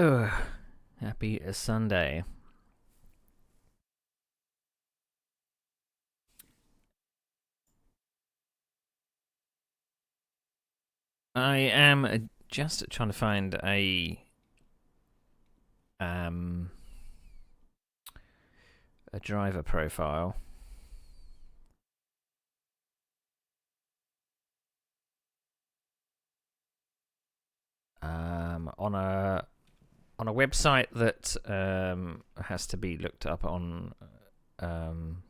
Hello! Happy Sunday. I am just trying to find um a driver profile. On a website that has to be looked up on an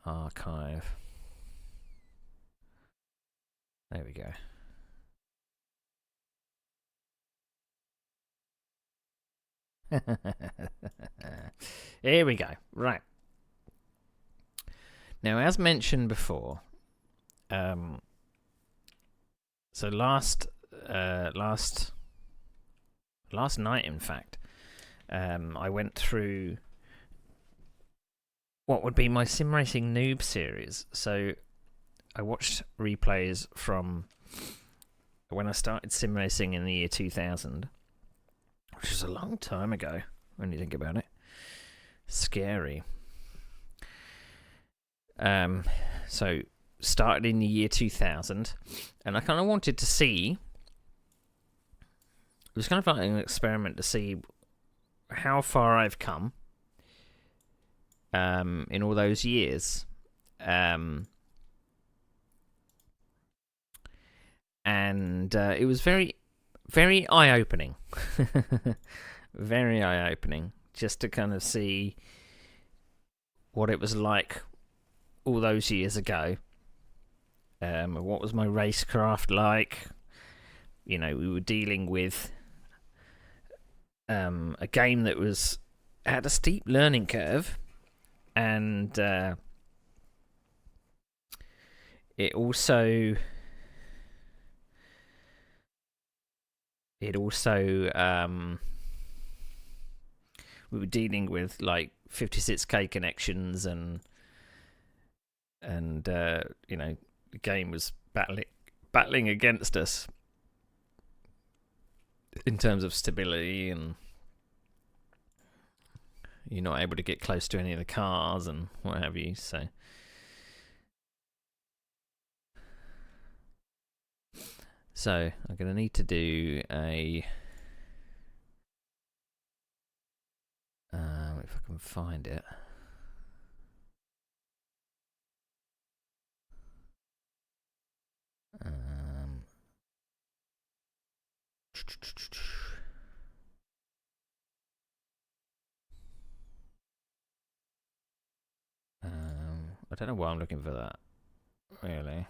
archive. There we go. Here we go. Right. Now, as mentioned before, so last night, in fact, I went through what would be my Simracing Noob series. So I watched replays from when I started Simracing in the year 2000, which is a long time ago when you think about it. Scary. So started in the year 2000, and I kind of wanted to see. It was kind of like an experiment to see how far I've come in all those years. And it was very, very eye-opening. Very eye-opening, just to kind of see what it was like all those years ago. What was my racecraft like? You know, we were dealing with a game that had a steep learning curve, and it also we were dealing with like 56k connections, and you know, the game was battling against us in terms of stability, and you're not able to get close to any of the cars and what have you. So I'm going to need to do a if I can find it. I don't know why I'm looking for that, really.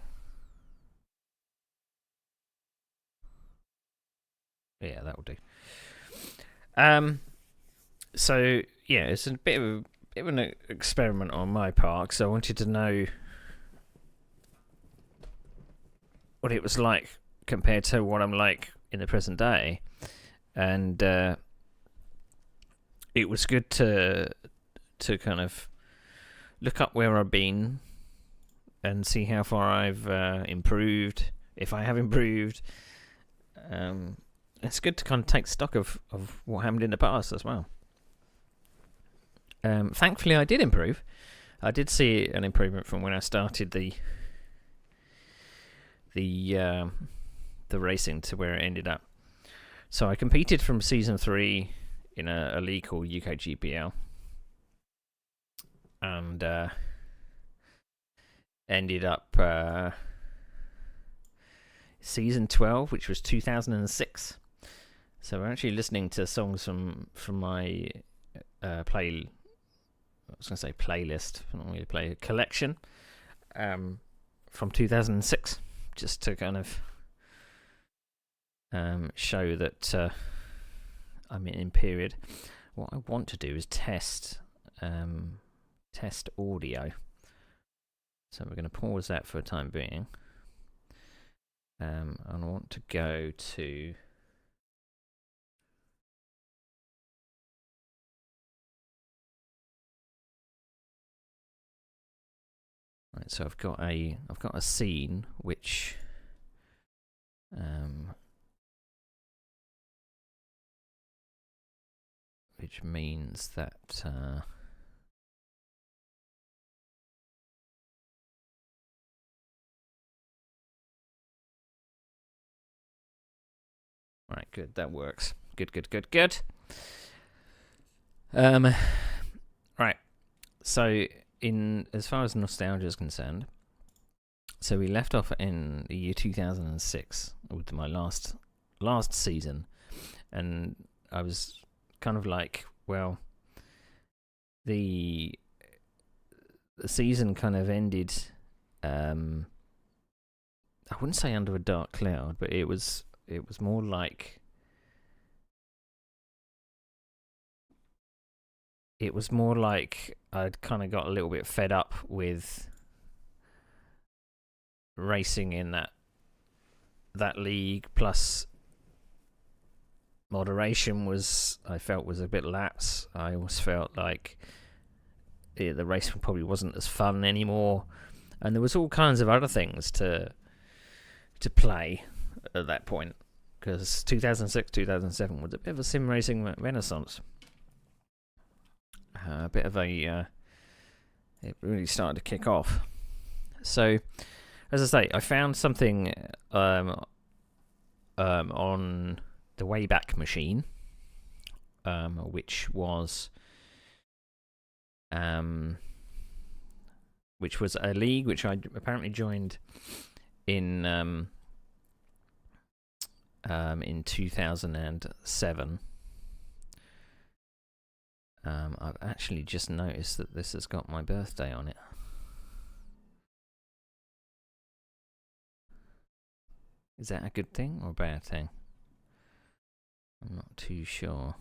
Yeah, that will do. So yeah, it's a bit of an experiment on my part, so I wanted to know what it was like compared to what I'm like in the present day, and it was good to kind of look up where I've been and see how far I've improved, if I have improved. It's good to kind of take stock of what happened in the past as well. Thankfully, I did improve. I did see an improvement from when I started the racing to where it ended up. So I competed from season 3 in a league called UK GPL, and ended up season 12, which was 2006. So we're actually listening to songs from my playlist. I don't really play a collection from 2006, just to kind of show that I'm in period. What I want to do is test audio. So we're going to pause that for a time being. And I want to go to right. So I've got a scene which which means that right, good, that works. Good. Right. So as far as nostalgia is concerned, so we left off in the year 2006 with my last season, and I was kind of like, well, the season kind of ended. I wouldn't say under a dark cloud, but it was more like. It was more like I'd kind of got a little bit fed up with racing in that league, plus moderation I felt was a bit lax. I almost felt like the race probably wasn't as fun anymore, and there was all kinds of other things to play at that point, because 2006, 2007 was a bit of a sim racing renaissance. A bit of it really started to kick off. So, as I say, I found something on the Wayback Machine, which was a league which I apparently joined in 2007. I've actually just noticed that this has got my birthday on it. Is that a good thing or a bad thing? I'm not too sure.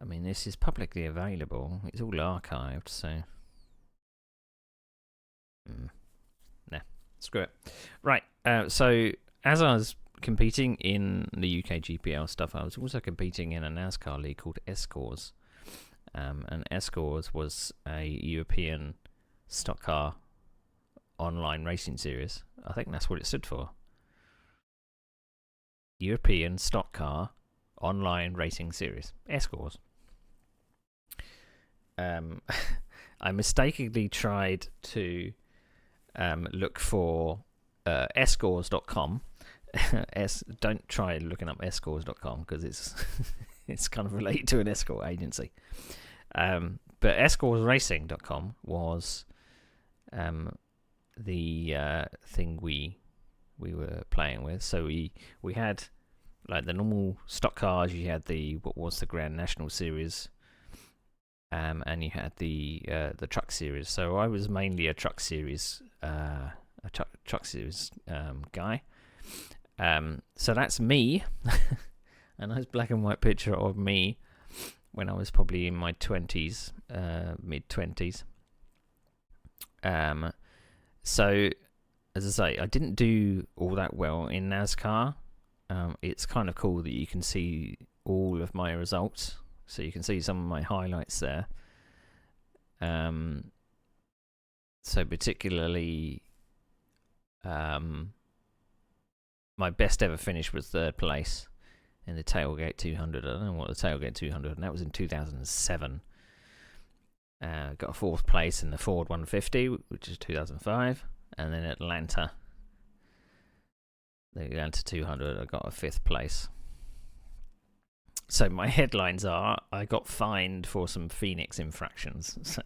I mean, this is publicly available. It's all archived, so... Nah, screw it. Right, so as I was competing in the UK GPL stuff, I was also competing in a NASCAR league called S-Scores. And S-Scores was a European stock car online racing series. I think that's what it stood for. European Stock Car Online Racing Series. S-Scores. I mistakenly tried to look for scores.com. Don't try looking up scores.com because it's it's kind of related to an escort agency. But scoresracing.com was the thing we were playing with. So we had like the normal stock cars. You had what was the Grand National Series. And you had the truck series. So I was mainly a truck series guy. So that's me. A nice black and white picture of me when I was probably in my 20s, mid-20s. So, as I say, I didn't do all that well in NASCAR. It's kind of cool that you can see all of my results. So you can see some of my highlights there. So particularly, my best ever finish was third place in the Tailgate 200. I don't know what the Tailgate 200, and that was in 2007. Got a fourth place in the Ford 150, which is 2005, and then Atlanta, the Atlanta 200, I got a fifth place. So my headlines are, I got fined for some Phoenix infractions.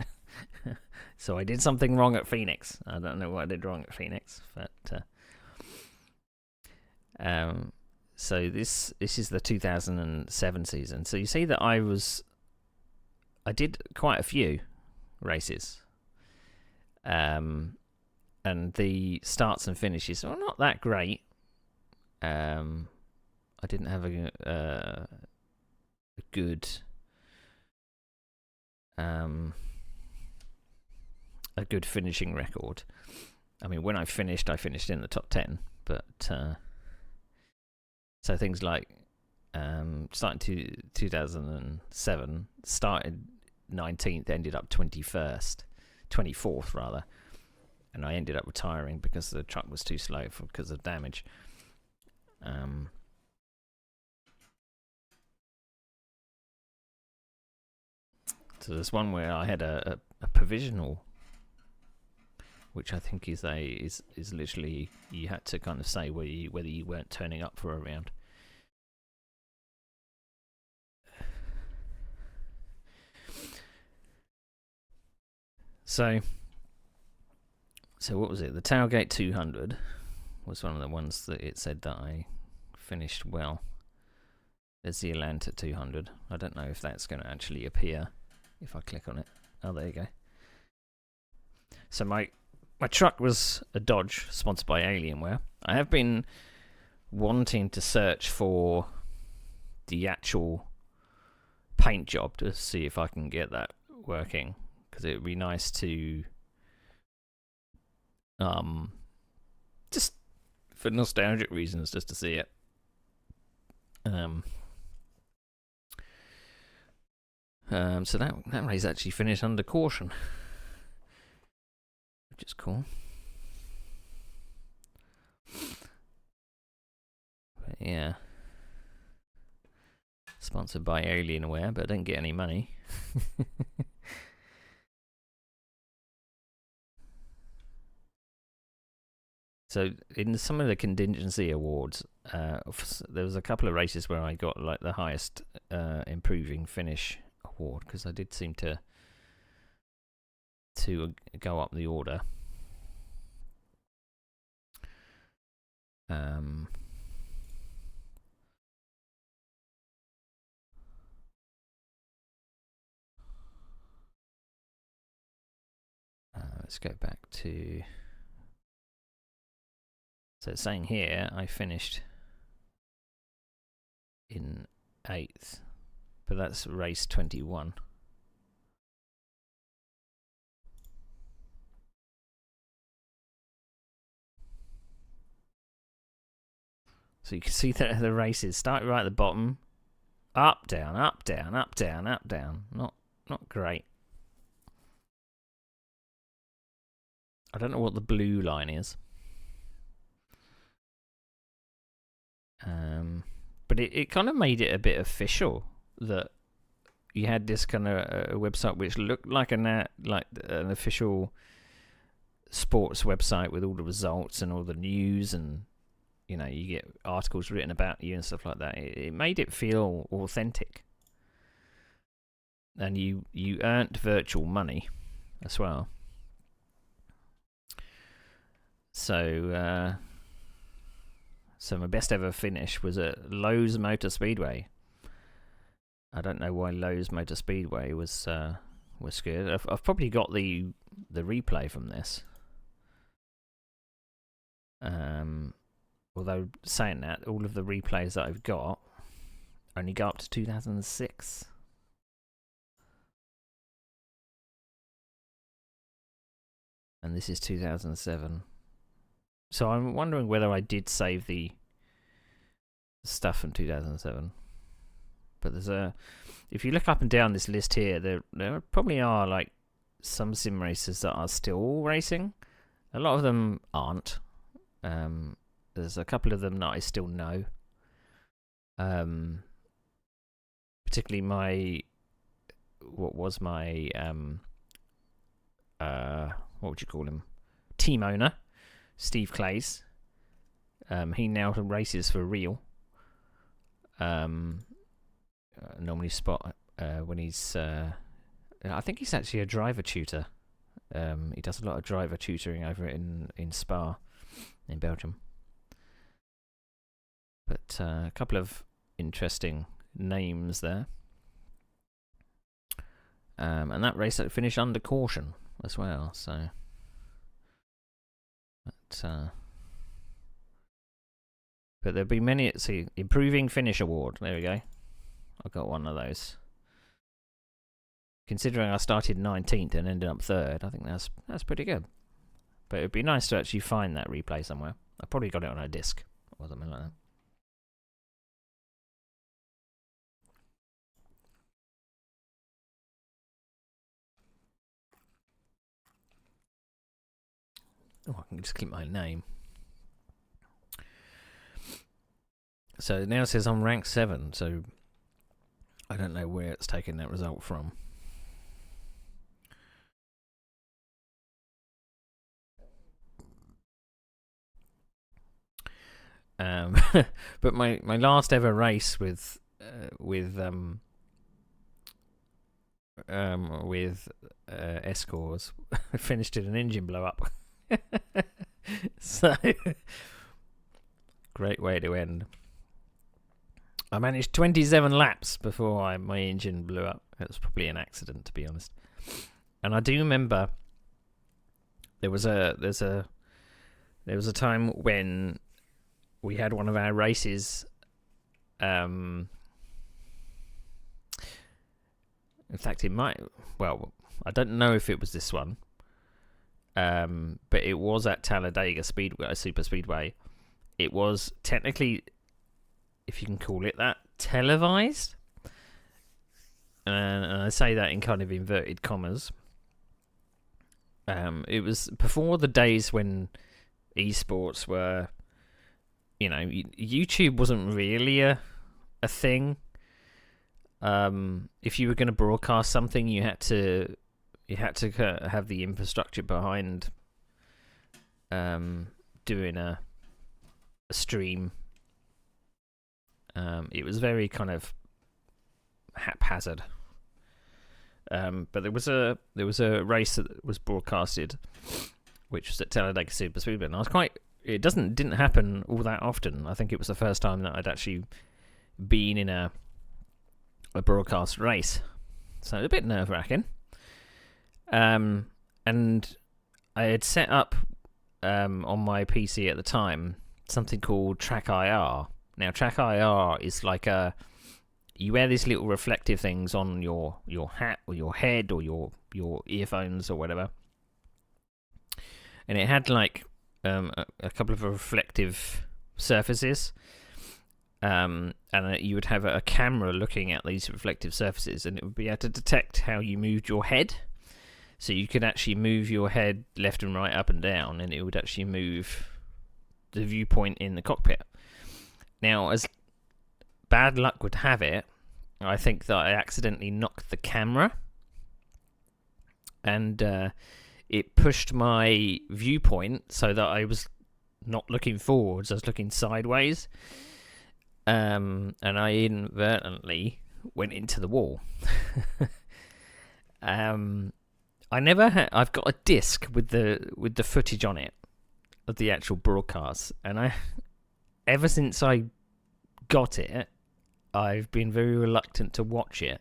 So I did something wrong at Phoenix. I don't know what I did wrong at Phoenix, but so this is the 2007 season. So you see that I did quite a few races. And the starts and finishes are not that great. I didn't have a good finishing record. I mean, when I finished in the top 10, but So things like starting to 2007, started 19th, ended up 24th rather, and I ended up retiring because the truck was too slow because of damage. So there's one where I had a provisional, which I think is literally you had to kind of say whether you weren't turning up for a round. So what was it? The Tailgate 200 was one of the ones that it said that I finished well. There's the Atlanta 200. I don't know if that's going to actually appear if I click on it. Oh, there you go. So my truck was a Dodge, sponsored by Alienware. I have been wanting to search for the actual paint job to see if I can get that working, because it would be nice to just for nostalgic reasons, just to see it. So that race actually finished under caution, which is cool. But yeah, sponsored by Alienware, but I didn't get any money. So in some of the contingency awards, there was a couple of races where I got like the highest improving finish award, because I did seem to go up the order. Let's go back to. So it's saying here I finished in 8th, but that's race 21. So you can see that the races start right at the bottom, up, down, up, down, up, down, up, down. Not great. I don't know what the blue line is. But it kind of made it a bit official that you had this kind of website which looked like an official sports website with all the results and all the news, and you get articles written about you and stuff like that. It made it feel authentic, and you earned virtual money as well. So my best ever finish was at Lowe's Motor Speedway. I don't know why Lowe's Motor Speedway was good. I've probably got the replay from this. Although saying that, all of the replays that I've got only go up to 2006. And this is 2007. So I'm wondering whether I did save the stuff from 2007. But there's if you look up and down this list here, there probably are like some sim racers that are still racing. A lot of them aren't. There's a couple of them that I still know. Particularly what would you call him? Team owner, Steve Clays. He now races for real. Normally spot when he's. I think he's actually a driver tutor. He does a lot of driver tutoring over in Spa, in Belgium. But a couple of interesting names there. And that race finished under caution as well. So, but there'll be many. See, improving finish award. There we go. I got one of those. Considering I started 19th and ended up 3rd, I think that's pretty good. But it'd be nice to actually find that replay somewhere. I probably got it on a disc or something like that. Oh, I can just keep my name. So now it says I'm rank 7, so I don't know where it's taken that result from. But my last ever race with Escores finished in an engine blow up. So great way to end. I managed 27 laps before my engine blew up. It was probably an accident, to be honest. And I do remember there was a time when we had one of our races. In fact, it might. Well, I don't know if it was this one, but it was at Talladega Super Speedway. It was technically, if you can call it that, televised. And I say that in kind of inverted commas. It was before the days when esports were, YouTube wasn't really a thing. If you were going to broadcast something, you had to have the infrastructure behind doing a stream. It was very kind of haphazard. But there was a race that was broadcasted, which was at Talladega Super Speedway, and it didn't happen all that often. I think it was the first time that I'd actually been in a broadcast race, so it was a bit nerve-wracking. And I had set up on my PC at the time something called Track IR. Now, Track IR is like you wear these little reflective things on your hat or your head or your earphones or whatever, and it had like a couple of reflective surfaces, and you would have a camera looking at these reflective surfaces, and it would be able to detect how you moved your head. So you could actually move your head left and right, up and down, and it would actually move the viewpoint in the cockpit. Now, as bad luck would have it, I think that I accidentally knocked the camera, and it pushed my viewpoint so that I was not looking forwards, I was looking sideways, and I inadvertently went into the wall. I've got a disc with the footage on it of the actual broadcast, and ever since I got it, I've been very reluctant to watch it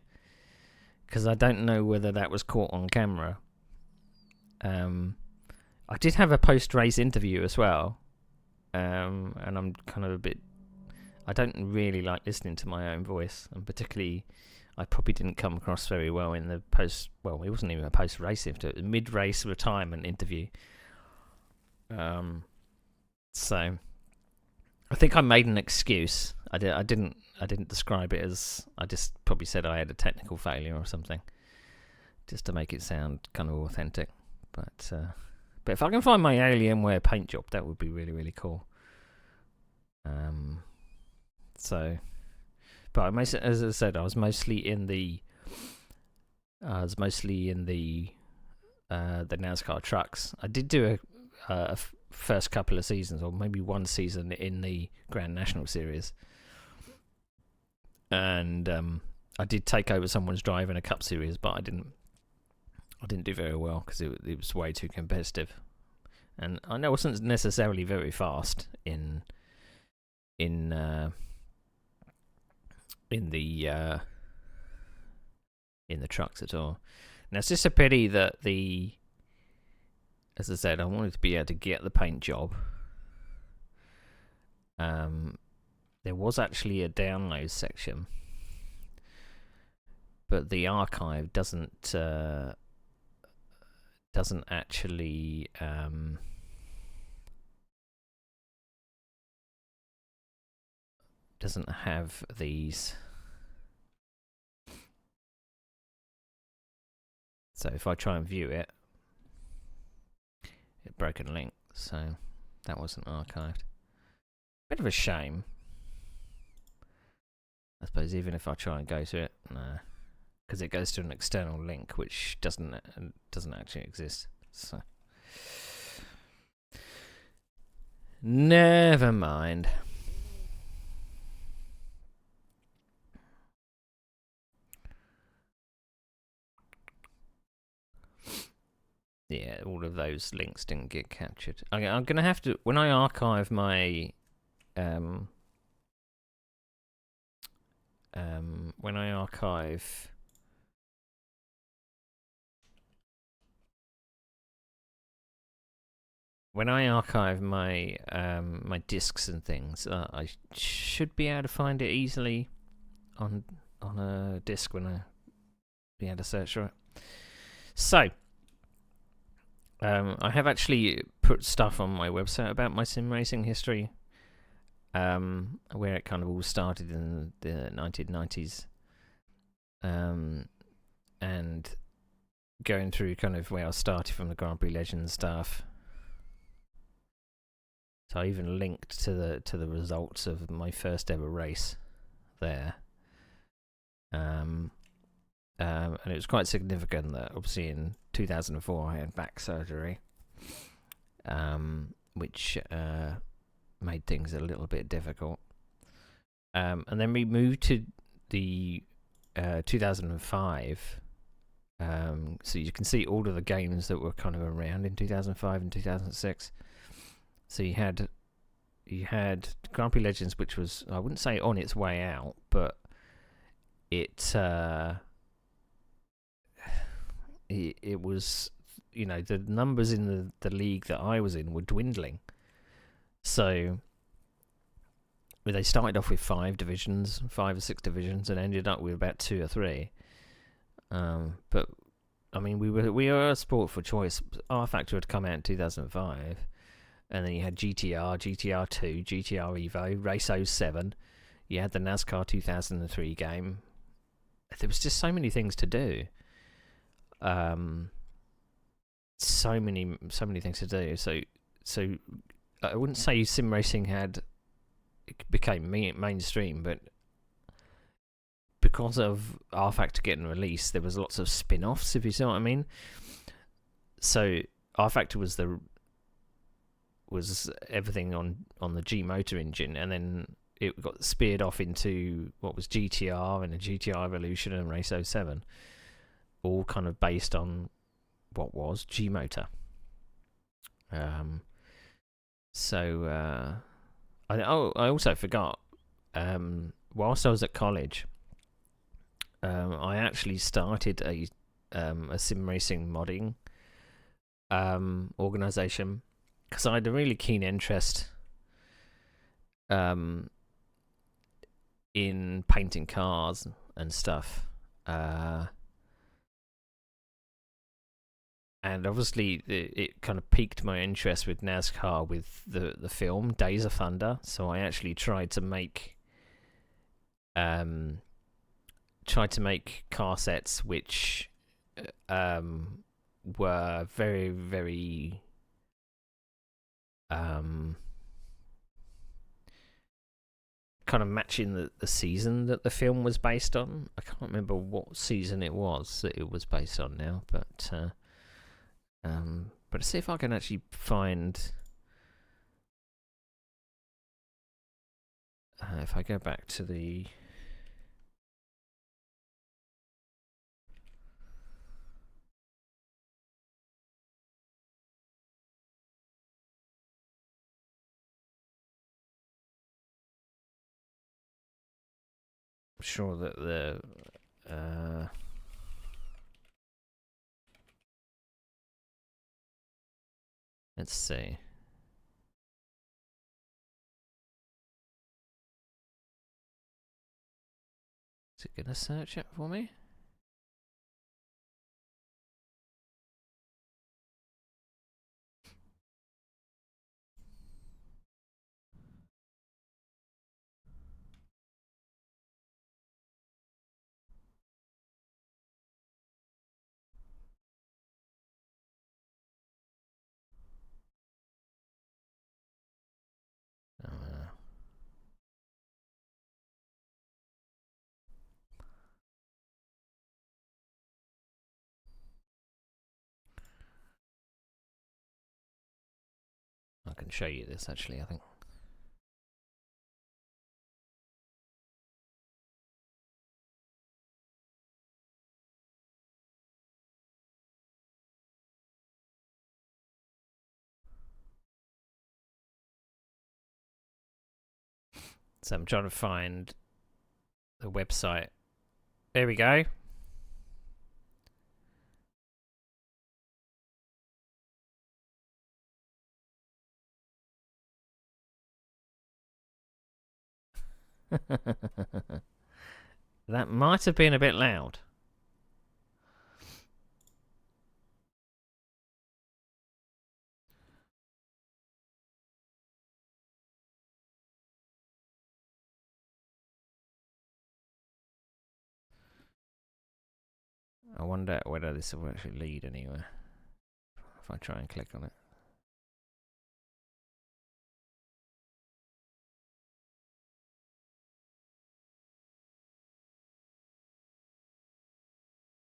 because I don't know whether that was caught on camera. I did have a post-race interview as well, and I'm kind of a bit. I don't really like listening to my own voice, and particularly, I probably didn't come across very well in the post. Well, it wasn't even a post-race interview; it was a mid-race retirement interview. So I think I made an excuse. I didn't describe it as. I just probably said I had a technical failure or something, just to make it sound kind of authentic. But if I can find my Alienware paint job, that would be really, really cool. But as I said, I was mostly in the NASCAR trucks. I did do a first couple of seasons, or maybe one season in the Grand National Series, and I did take over someone's drive in a Cup Series, but I didn't do very well because it was way too competitive, and I know I wasn't necessarily very fast in the trucks at all. Now it's just a pity that as I said, I wanted to be able to get the paint job. There was actually a download section, but the archive doesn't actually doesn't have these. So if I try and view it, broken link. so that wasn't archived. Bit of a shame. I suppose even if I try and go to it, nah, because it goes to an external link which doesn't actually exist. So never mind. Yeah, all of those links didn't get captured. I'm gonna have to, when I archive my when I archive my my discs and things, I should be able to find it easily on a disc when I be able to search for it. So I have actually put stuff on my website about my sim racing history, where it kind of all started in the 1990s, and going through kind of where I started from the Grand Prix Legends stuff. So I even linked to the results of my first ever race there. And it was quite significant that obviously in 2004 I had back surgery, which made things a little bit difficult. And then we moved to the 2005. So you can see all of the games that were kind of around in 2005 and 2006. So you had Grand Prix Legends, which was, I wouldn't say on its way out, but it was, you know, the numbers in the league that I was in were dwindling. So they started off with 5 or 6 divisions, and ended up with about 2 or 3. But I mean, we were a sport for choice. R Factor had come out in 2005, and then you had GTR, GTR2, GTR Evo, Race 07. You had the NASCAR 2003 game. There was just so many things to do. So many things to do. So I wouldn't say sim racing became mainstream, but because of R Factor getting released, there was lots of spin-offs, if you see what I mean. So R Factor was everything on the G motor engine, and then it got speared off into what was GTR and a GTR Evolution and Race 07, all kind of based on what was G motor. So I also forgot, whilst I was at college, I actually started a sim racing modding organization, because I had a really keen interest in painting cars and stuff. And obviously it kind of piqued my interest with NASCAR with the film Days of Thunder. So I actually tried to make car sets which were very, very kind of matching the season that the film was based on. I can't remember what season it was that it was based on now, but let's see if I can actually find. If I go back to the. I'm sure that the. Let's see. Is it going to search it for me? I can show you this actually, I think. So I'm trying to find the website. There we go. That might have been a bit loud. I wonder whether this will actually lead anywhere. If I try and click on it.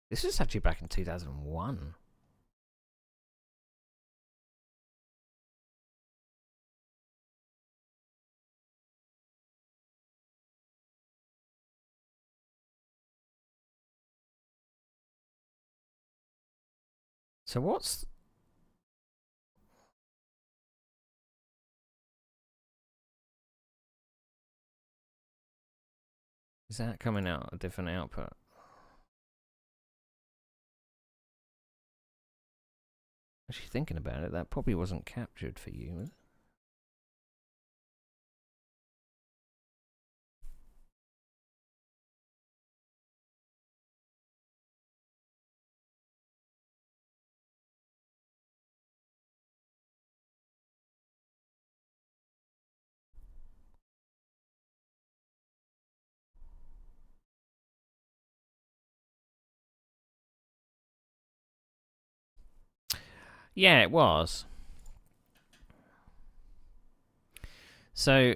This was actually back in 2001. So what's... Is that coming out a different output? Actually thinking about it, that probably wasn't captured for you, was it? Yeah, it was. So,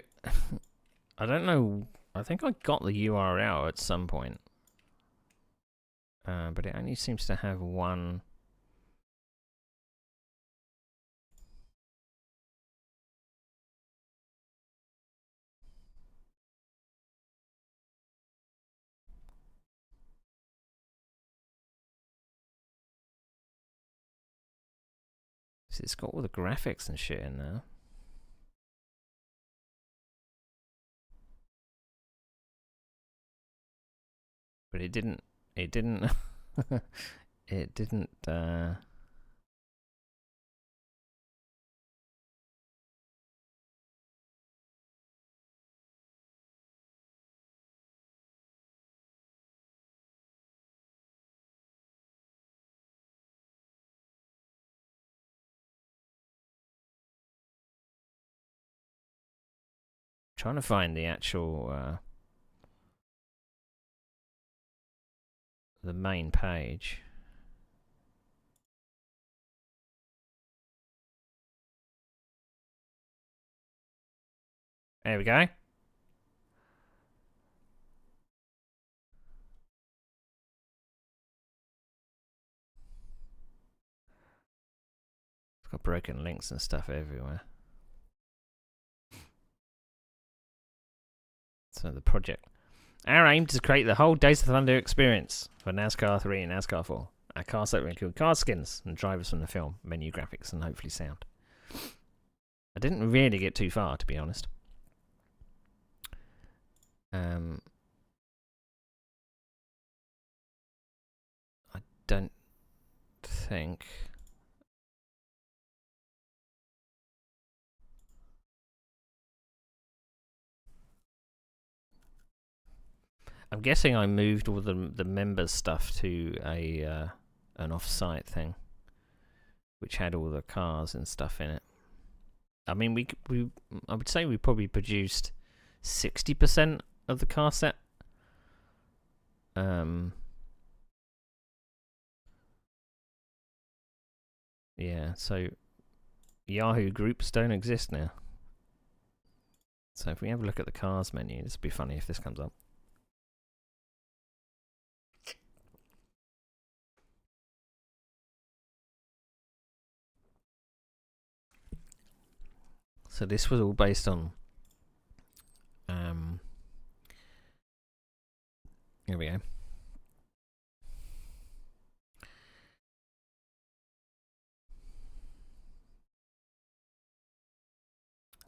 I don't know. I think I got the URL at some point. But it only seems to have one. So it's got all the graphics and shit in there. But it didn't. It didn't. It didn't. Trying to find the actual. The main page. There we go. I've got broken links and stuff everywhere. So the project. Our aim is to create the whole Days of Thunder experience for NASCAR 3 and NASCAR 4. Our car set will include car skins and drivers from the film, menu graphics, and hopefully sound. I didn't really get too far, to be honest. I don't think... I'm guessing I moved all the members stuff to a an off-site thing, which had all the cars and stuff in it. I mean, I would say we probably produced 60% of the car set. Yeah, so Yahoo groups don't exist now. So if we have a look at the cars menu, this would be funny if this comes up. So this was all based on. Here we go.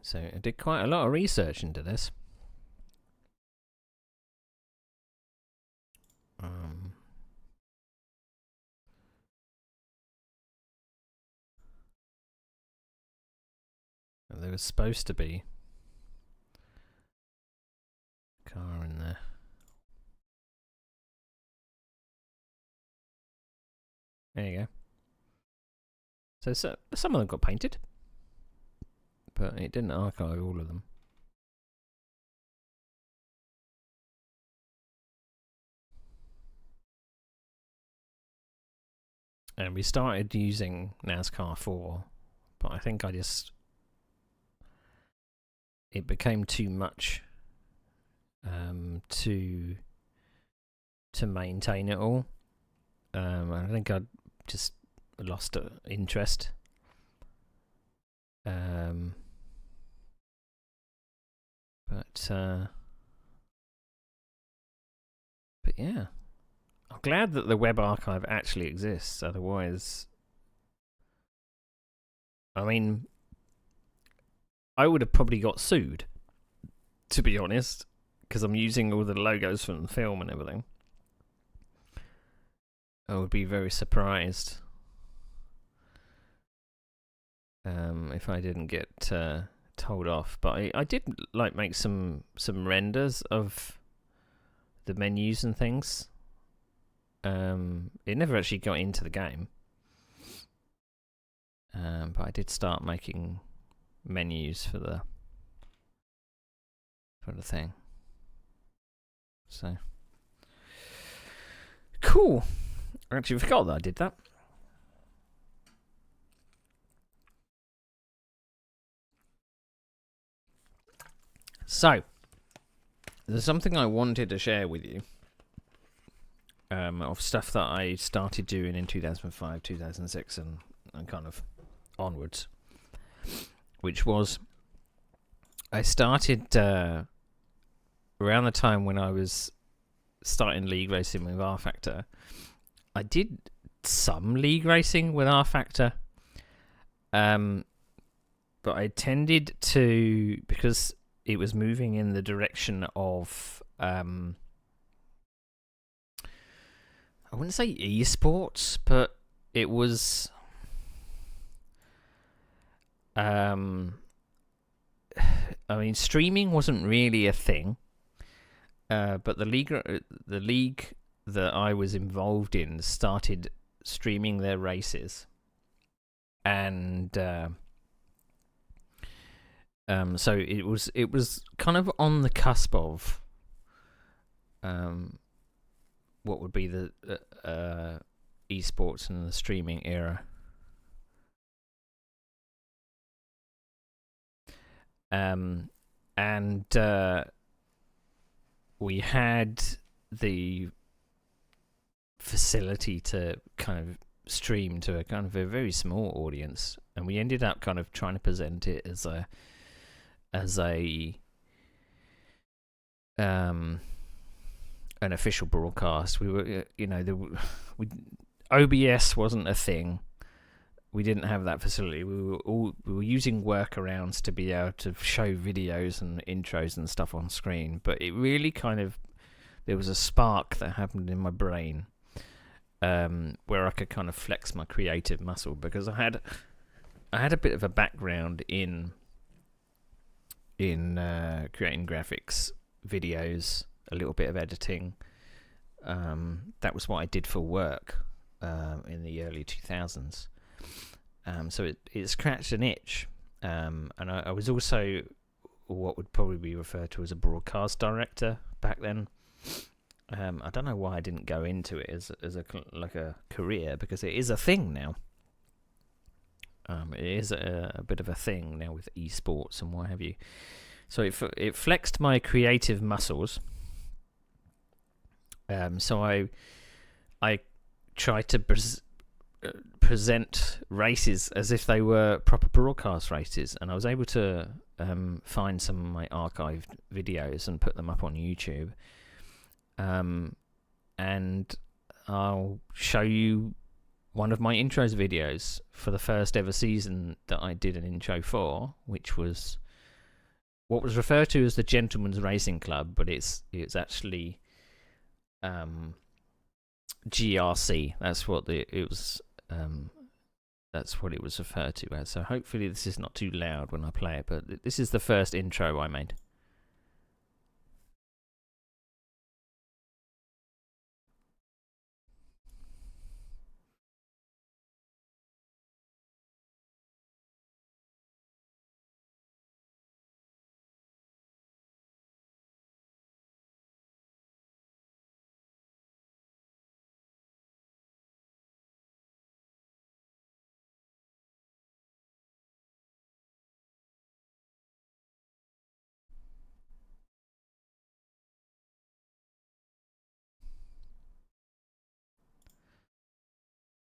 So I did quite a lot of research into this. There was supposed to be a car in there. There you go. So some of them got painted, but it didn't archive all of them. And we started using NASCAR 4, but I think it became too much to maintain it all. I think I just lost interest. But yeah, I'm glad that the web archive actually exists. Otherwise, I mean, I would have probably got sued, to be honest, because I'm using all the logos from the film and everything. I would be very surprised if I didn't get told off. But I did like make some renders of the menus and things. It never actually got into the game, but I did start making menus for the thing. So cool. I actually forgot that I did that. So there's something I wanted to share with you, of stuff that I started doing in 2005, 2006, and kind of onwards, which was I started around the time when I was starting league racing with R Factor. I did some league racing with R Factor, but I tended to, because it was moving in the direction of I wouldn't say esports, but it was I mean, streaming wasn't really a thing, but the league that I was involved in started streaming their races, and so it was kind of on the cusp of what would be the esports and the streaming era. And we had the facility to kind of stream to a kind of a very small audience, and we ended up kind of trying to present it as an official broadcast. We were, OBS wasn't a thing. We didn't have that facility. We were using workarounds to be able to show videos and intros and stuff on screen. But it really there was a spark that happened in my brain, where I could kind of flex my creative muscle, because I had a bit of a background in creating graphics, videos, a little bit of editing. That was what I did for work in the early 2000s. So it scratched an itch. And I was also what would probably be referred to as a broadcast director back then. I don't know why I didn't go into it as a career, because it is a thing now. It is a bit of a thing now with esports and what have you. So it flexed my creative muscles. So I tried to present races as if they were proper broadcast races, and I was able to find some of my archived videos and put them up on YouTube. And I'll show you one of my intros videos for the first ever season that I did an intro for, which was what was referred to as the Gentleman's Racing Club, but it's actually GRC. That's what it was. That's what it was referred to as. So hopefully this is not too loud when I play it. But this is the first intro I made.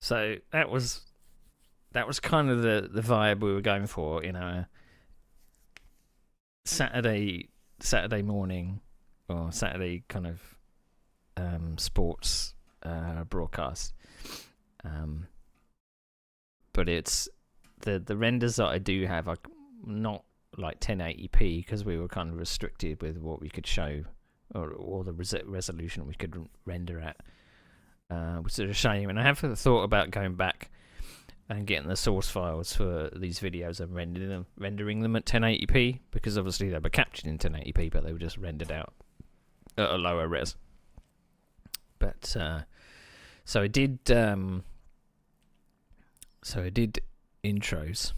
So that was kind of the vibe we were going for in our Saturday morning or Saturday kind of sports broadcast. But it's the renders that I do have are not like 1080p because we were kind of restricted with what we could show or the resolution we could render at. Which is a shame, and I have thought about going back and getting the source files for these videos and rendering them at 1080p, because obviously they were captured in 1080p, but they were just rendered out at a lower res. But so I did intros.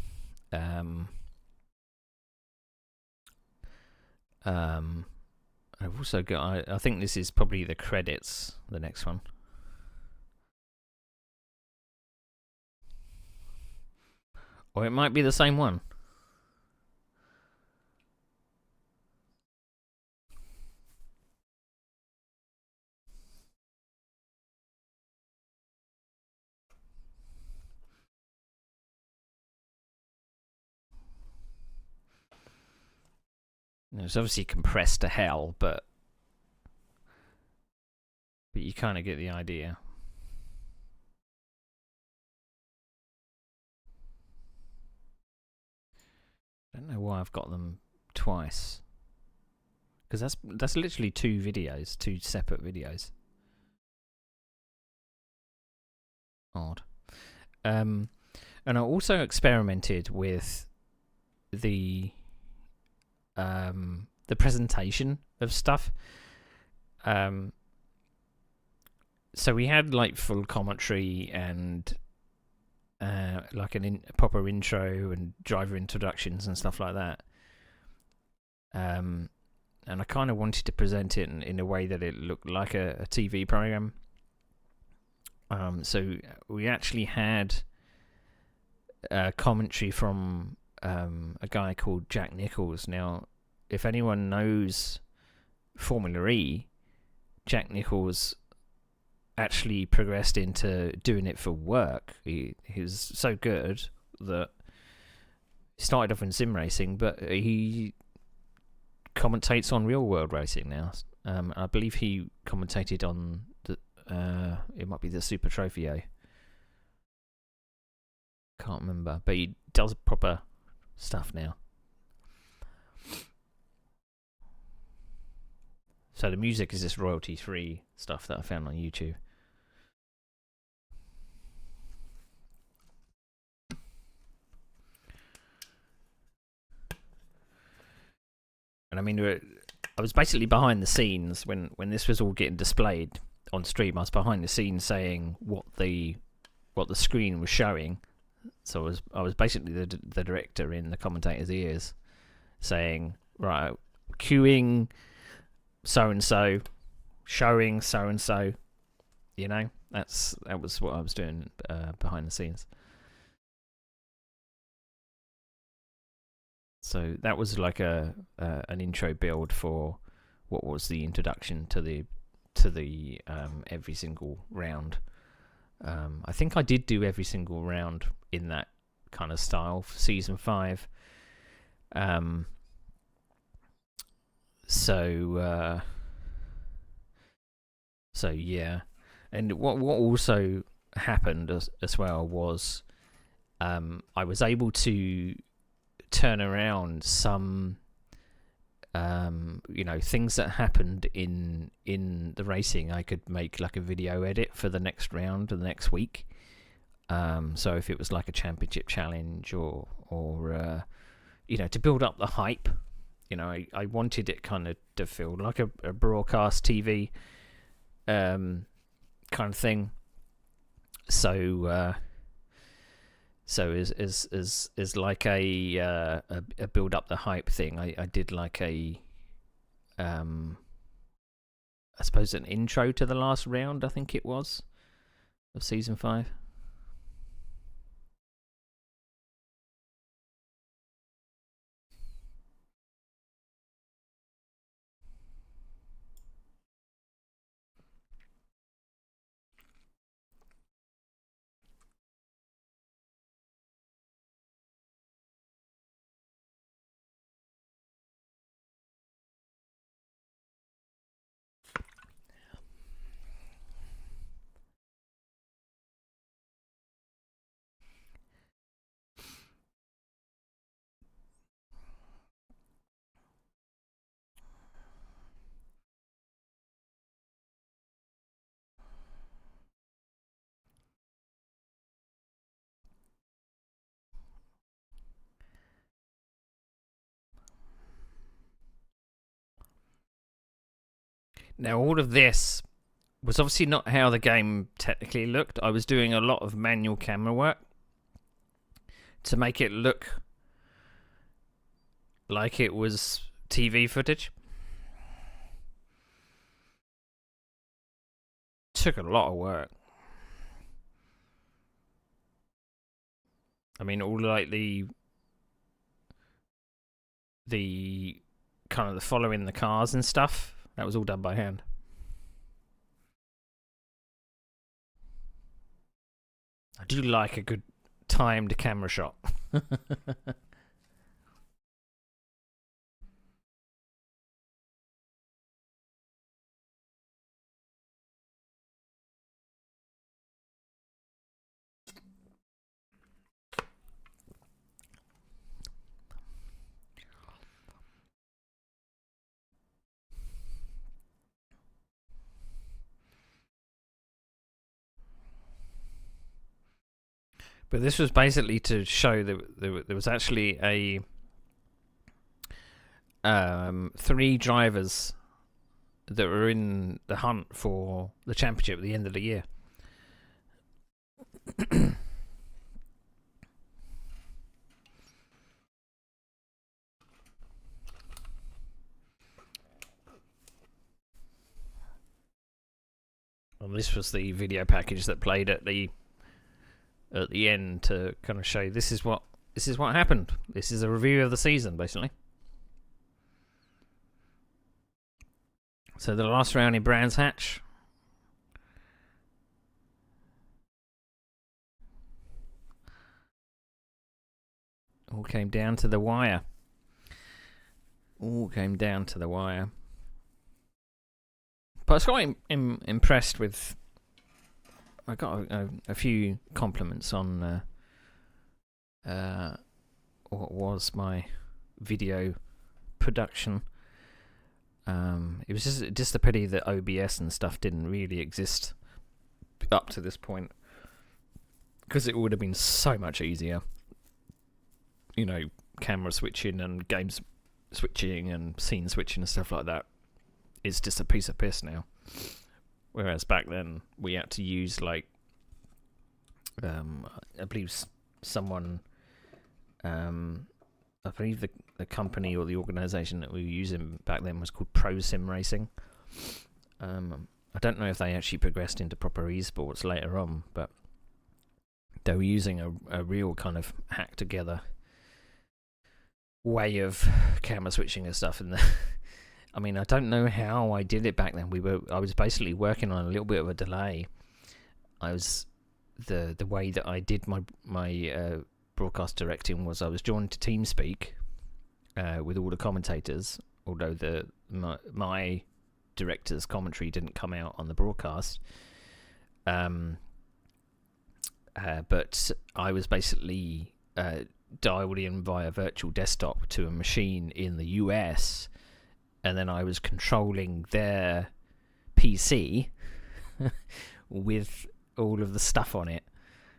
I've also got. I think this is probably the credits. The next one. Or it might be the same one. It's obviously compressed to hell, but you kind of get the idea. I don't know why I've got them twice, because that's literally two separate videos. Odd. And I also experimented with the presentation of stuff. So we had like full commentary and like a proper intro and driver introductions and stuff like that. And I kind of wanted to present it in a way that it looked like a TV program. So we actually had commentary from a guy called Jack Nicholls. Now, if anyone knows Formula E, Jack Nicholls actually progressed into doing it for work. He was so good that he started off in sim racing, but he commentates on real world racing now. I believe he commentated on the it might be the Super Trofeo. Can't remember, but he does proper stuff now. So the music is this royalty-free stuff that I found on YouTube. And I mean, I was basically behind the scenes when this was all getting displayed on stream. I was behind the scenes saying what the screen was showing. So I was basically the director in the commentator's ears, saying, right, cueing so and so, showing so and so. You know, that was what I was doing behind the scenes. So that was like an intro build for what was the introduction to the every single round I think I did do every single round in that kind of style for season 5. So yeah, and what also happened as well was I was able to turn around some things that happened in the racing. I could make like a video edit for the next round or the next week. So if it was like a championship challenge or to build up the hype, I wanted it kind of to feel like a broadcast TV kind of thing. So is like a build up the hype thing. I did like I suppose an intro to the last round, I think it was, of season 5. Now, all of this was obviously not how the game technically looked. I was doing a lot of manual camera work to make it look like it was TV footage. Took a lot of work. I mean, all like the kind of the following the cars and stuff, that was all done by hand. I do like a good timed camera shot. But this was basically to show that there was actually a 3 drivers that were in the hunt for the championship at the end of the year. And this was the video package that played at the end to kind of show this is what happened. This is a review of the season, basically. So the last round in Brands Hatch. All came down to the wire. But I was quite impressed with... I got a few compliments on what was my video production. It was just a pity that OBS and stuff didn't really exist up to this point, because it would have been so much easier. Camera switching and games switching and scene switching and stuff like that. It's just a piece of piss now. Whereas back then we had to use I believe someone, I believe the company or the organisation that we were using back then was called Pro Sim Racing. I don't know if they actually progressed into proper esports later on, but they were using a real kind of hack together way of camera switching and stuff. And I mean, I don't know how I did it back then. I was basically working on a little bit of a delay. I was the way that I did my broadcast directing was I was joined to TeamSpeak with all the commentators, although my director's commentary didn't come out on the broadcast. But I was basically dialed in via virtual desktop to a machine in the US, and then I was controlling their PC with all of the stuff on it.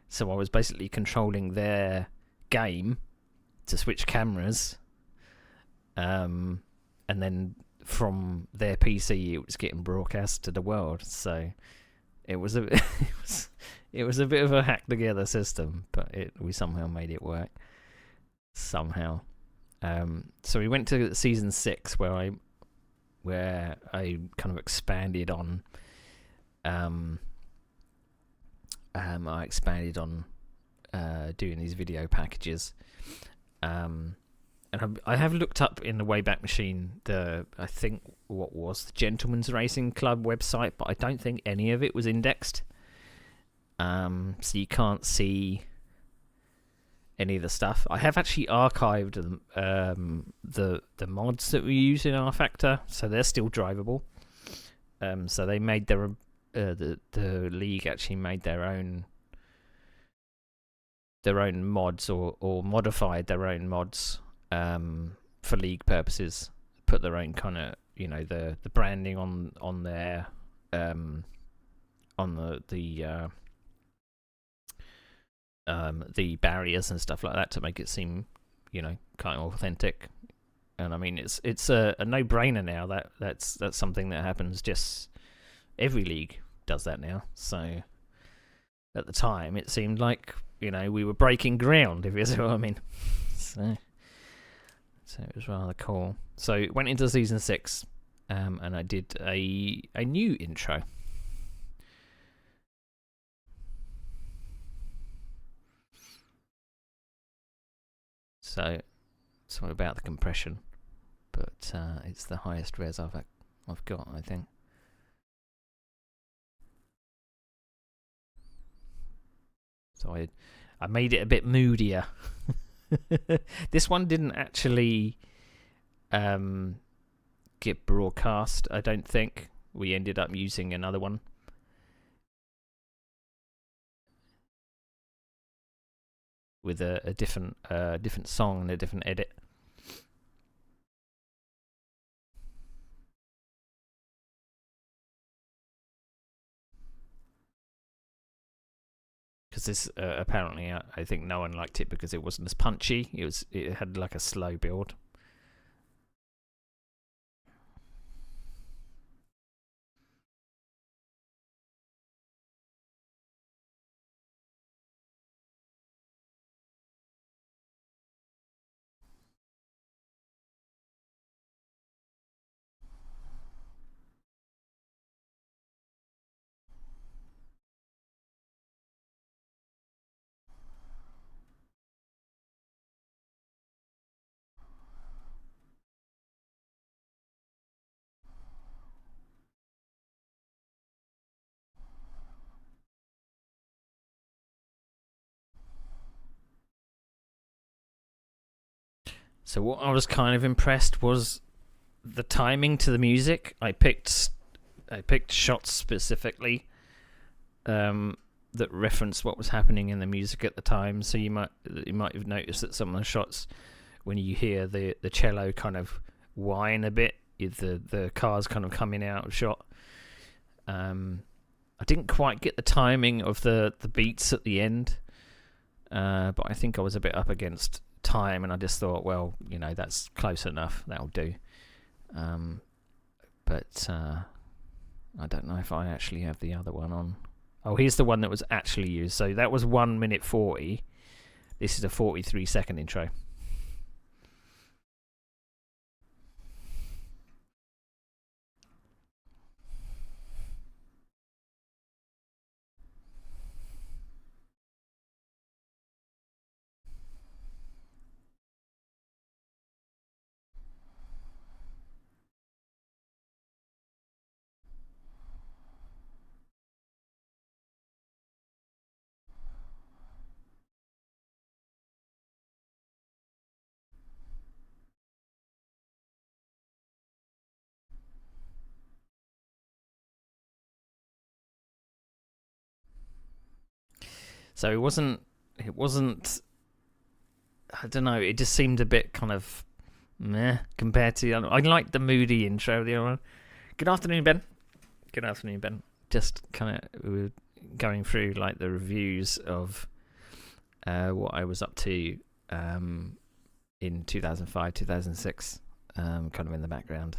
So I was basically controlling their game to switch cameras, and then from their PC it was getting broadcast to the world. So it was a it was a bit of a hack together system, but we somehow made it work. Somehow. So we went to season 6 where I kind of expanded on doing these video packages, and I have looked up in the Wayback Machine I think what was the Gentleman's Racing Club website, but I don't think any of it was indexed, so you can't see any of the stuff. I have actually archived the mods that we use in R Factor, so they're still drivable. So they made their the league actually made their own mods or modified their own mods for league purposes. Put their own kind of the branding on their on the barriers and stuff like that to make it seem kind of authentic. And I mean it's a no-brainer now. That's something that happens. Just every league does that now. So at the time it seemed like we were breaking ground, if you see what I mean. So it was rather cool. So went into season 6, and I did a new intro. So sorry about the compression, but it's the highest res I've got, I think. So I made it a bit moodier. This one didn't actually get broadcast, I don't think. We ended up using another one. With a different song and a different edit. Because this apparently, I think no one liked it because it wasn't as punchy. It had like a slow build. So what I was kind of impressed was the timing to the music. I picked shots specifically that reference what was happening in the music at the time. So you might have noticed that some of the shots, when you hear the cello kind of whine a bit, the cars kind of coming out of shot. I didn't quite get the timing of the beats at the end, but I think I was a bit up against time, and I just thought, well, that's close enough, that'll do. But I don't know if I actually have the other one on. Oh, here's the one that was actually used. So that was 1 minute 40. This is a 43-second intro. So it wasn't. I don't know. It just seemed a bit kind of meh compared to the other. I liked the moody intro of the other one. Good afternoon, Ben. Good afternoon, Ben. Just kind of we were going through like the reviews of what I was up to in 2005, 2006, kind of in the background.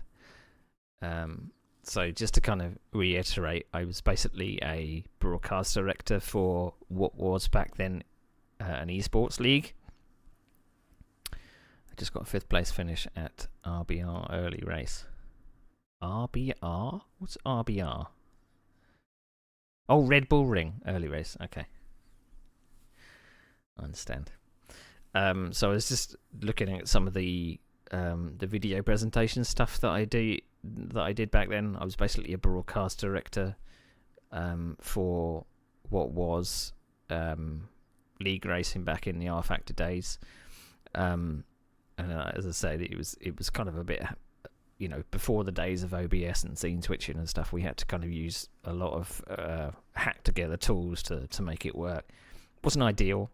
So just to kind of reiterate, I was basically a broadcast director for what was back then an esports league. I just got a 5th place finish at RBR early race. RBR? What's RBR? Oh, Red Bull Ring early race. Okay, I understand. So I was just looking at some of the video presentation stuff that I did back then. I was basically a broadcast director for what was league racing back in the R Factor days. And as I said, it was kind of a bit, before the days of OBS and scene switching and stuff. We had to kind of use a lot of hack together tools to make it work. It wasn't ideal.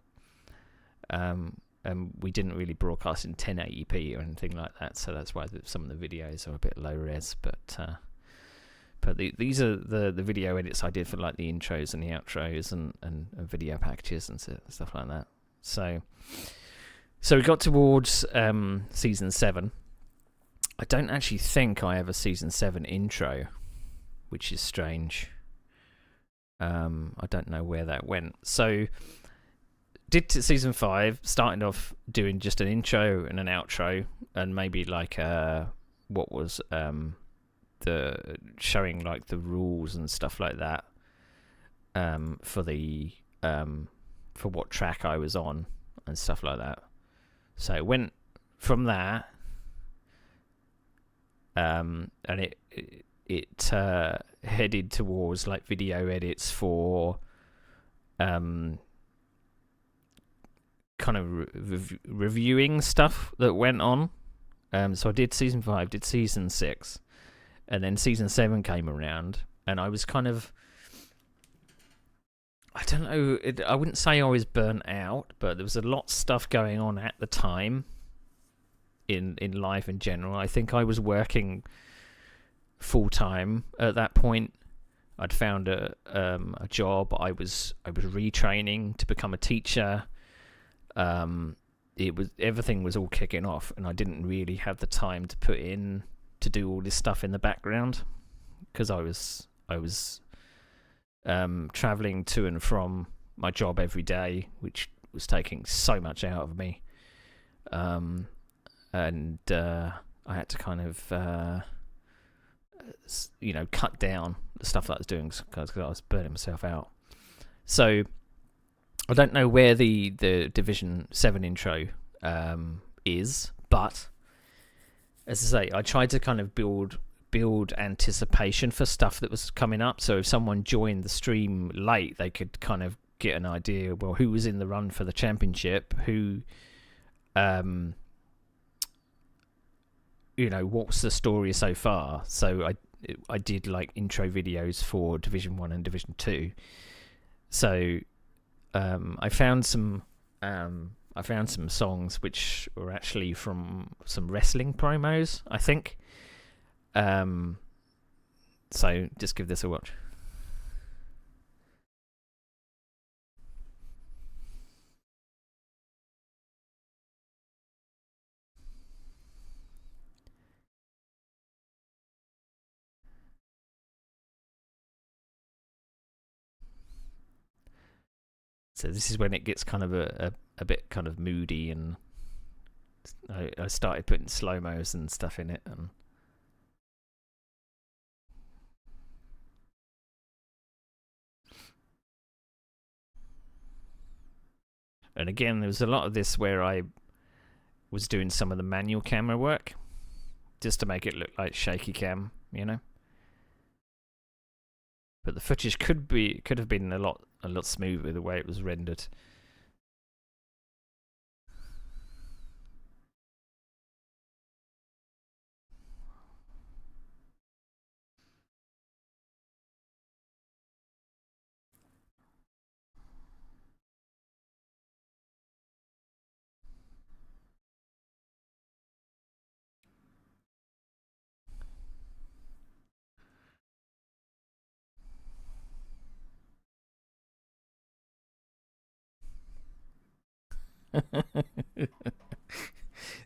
And we didn't really broadcast in 1080p or anything like that, so that's why some of the videos are a bit low res. But these are the video edits I did for like the intros and the outros and video packages and stuff like that. So we got towards season 7. I don't actually think I have a season 7 intro, which is strange. I don't know where that went. So did season 5, starting off doing just an intro and an outro, and maybe like what was the showing like the rules and stuff like that for the for what track I was on and stuff like that. So it went from that, and it headed towards like video edits for kind of reviewing stuff that went on. So I did season 5, did season 6, and then season 7 came around, and I was kind of, I don't know, I wouldn't say I was burnt out, but there was a lot of stuff going on at the time in life in general. I think I was working full time at that point. I'd found a job. I was retraining to become a teacher. Everything was all kicking off, and I didn't really have the time to put in to do all this stuff in the background because I was traveling to and from my job every day, which was taking so much out of me. And I had to kind of cut down the stuff that I was doing because I was burning myself out. So I don't know where the Division 7 intro is, but as I say, I tried to kind of build anticipation for stuff that was coming up. So if someone joined the stream late, they could kind of get an idea, well, who was in the run for the championship, who, what's the story so far. So I did like intro videos for Division 1 and Division 2. So I found some songs which were actually from some wrestling promos, I think. So just give this a watch. So this is when it gets kind of a bit kind of moody, and I started putting slow-mos and stuff in it. And again, there was a lot of this where I was doing some of the manual camera work just to make it look like shaky cam, But the footage could have been a lot smoother the way it was rendered.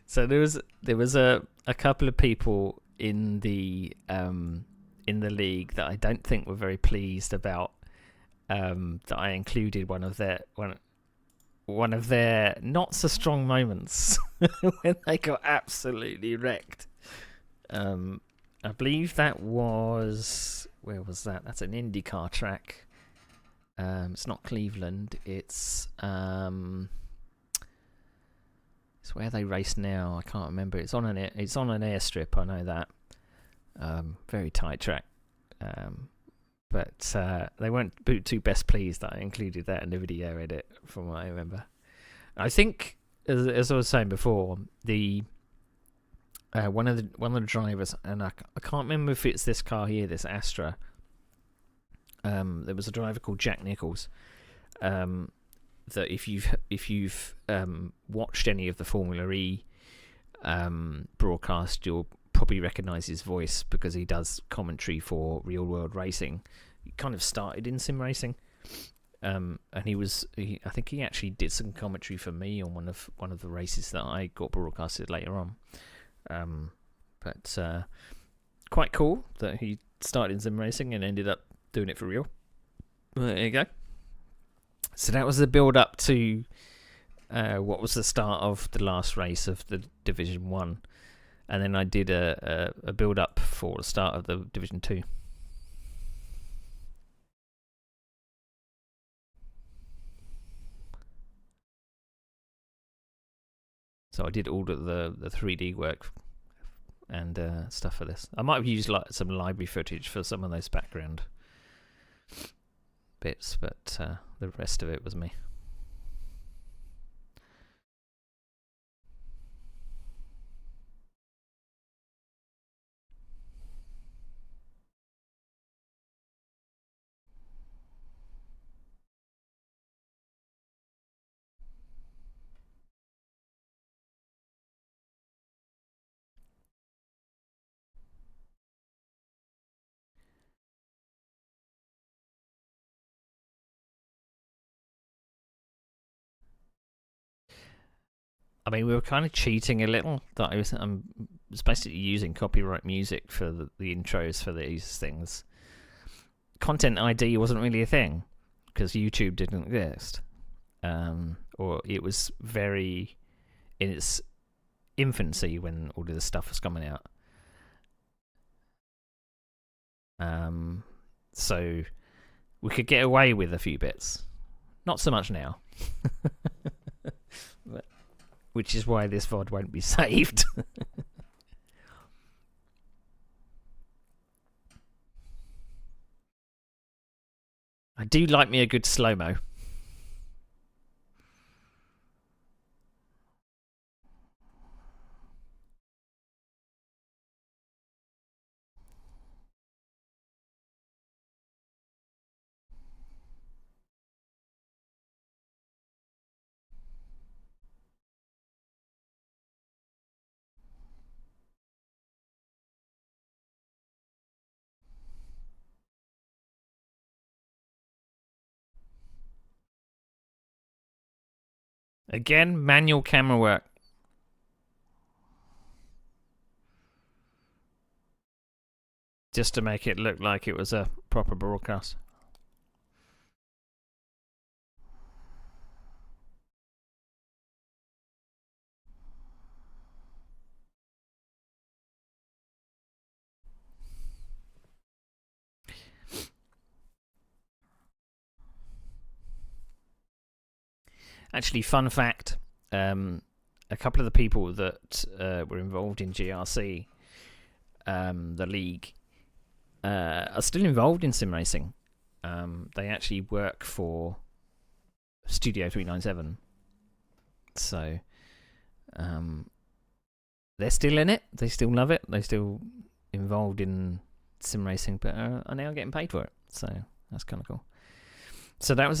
So there was a couple of people in the league that I don't think were very pleased about that I included one of their not so strong moments when they got absolutely wrecked. I believe that was, where was that? That's an IndyCar track. It's not Cleveland. It's where they race now. I can't remember. It's on an airstrip. I know that. Very tight track. But they weren't too best pleased that I included that in the video edit, from what I remember. I think, as I was saying before, the one of the drivers, and I can't remember if it's this car here, this Astra. There was a driver called Jack Nichols. That if you've watched any of the Formula E broadcast, you'll probably recognise his voice because he does commentary for Real World Racing. He kind of started in sim racing, and I think he actually did some commentary for me on one of the races that I got broadcasted later on. But quite cool that he started in sim racing and ended up doing it for real. There you go. So that was the build up to what was the start of the last race of the Division 1. And then I did a build up for the start of the Division 2. So I did all of the 3D work and stuff for this. I might have used like some library footage for some of those background bits, but the rest of it was me. I mean, we were kind of cheating a little. That I was basically using copyright music for the intros for these things. Content ID wasn't really a thing because YouTube didn't exist, or it was very in its infancy when all of this stuff was coming out. So we could get away with a few bits. Not so much now. Which is why this VOD won't be saved. I do like me a good slow-mo. Again, manual camera work. Just to make it look like it was a proper broadcast. Actually, fun fact, a couple of the people that were involved in GRC, the league, are still involved in sim racing. They actually work for Studio 397. So they're still in it. They still love it. They're still involved in sim racing, but are now getting paid for it. So that's kind of cool. So that was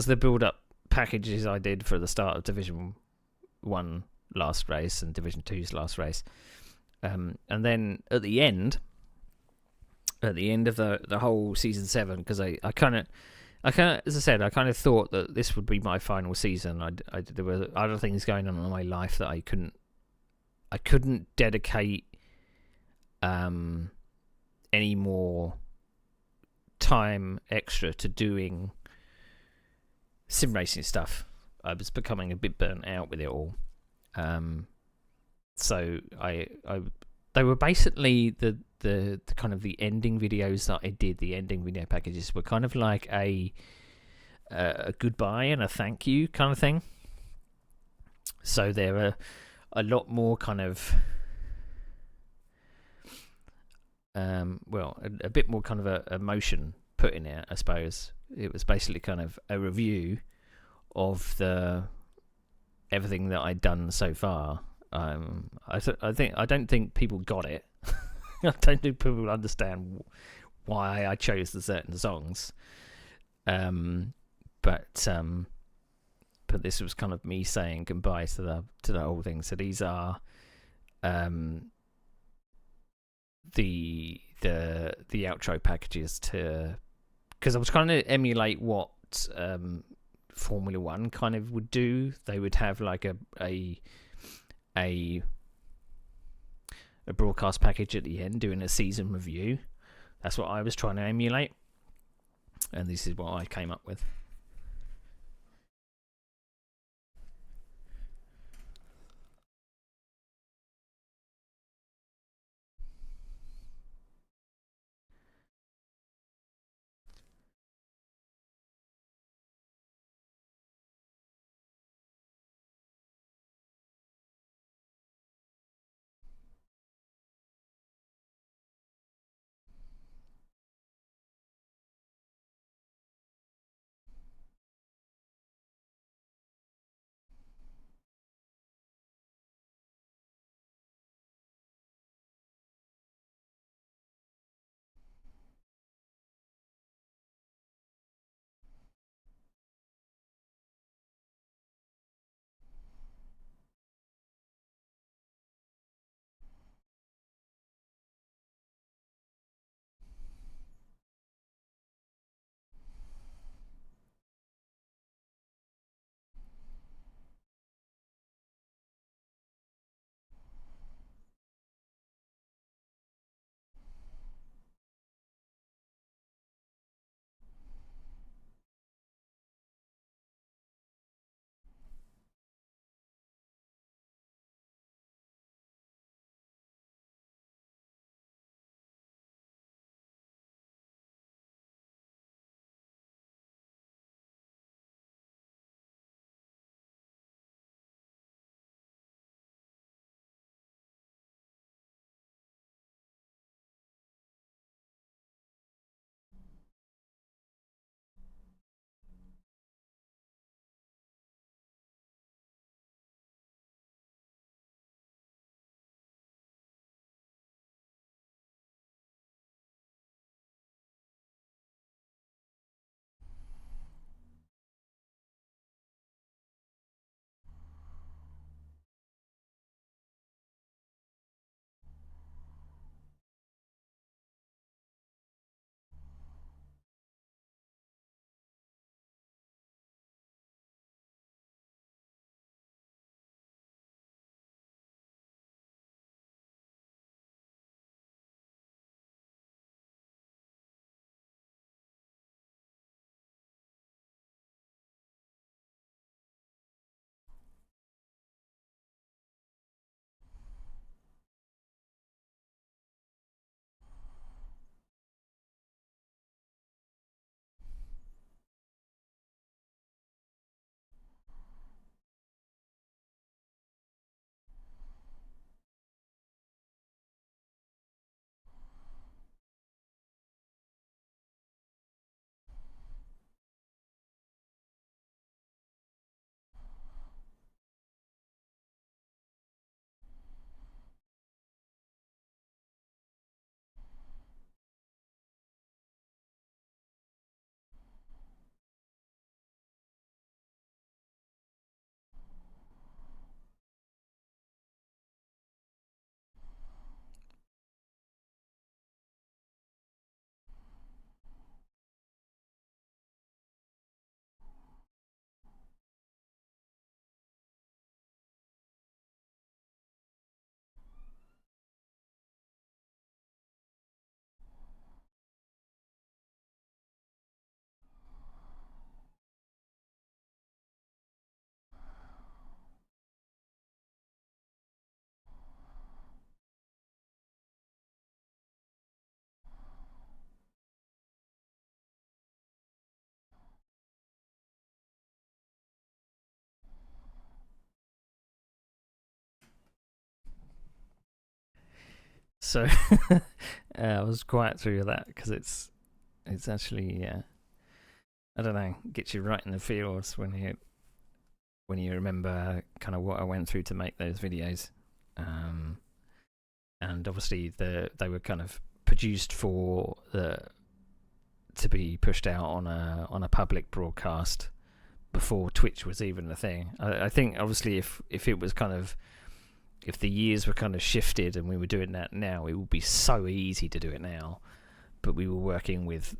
the build-up packages I did for the start of Division 1 last race and Division 2's last race. And then at the end of the whole season 7, because I as I said, I kind of thought that this would be my final season. There were other things going on in my life that I couldn't dedicate any more time extra to doing sim racing stuff. I was becoming a bit burnt out with it all. So they were basically the kind of the ending videos that I did. The ending video packages were kind of like a goodbye and a thank you kind of thing. So there were a lot more kind of a bit more kind of a emotion put in it, I suppose. It was basically kind of a review of everything that I'd done so far. I don't think people got it. I don't think people understand why I chose the certain songs. But this was kind of me saying goodbye to the whole thing. So these are the outro packages because I was trying to emulate what Formula One kind of would do. They would have like a broadcast package at the end doing a season review. That's what I was trying to emulate, and this is what I came up with. So I was quiet through that because it's actually I don't know, gets you right in the feels when you remember kind of what I went through to make those videos. And obviously they were kind of produced for to be pushed out on a public broadcast before Twitch was even a thing. I think obviously if it was kind of, if the years were kind of shifted and we were doing that now, it would be so easy to do it now. But we were working with,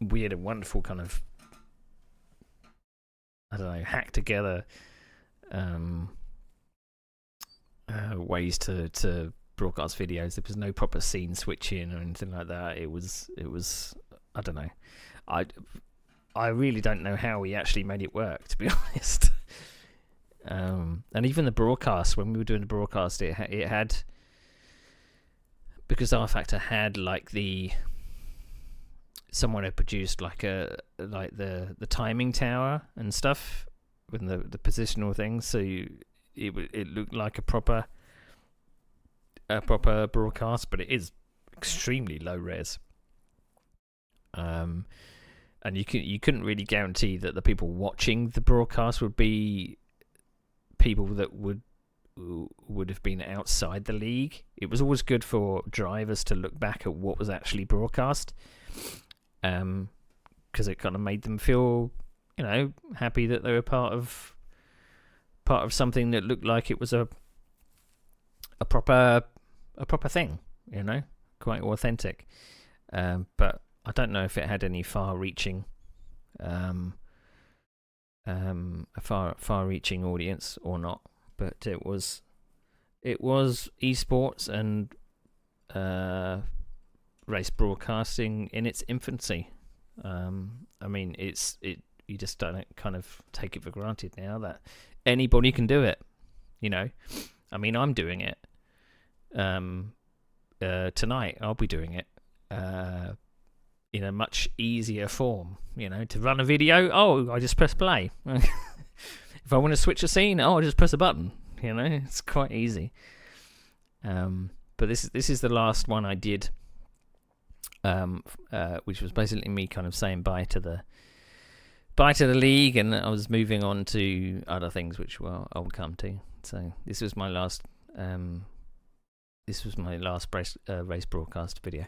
weird and wonderful kind of, I don't know, hack together ways to broadcast videos. There was no proper scene switching or anything like that. It was I don't know. I really don't know how we actually made it work, to be honest. And even the broadcast, when we were doing the broadcast, it had, because R Factor had like someone had produced like the timing tower and stuff with the positional things, so it looked like a proper broadcast, but it is extremely low res. And you couldn't really guarantee that the people watching the broadcast would be people that would have been outside the league. It was always good for drivers to look back at what was actually broadcast, because it kind of made them feel, happy that they were part of something that looked like it was a proper thing, quite authentic. But I don't know if it had any far-reaching far-reaching audience or not, but it was esports and race broadcasting in its infancy. I mean, you just don't kind of take it for granted now that anybody can do it. I mean, I'm doing it. Tonight I'll be doing it in a much easier form. To run a video, I just press play. If I want to switch a scene, I just press a button. It's quite easy. But this is the last one I did, which was basically me kind of saying bye to the league, and I was moving on to other things, which I'll come to. So this was my last race broadcast video.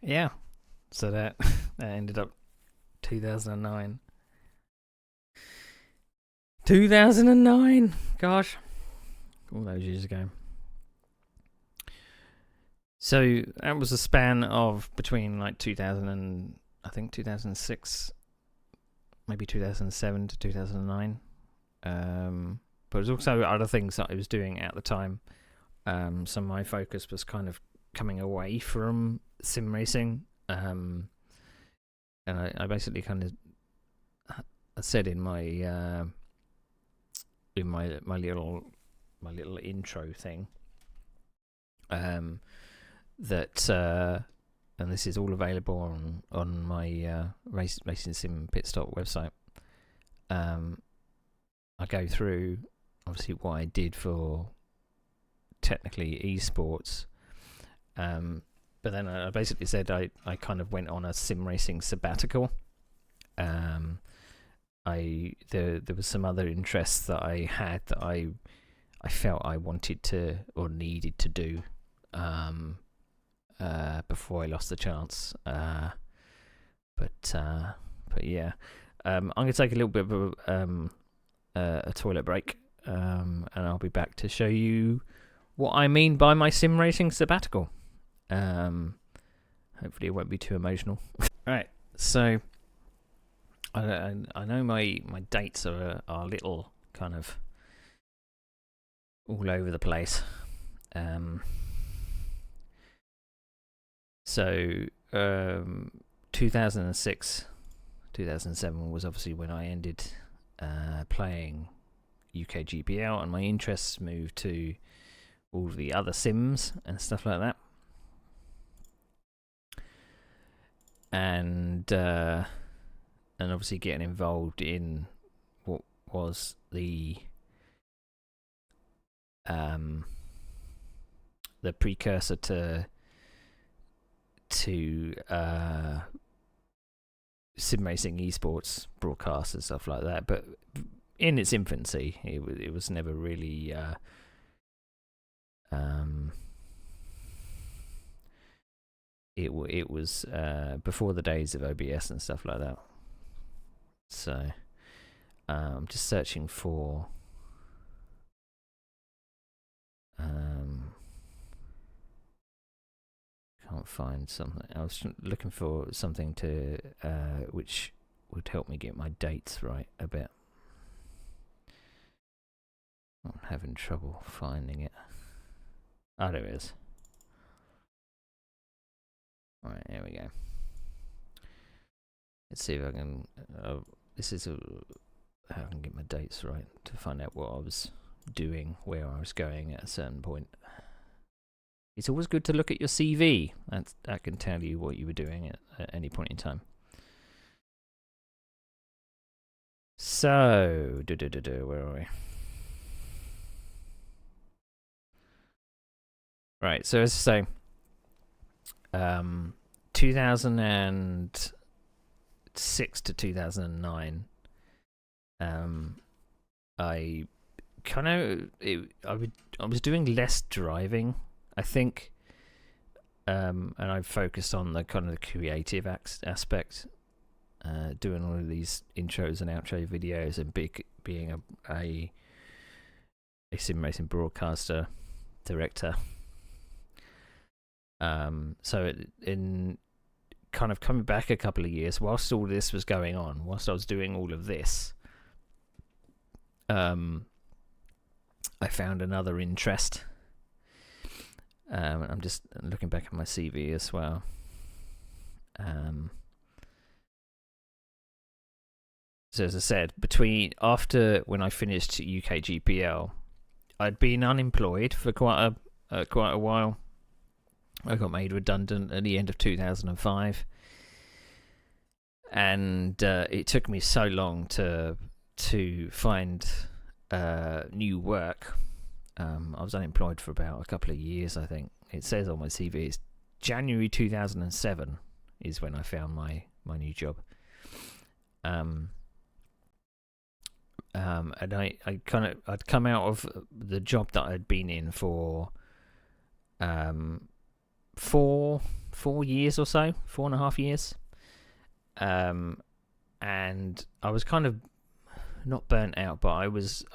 yeah, so that ended up 2009. 2009, gosh, all those years ago. So that was a span of between like 2000 and I think 2006, maybe 2007 to 2009. But there's also other things that I was doing at the time. So my focus was kind of coming away from sim racing. And I basically kind of said in my little intro thing that and this is all available on my Racing Sim Pitstop website. I go through obviously what I did for technically esports, but then I basically said I kind of went on a sim racing sabbatical. There was some other interests that I had that I felt I wanted to or needed to do before I lost the chance. But yeah, I'm gonna take a little bit of a toilet break, and I'll be back to show you what I mean by my sim racing sabbatical. Hopefully it won't be too emotional. Right, so I know my dates are a little kind of all over the place. So 2006, 2007 was obviously when I ended playing UK GPL, and my interests moved to all the other sims and stuff like that. And obviously getting involved in what was the precursor to sim racing esports broadcasts and stuff like that, but in its infancy, it was never really it was before the days of OBS and stuff like that. So I'm just searching for can't find something. I was looking for something to which would help me get my dates right a bit. I'm having trouble finding it. Oh, there it is. Alright, here we go. Let's see if I can... this is how I can get my dates right to find out what I was doing, where I was going at a certain point. It's always good to look at your CV. That can tell you what you were doing at any point in time. So, where are we? Right, so as I say, 2006 to 2009, I kind of I was doing less driving, I think, and I focused on the kind of the creative aspect, doing all of these intros and outro videos, and being a sim racing broadcaster, director. So in kind of coming back a couple of years, whilst all this was going on, whilst I was doing all of this, I found another interest. I'm just looking back at my CV as well. So as I said, after when I finished UK GPL, I'd been unemployed for quite a while. I got made redundant at the end of 2005, and it took me so long to find new work. I was unemployed for about a couple of years, I think. It says on my CV it's January 2007 is when I found my new job. And I'd come out of the job that I'd been in for 4 years or so, 4.5 years. And I was kind of not burnt out, but I was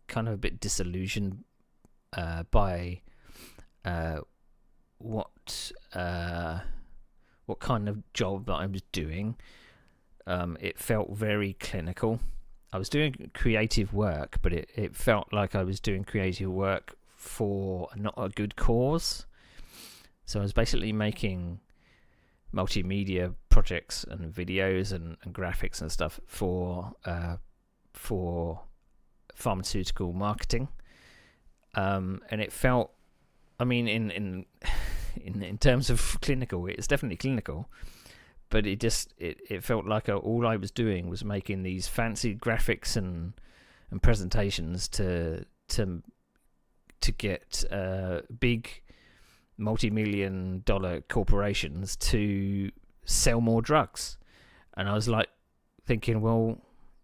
kind of a bit disillusioned by what kind of job that I was doing. It felt very clinical. I was doing creative work, but it felt like I was doing creative work for not a good cause. So I was basically making multimedia projects and videos and graphics and stuff for pharmaceutical marketing. And it felt, I mean, in terms of clinical, it's definitely clinical, but it felt like all I was doing was making these fancy graphics and presentations to get big multi-million-dollar corporations to sell more drugs. And I was like thinking, well,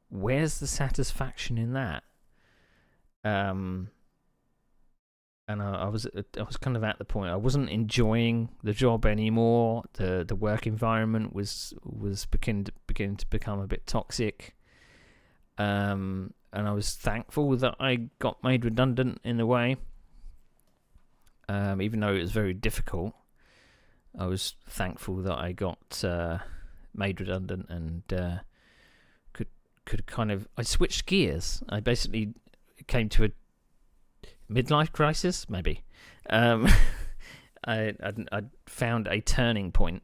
where's the satisfaction in that? And I was kind of at the point I wasn't enjoying the job anymore. The work environment was beginning to become a bit toxic. And I was thankful that I got made redundant in a way. Even though it was very difficult, I was thankful that I got made redundant and could kind of. I switched gears. I basically came to a midlife crisis, maybe. I found a turning point,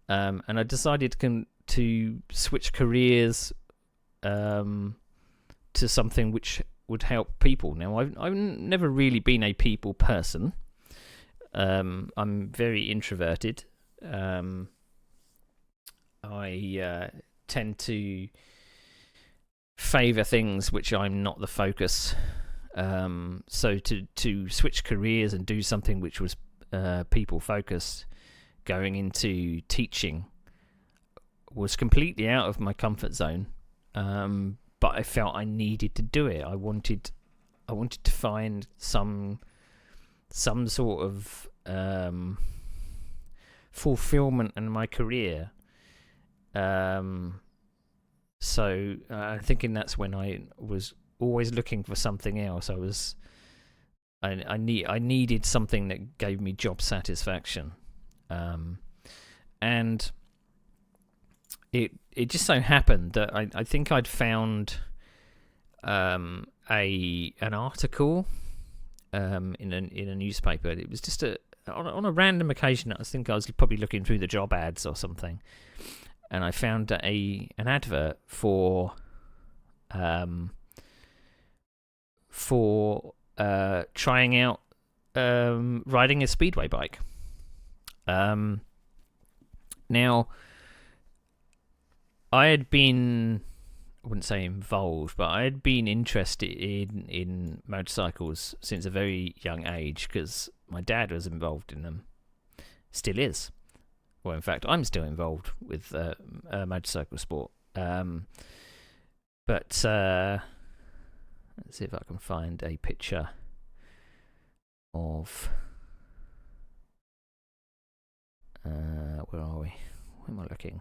and I decided to switch careers to something which would help people. Now, I've never really been a people person. I'm very introverted. I tend to favour things which I'm not the focus. So to switch careers and do something which was people focused, going into teaching, was completely out of my comfort zone. But I felt I needed to do it. I wanted to find some sort of fulfillment in my career. So thinking that's when I was always looking for something else. I needed something that gave me job satisfaction, and it just so happened that I think I'd found an article in a newspaper. It was just on a random occasion. I think I was probably looking through the job ads or something, and I found an advert for trying out riding a speedway bike. Now, I had been, I wouldn't say involved, but I had been interested in motorcycles since a very young age because my dad was involved in them. Still is. Well, in fact, I'm still involved with motorcycle sport. But let's see if I can find a picture of... where are we? Where am I looking?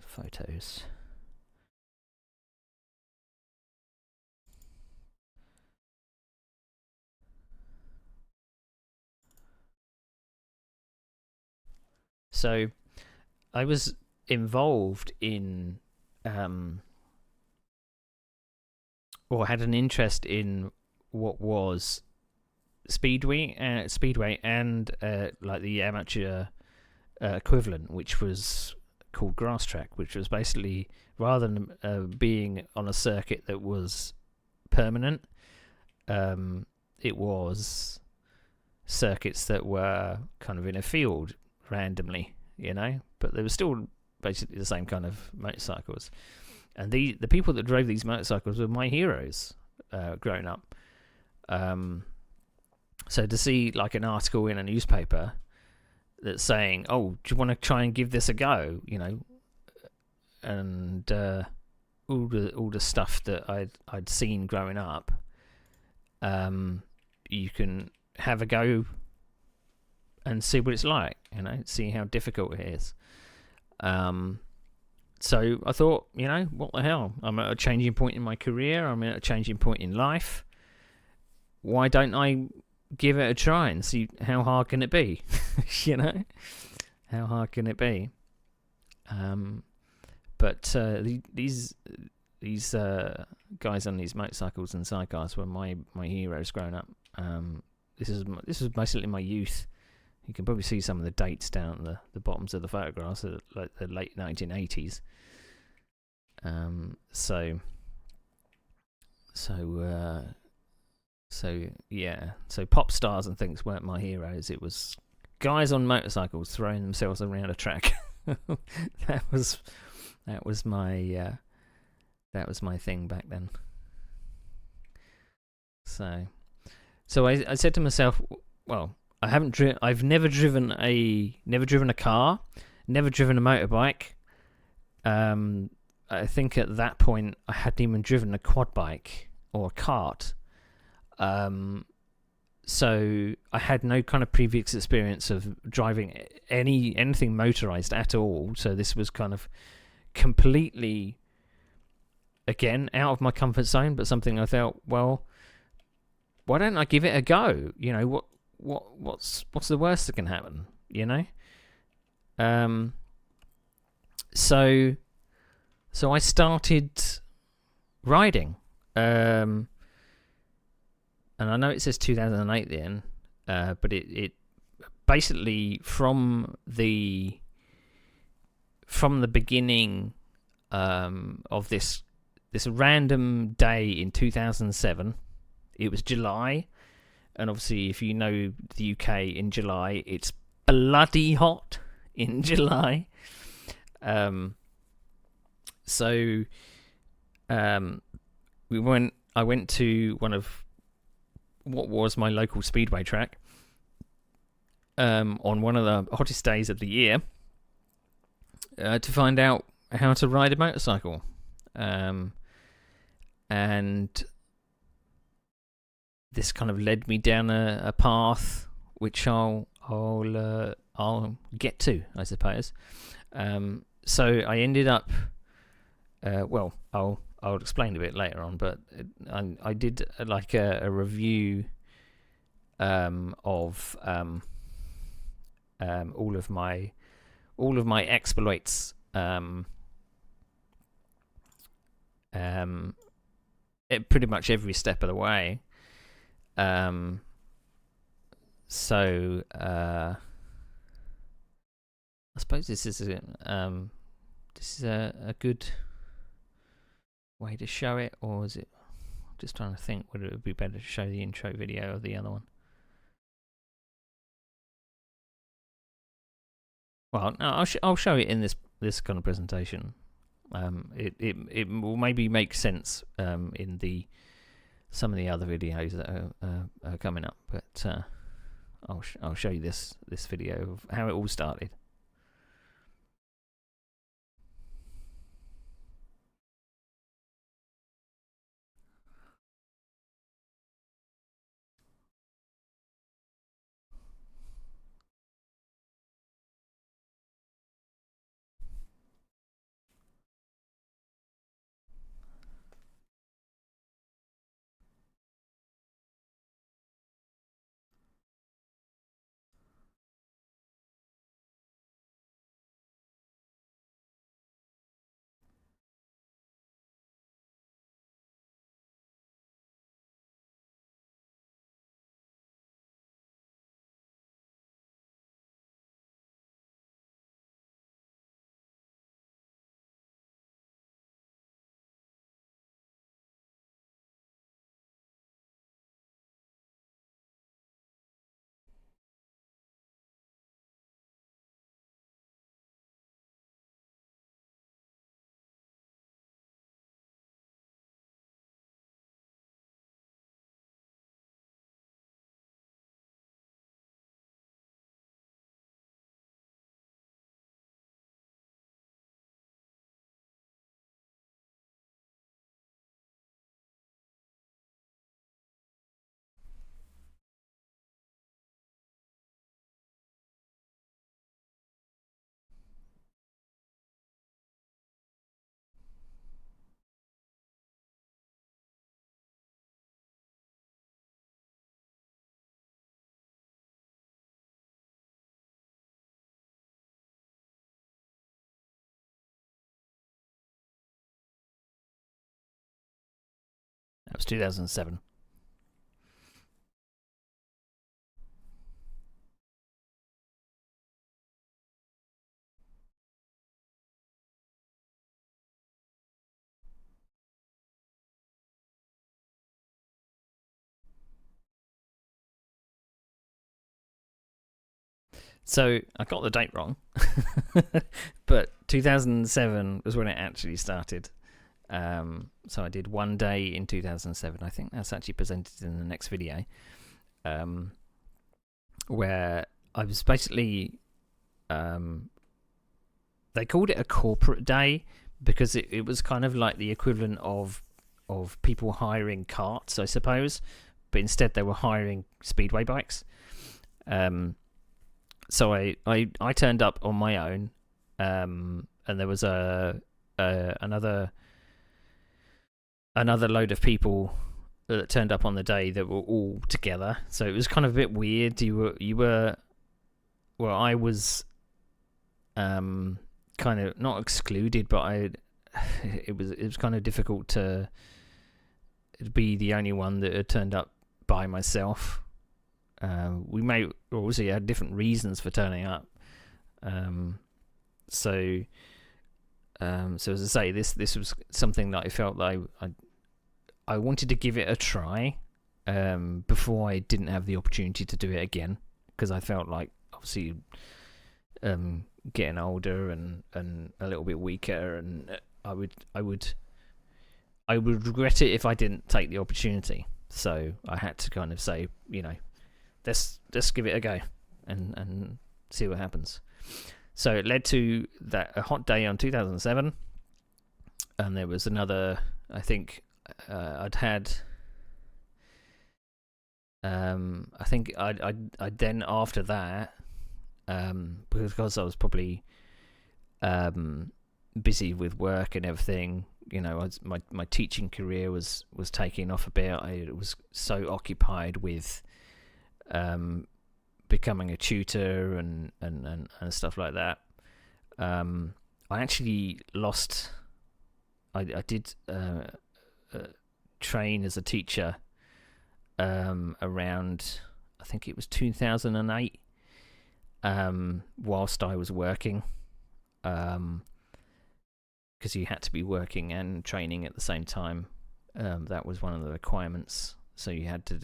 Photos. So I was involved in or had an interest in what was speedway and like the amateur equivalent, which was called grass track, which was basically, rather than being on a circuit that was permanent, it was circuits that were kind of in a field randomly, but they were still basically the same kind of motorcycles. And the people that drove these motorcycles were my heroes growing up. So to see like an article in a newspaper that's saying, "Oh, do you want to try and give this a go?" And all the stuff that I'd seen growing up, you can have a go and see what it's like, see how difficult it is. So I thought, what the hell? I'm at a changing point in my career. I'm at a changing point in life. Why don't I give it a try and see how hard can it be? How hard can it be? But these guys on these motorcycles and sidecars were my heroes growing up. This was basically my youth. You can probably see some of the dates down at the bottoms of the photographs, like the late 1980s. So pop stars and things weren't my heroes. It was guys on motorcycles throwing themselves around a track. that was my thing back then. So I said to myself, well, I've never driven a car, never driven a motorbike. I think at that point I hadn't even driven a quad bike or a kart. So I had no kind of previous experience of driving anything motorized at all. So this was kind of completely, again, out of my comfort zone, but something I felt, well, why don't I give it a go? What's the worst that can happen? So I started riding. And I know it says 2008 then, but it basically from the beginning of this random day in 2007. It was July, and obviously if you know the UK in July, it's bloody hot in July. So I went to one of what was my local speedway track on one of the hottest days of the year to find out how to ride a motorcycle. And this kind of led me down a path which I'll get to, I suppose. So I ended up I'll explain a bit later on, but I did like a review of all of my exploits pretty much every step of the way. So I suppose this is a good way to show it, or is it? I'm just trying to think whether it would be better to show the intro video or the other one. Well, no, I'll show it in this kind of presentation. It will maybe make sense in some of the other videos that are coming up, but I'll show you this video of how it all started. was 2007. So I got the date wrong, but 2007 was when it actually started. So I did one day in 2007. I think that's actually presented in the next video, where I was basically, they called it a corporate day because it was kind of like the equivalent of people hiring carts, I suppose, but instead they were hiring speedway bikes. So I turned up on my own, and there was another load of people that turned up on the day that were all together. So it was kind of a bit weird. I was kind of not excluded, but it was kind of difficult to be the only one that had turned up by myself. We may obviously had different reasons for turning up. So as I say, this was something that I felt like I wanted to give it a try before I didn't have the opportunity to do it again, because I felt like obviously getting older and a little bit weaker, and I would regret it if I didn't take the opportunity. So I had to kind of say, let's give it a go and see what happens. So it led to a hot day on 2007, and there was another. I think I'd then after that, because I was probably busy with work and everything. My teaching career was taking off a bit. I was so occupied with becoming a tutor and stuff like that. I actually lost. I did train as a teacher around, I think it was 2008, whilst I was working, because you had to be working and training at the same time. That was one of the requirements. So you had to.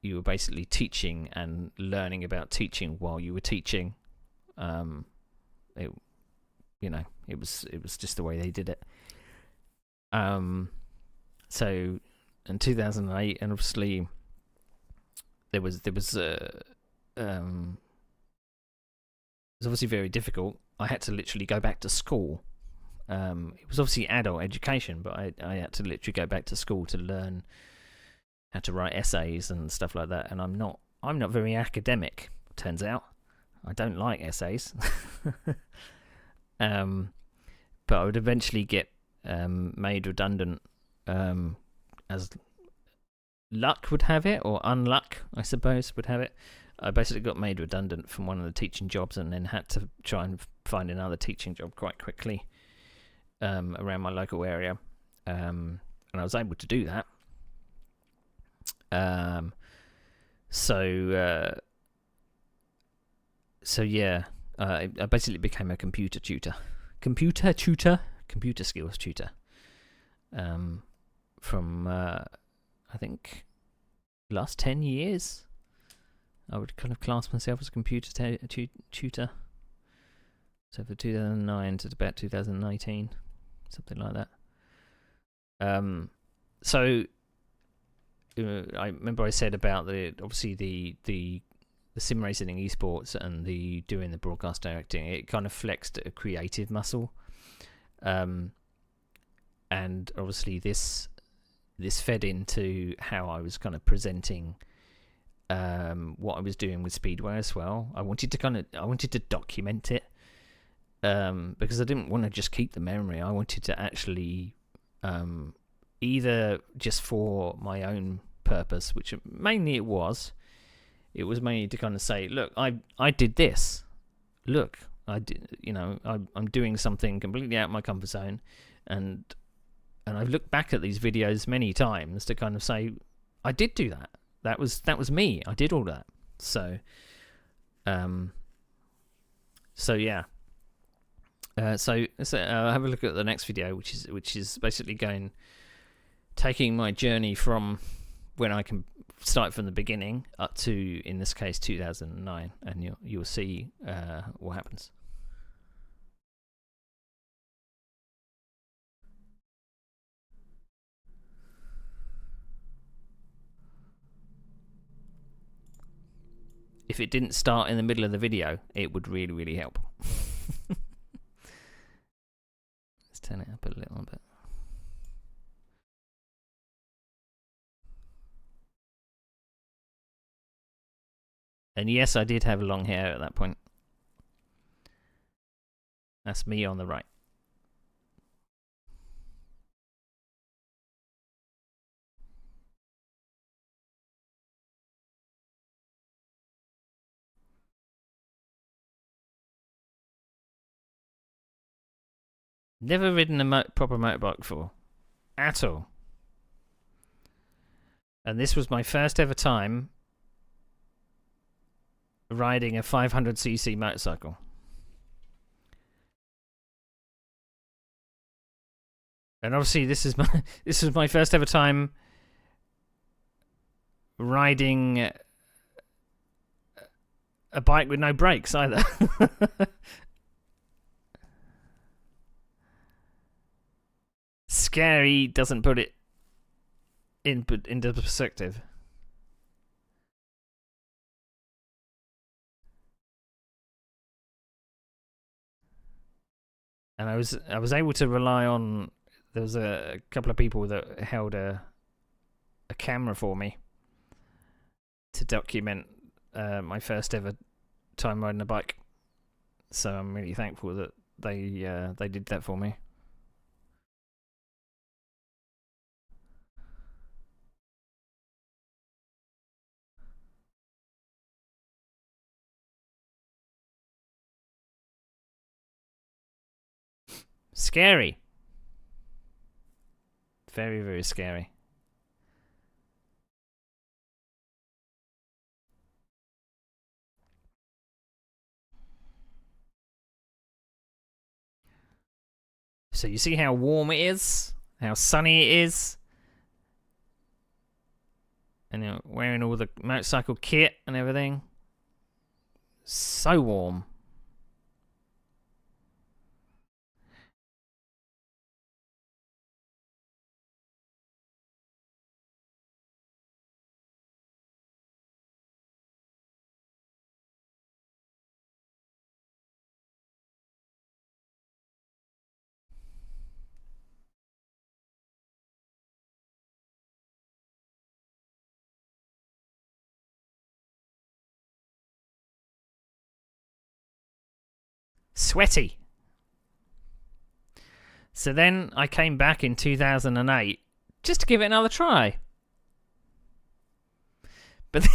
You were basically teaching and learning about teaching while you were teaching. It was just the way they did it. So in 2008, and obviously it was obviously very difficult. I had to literally go back to school. It was obviously adult education, but I had to literally go back to school to learn how to write essays and stuff like that. And I'm not very academic, turns out. I don't like essays. But I would eventually get made redundant, as luck would have it, or unluck, I suppose, would have it. I basically got made redundant from one of the teaching jobs, and then had to try and find another teaching job quite quickly around my local area, and I was able to do that. So yeah, I basically became a computer skills tutor, from I think last 10 years. I would kind of class myself as a computer tutor. So for 2009 to about 2019, something like that. So I remember I said about the sim racing and esports and the doing the broadcast directing. It kind of flexed a creative muscle, and obviously this fed into how I was kind of presenting what I was doing with Speedway as well. I wanted to document it, because I didn't want to just keep the memory. I wanted to actually either just for my own purpose, which mainly it was mainly to kind of say, look, I did this. Look, I did, I'm doing something completely out of my comfort zone, and And I've looked back at these videos many times to kind of say, I did do that. That was me. I did all that. So, yeah. So have a look at the next video, which is basically taking my journey from when I can start from the beginning up to, in this case, 2009, and you'll see what happens. If it didn't start in the middle of the video, it would really, really help. Let's turn it up a little bit. And yes, I did have long hair at that point. That's me on the right. Never ridden a proper motorbike before. At all. And this was my first ever time riding a 500cc motorcycle. And obviously this is my first ever time riding a bike with no brakes either. Scary doesn't put it into perspective. And I was able to rely on, there was a couple of people that held a camera for me to document my first ever time riding a bike. So I'm really thankful that they did that for me. Scary. Very, very scary. So you see how warm it is? How sunny it is? And you're wearing all the motorcycle kit and everything. So warm. Sweaty. So then I came back in 2008 just to give it another try. But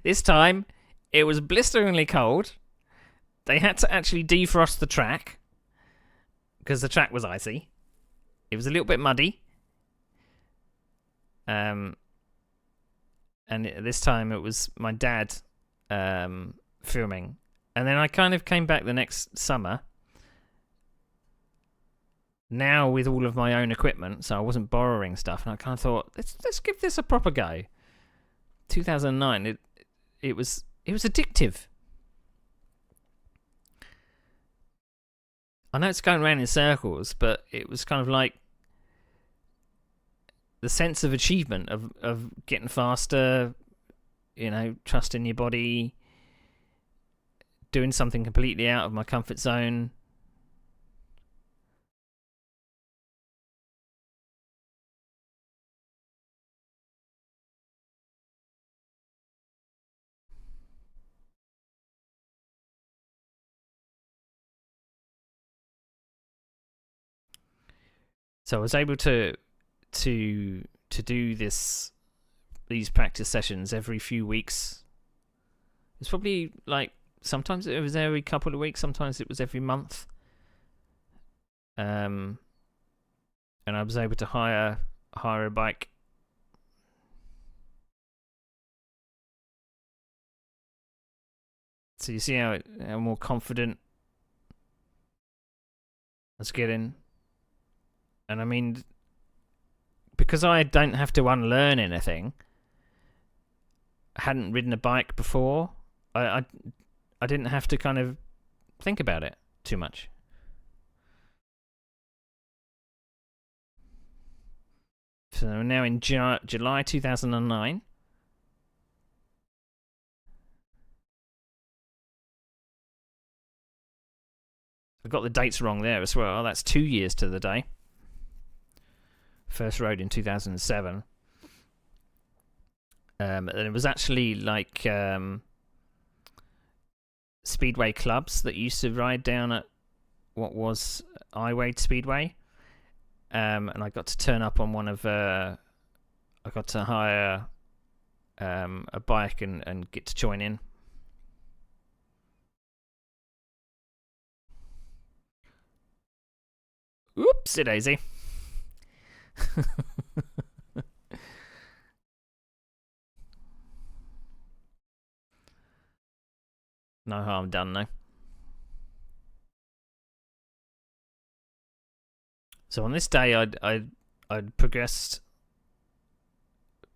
this time it was blisteringly cold. They had to actually defrost the track because the track was icy. It was a little bit muddy. And this time it was my dad filming. And then I kind of came back the next summer. Now with all of my own equipment, so I wasn't borrowing stuff, and I kind of thought, let's give this a proper go. 2009, it was addictive. I know it's going around in circles, but it was kind of like the sense of achievement of getting faster, trusting your body, doing something completely out of my comfort zone. So I was able to do these practice sessions every few weeks. It's probably like, sometimes it was every couple of weeks, sometimes it was every month. And and I was able to hire a bike. So you see how more confident I was getting. And I mean, because I don't have to unlearn anything, I hadn't ridden a bike before. I didn't have to kind of think about it too much. So now in July 2009. I got the dates wrong there as well. That's 2 years to the day. First rode in 2007. And it was actually like speedway clubs that used to ride down at what was Iwade Speedway. And I got to turn up on one of... I got to hire a bike and get to join in. Oopsie daisy. No harm done, though. So on this day, I'd progressed,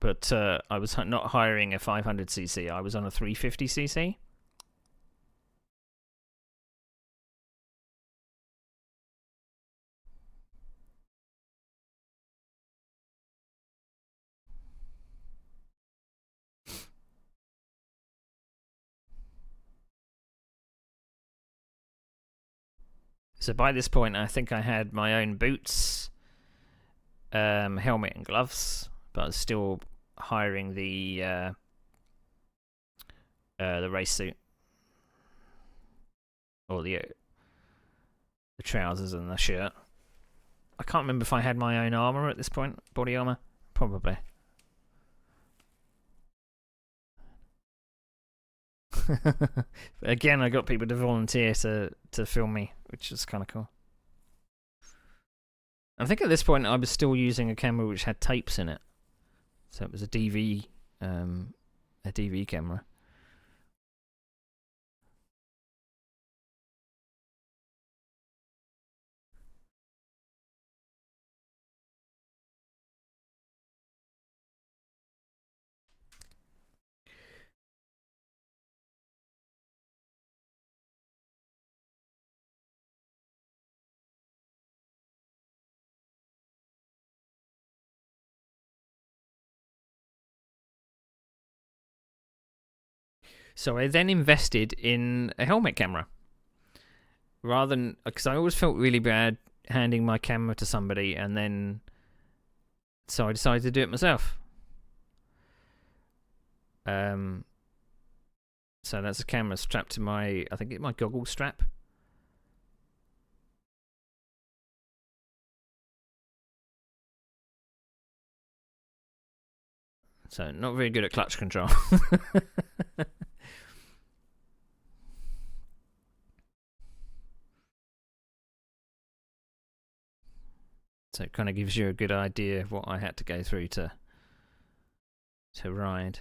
but I was not hiring a 500cc. I was on a 350cc. So by this point, I think I had my own boots, helmet and gloves, but I was still hiring the race suit, or the trousers and the shirt. I can't remember if I had my own armor at this point, body armor, probably. Again, I got people to volunteer to film me, which is kind of cool. I think at this point I was still using a camera which had tapes in it, so it was a DV camera. So I then invested in a helmet camera. Rather than, because I always felt really bad handing my camera to somebody, and then so I decided to do it myself. So that's a camera strapped to my, I think it's my goggle strap. So not very good at clutch control. So it kind of gives you a good idea of what I had to go through to ride.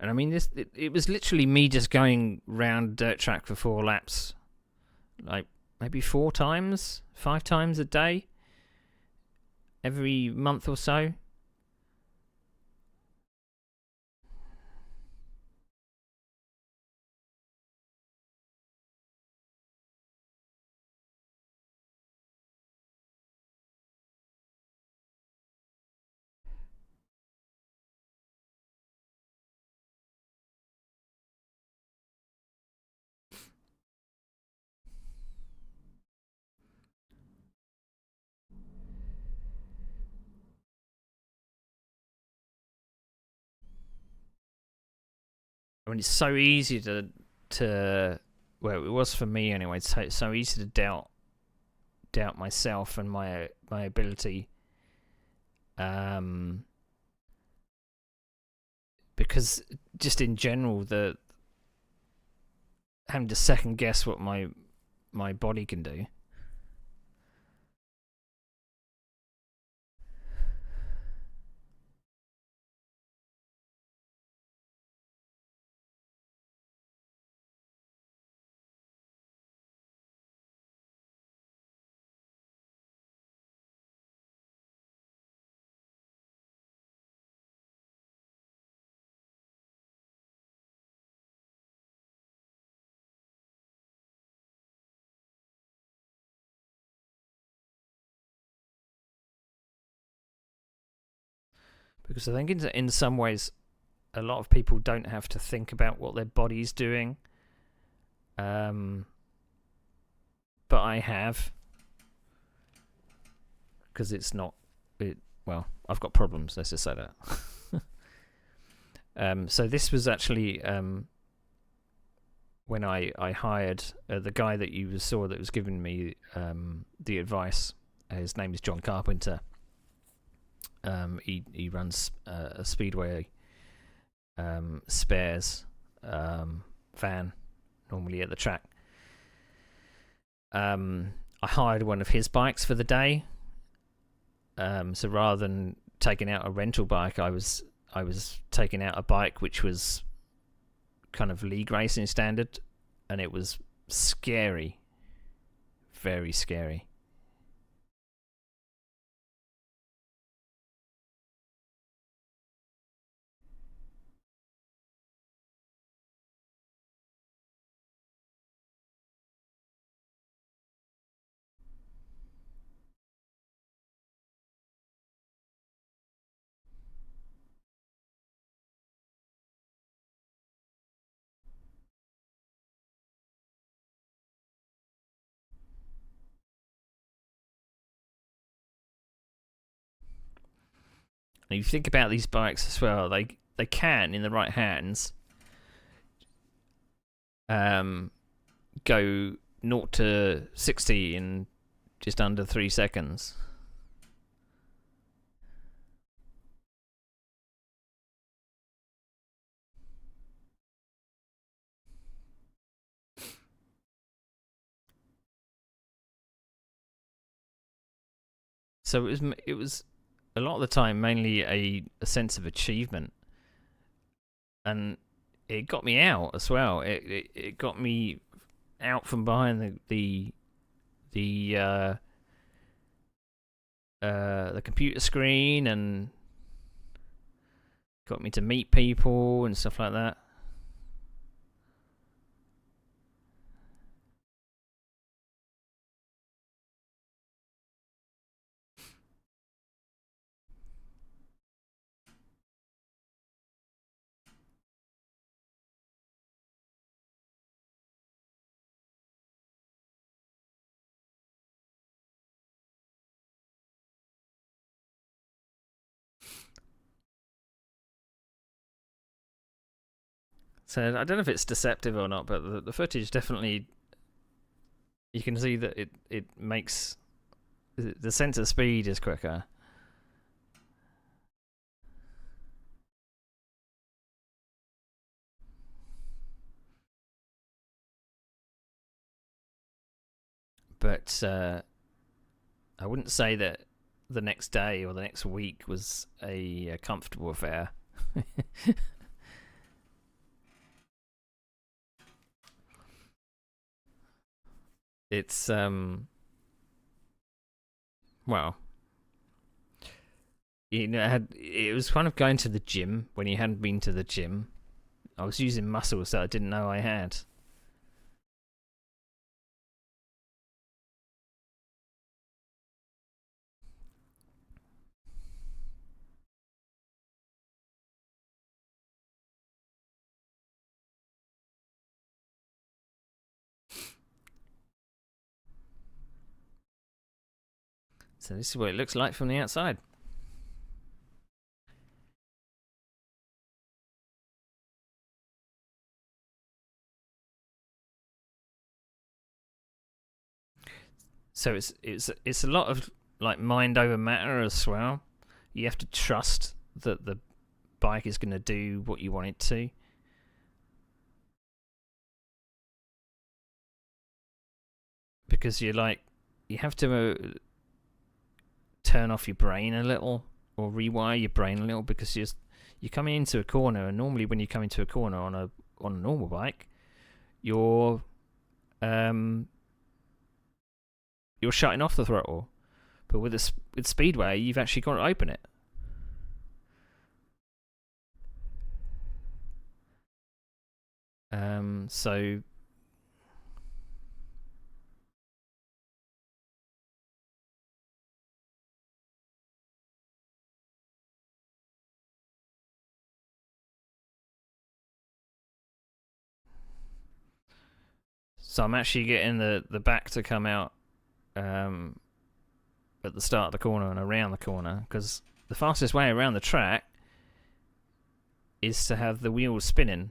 And I mean, it was literally me just going round dirt track for 4 laps, like maybe 4 times, 5 times a day, every month or so. I mean, it's so easy to well, it was for me anyway. It's so easy to doubt myself and my ability, because just in general, having to second guess what my body can do. Because I think in some ways, a lot of people don't have to think about what their body's doing. But I have, because it's not. Well, I've got problems. Let's just say that. So this was actually when I hired the guy that you saw that was giving me the advice. His name is John Carpenter. He runs a Speedway spares van, normally at the track. I hired one of his bikes for the day. So rather than taking out a rental bike, I was taking out a bike which was kind of league racing standard, and it was scary, very scary. And you think about these bikes as well, they can, in the right hands, go 0 to 60 in just under 3 seconds. So it was a lot of the time mainly a sense of achievement, and it got me out as well. It got me out from behind the computer screen, and got me to meet people and stuff like that. So I don't know if it's deceptive or not, but the footage definitely, you can see that it makes the sense of speed is quicker. But I wouldn't say that the next day or the next week was a comfortable affair. It's well, it was kind of going to the gym when you hadn't been to the gym. I was using muscles that I didn't know I had. So this is what it looks like from the outside. So it's a lot of like mind over matter as well. You have to trust that the bike is going to do what you want it to. because you have to turn off your brain a little or rewire your brain a little, because you're coming into a corner, and normally when you come into a corner on a normal bike, you're shutting off the throttle, but with Speedway, you've actually got to open it. So I'm actually getting the back to come out at the start of the corner and around the corner, because the fastest way around the track is to have the wheels spinning.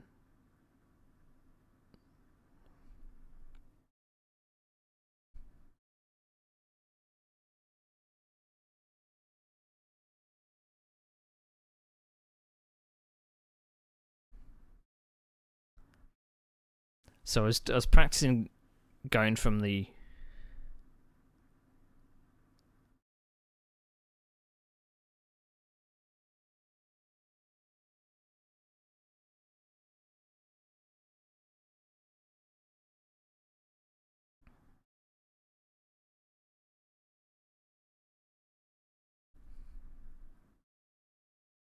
So I was practicing going from the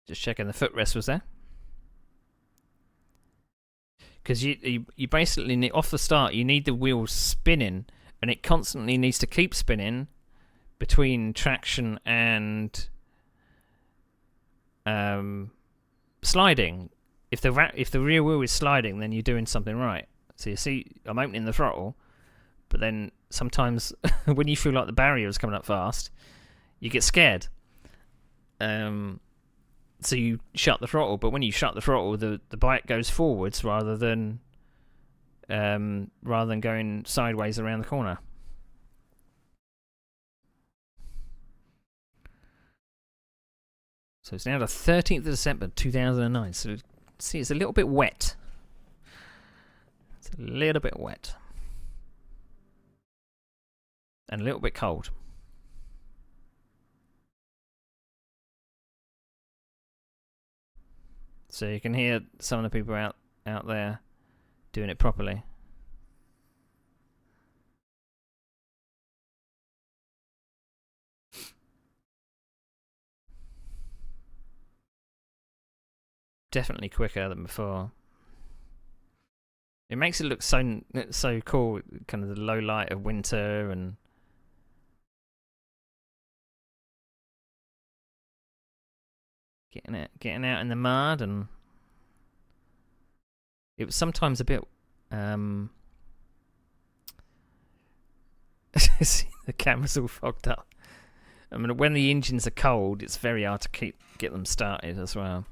just checking the footrest was there, because you basically need, off the start, you need the wheels spinning, and it constantly needs to keep spinning between traction and sliding. If the rear wheel is sliding, then you're doing something right. So you see, I'm opening the throttle, but then sometimes when you feel like the barrier is coming up fast, you get scared. So you shut the throttle, but when you shut the throttle, the bike goes forwards rather than going sideways around the corner. So it's now the 13th of December 2009. So see, it's a little bit wet. It's a little bit wet. And a little bit cold. So you can hear some of the people out there doing it properly. Definitely quicker than before. It makes it look so cool, kind of the low light of winter and getting out in the mud, and it was sometimes a bit the camera's all fogged up. I mean, when the engines are cold, it's very hard to get them started as well.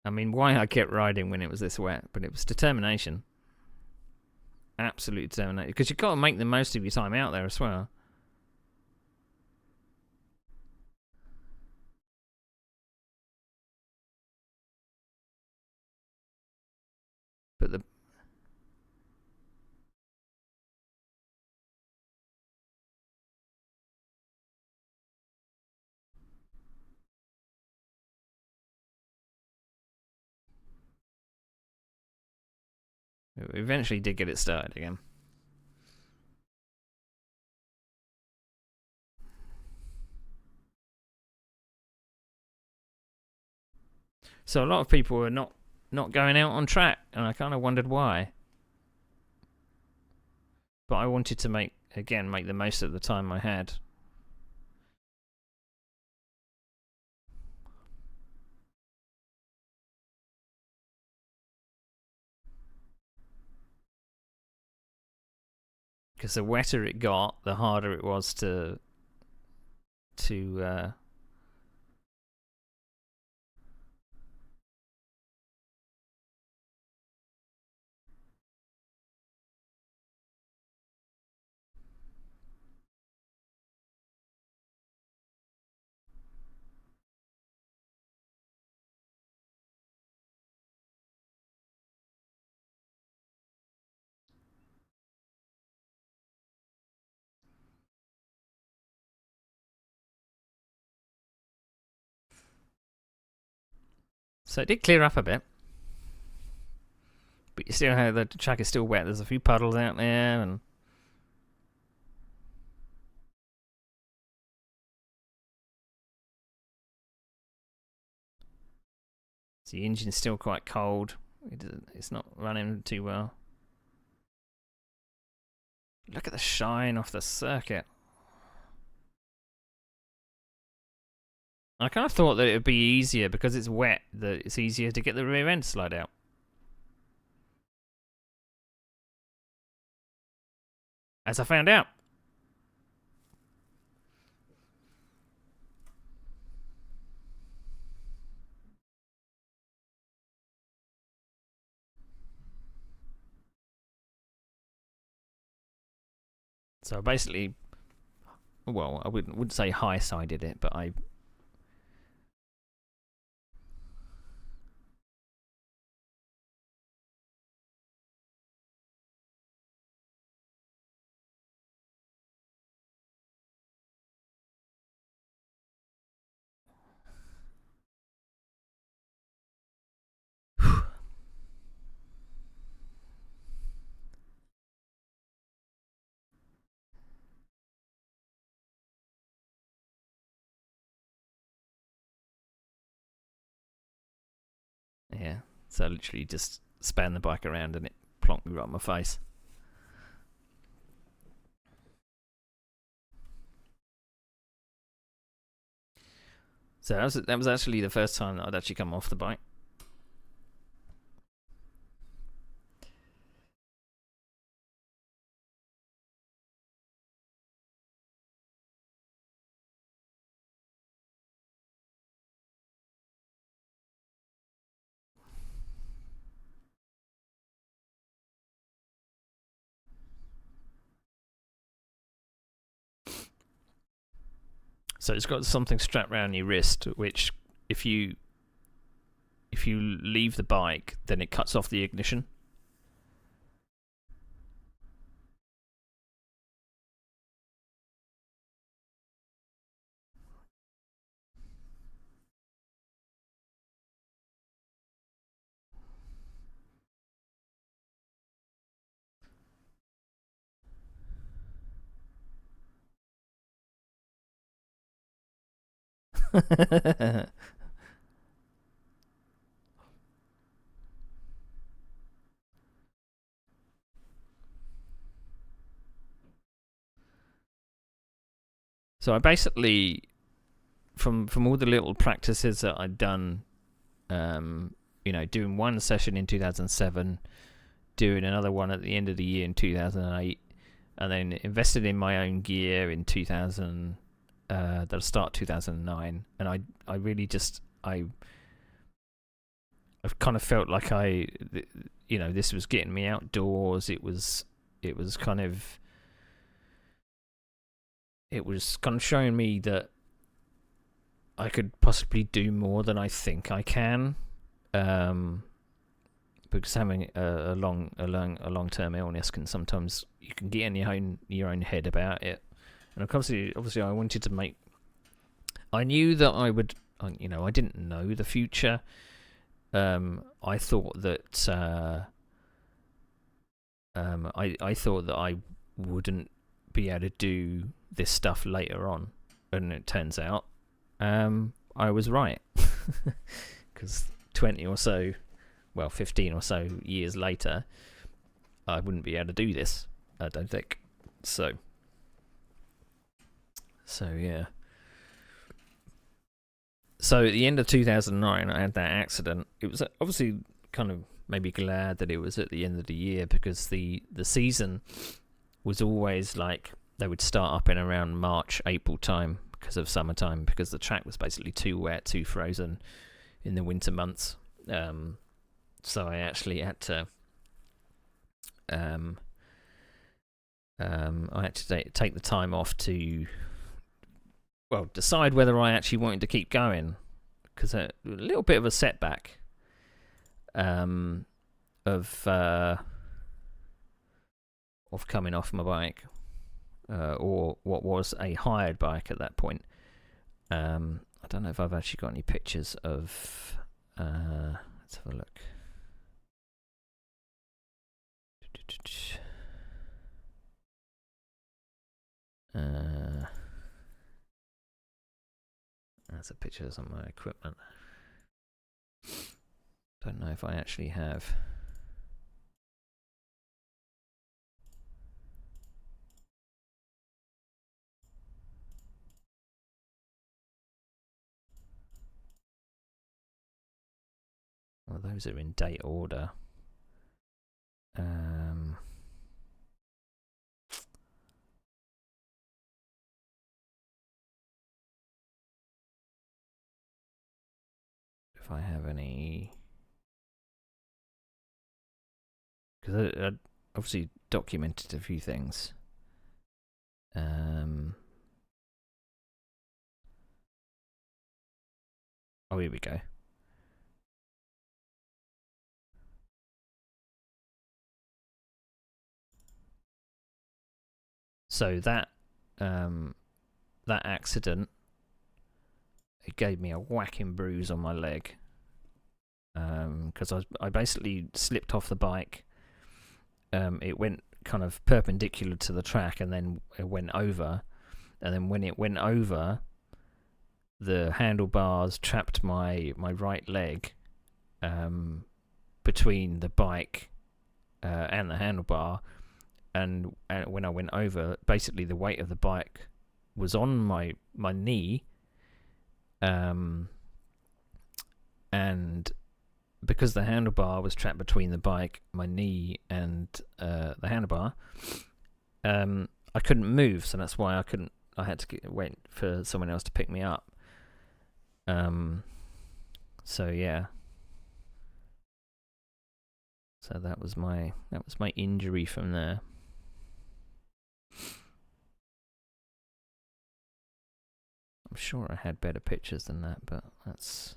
I mean, why I kept riding when it was this wet, but it was determination. Absolute determination. Because you've got to make the most of your time out there as well. But we eventually did get it started again. So a lot of people were not going out on track, and I kind of wondered why. But I wanted to make the most of the time I had. Because the wetter it got, the harder it was to So it did clear up a bit. But you still have the track is still wet. There's a few puddles out there, and so the engine's still quite cold. It's not running too well. Look at the shine off the circuit. I kind of thought that it would be easier because it's wet, that it's easier to get the rear end to slide out. As I found out. So basically, well, I wouldn't say high-sided it, but I... Yeah, so I literally just span the bike around and it plonked me right on my face. So that was actually the first time that I'd actually come off the bike. So it's got something strapped around your wrist, which if you leave the bike, then it cuts off the ignition. So I basically, from all the little practices that I'd done, doing one session in 2007, doing another one at the end of the year in 2008, and then invested in my own gear in 2000, the start 2009, and I really just I've kind of felt like this was getting me outdoors. It was kind of showing me that I could possibly do more than I think I can. Because having a long term illness can sometimes, you can get in your own head about it. And obviously I wanted to make. I knew that I would. I didn't know the future. I thought that. I thought that I wouldn't be able to do this stuff later on, and it turns out I was right. Because 20 or so, 15 or so years later, I wouldn't be able to do this, I don't think. So yeah. So at the end of 2009, I had that accident. It was obviously kind of made me glad that it was at the end of the year, because the season was always like, they would start up in around March, April time because of summertime, because the track was basically too wet, too frozen in the winter months. So I actually had to take the time off to decide whether I actually wanted to keep going, because a little bit of a setback of coming off my bike, or what was a hired bike at that point. I don't know if I've actually got any pictures of Let's have a look. That's a picture of some of my equipment. Don't know if I actually have. Well, those are in date order. If I have any, because I obviously documented a few things. Oh, here we go. So that accident, it gave me a whacking bruise on my leg. Because I basically slipped off the bike. It went kind of perpendicular to the track, and then it went over. And then when it went over, the handlebars trapped my right leg between the bike and the handlebar. And when I went over, basically the weight of the bike was on my knee. And because the handlebar was trapped between the bike, my knee, and the handlebar, I couldn't move. So that's why I had to wait for someone else to pick me up. So yeah. So that was my injury from there. I'm sure I had better pictures than that, but that's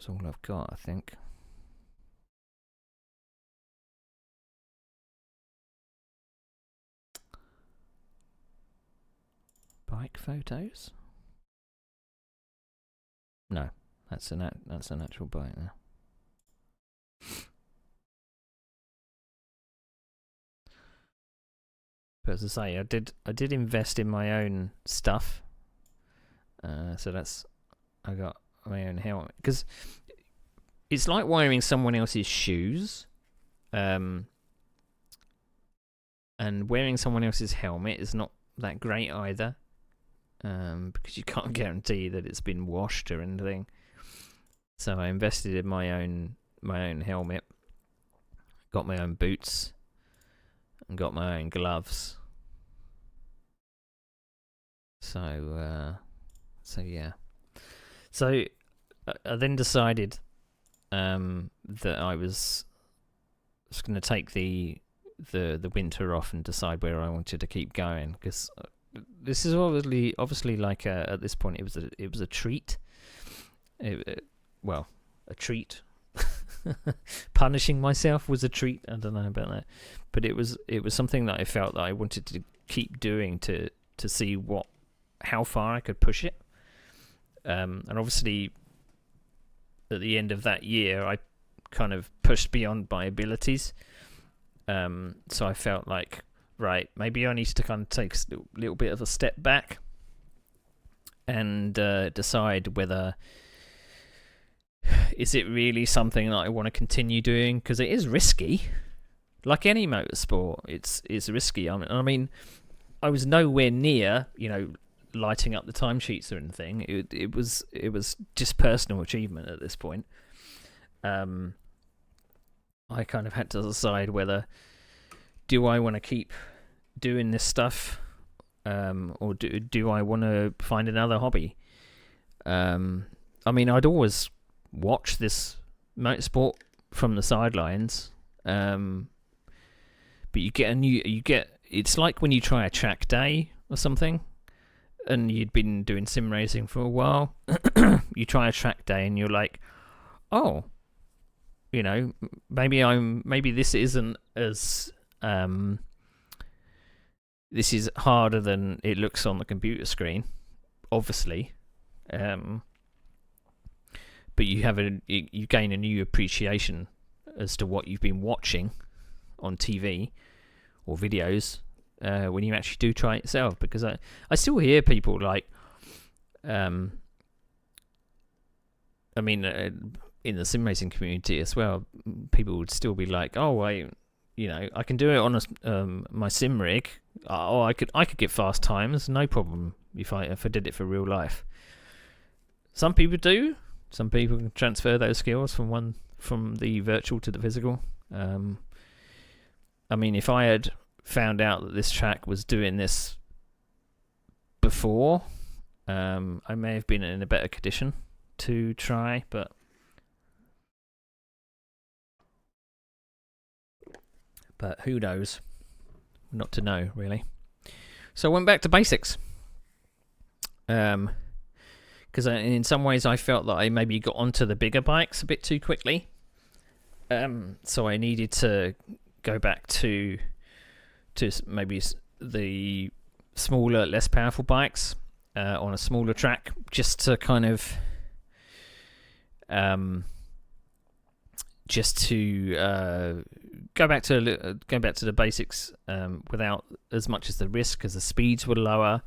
all I've got, I think. Bike photos? No, that's an actual bike now. But as I say, I did invest in my own stuff. So I got my own helmet, because it's like wearing someone else's shoes. And wearing someone else's helmet is not that great either. Because you can't guarantee that it's been washed or anything. So I invested in my own helmet, got my own boots, and got my own gloves. So yeah. So I then decided that I was going to take the winter off and decide where I wanted to keep going, because this is obviously like at this point it was a treat. Well, a treat. Punishing myself was a treat. I don't know about that, but it was something that I felt that I wanted to keep doing to see how far I could push it. And obviously, at the end of that year, I kind of pushed beyond my abilities. So I felt like, right, maybe I need to kind of take a little bit of a step back and decide whether is it really something that I want to continue doing, because it is risky. Like any motorsport, it's risky. I mean, I was nowhere near, lighting up the timesheets or anything. It was just personal achievement at this point. I kind of had to decide whether do I want to keep doing this stuff, or do I want to find another hobby? I mean, I'd always watch this motorsport from the sidelines, but you get it's like when you try a track day or something, and you'd been doing sim racing for a while. You try a track day and you're like, oh, maybe this isn't as this is harder than it looks on the computer screen, obviously. But you gain a new appreciation as to what you've been watching on TV or videos when you actually do try it yourself. Because I still hear people like, in the sim racing community as well, people would still be like, "Oh, I can do it on my sim rig. Oh, I could get fast times, no problem if I did it for real life." Some people do. Some people can transfer those skills from the virtual to the physical. If I had found out that this track was doing this before, I may have been in a better condition to try, but who knows? Not to know, really. So I went back to basics. Because in some ways I felt that I maybe got onto the bigger bikes a bit too quickly. So I needed to go back to maybe the smaller, less powerful bikes on a smaller track, just to kind of go back to the basics without as much as the risk, because the speeds were lower,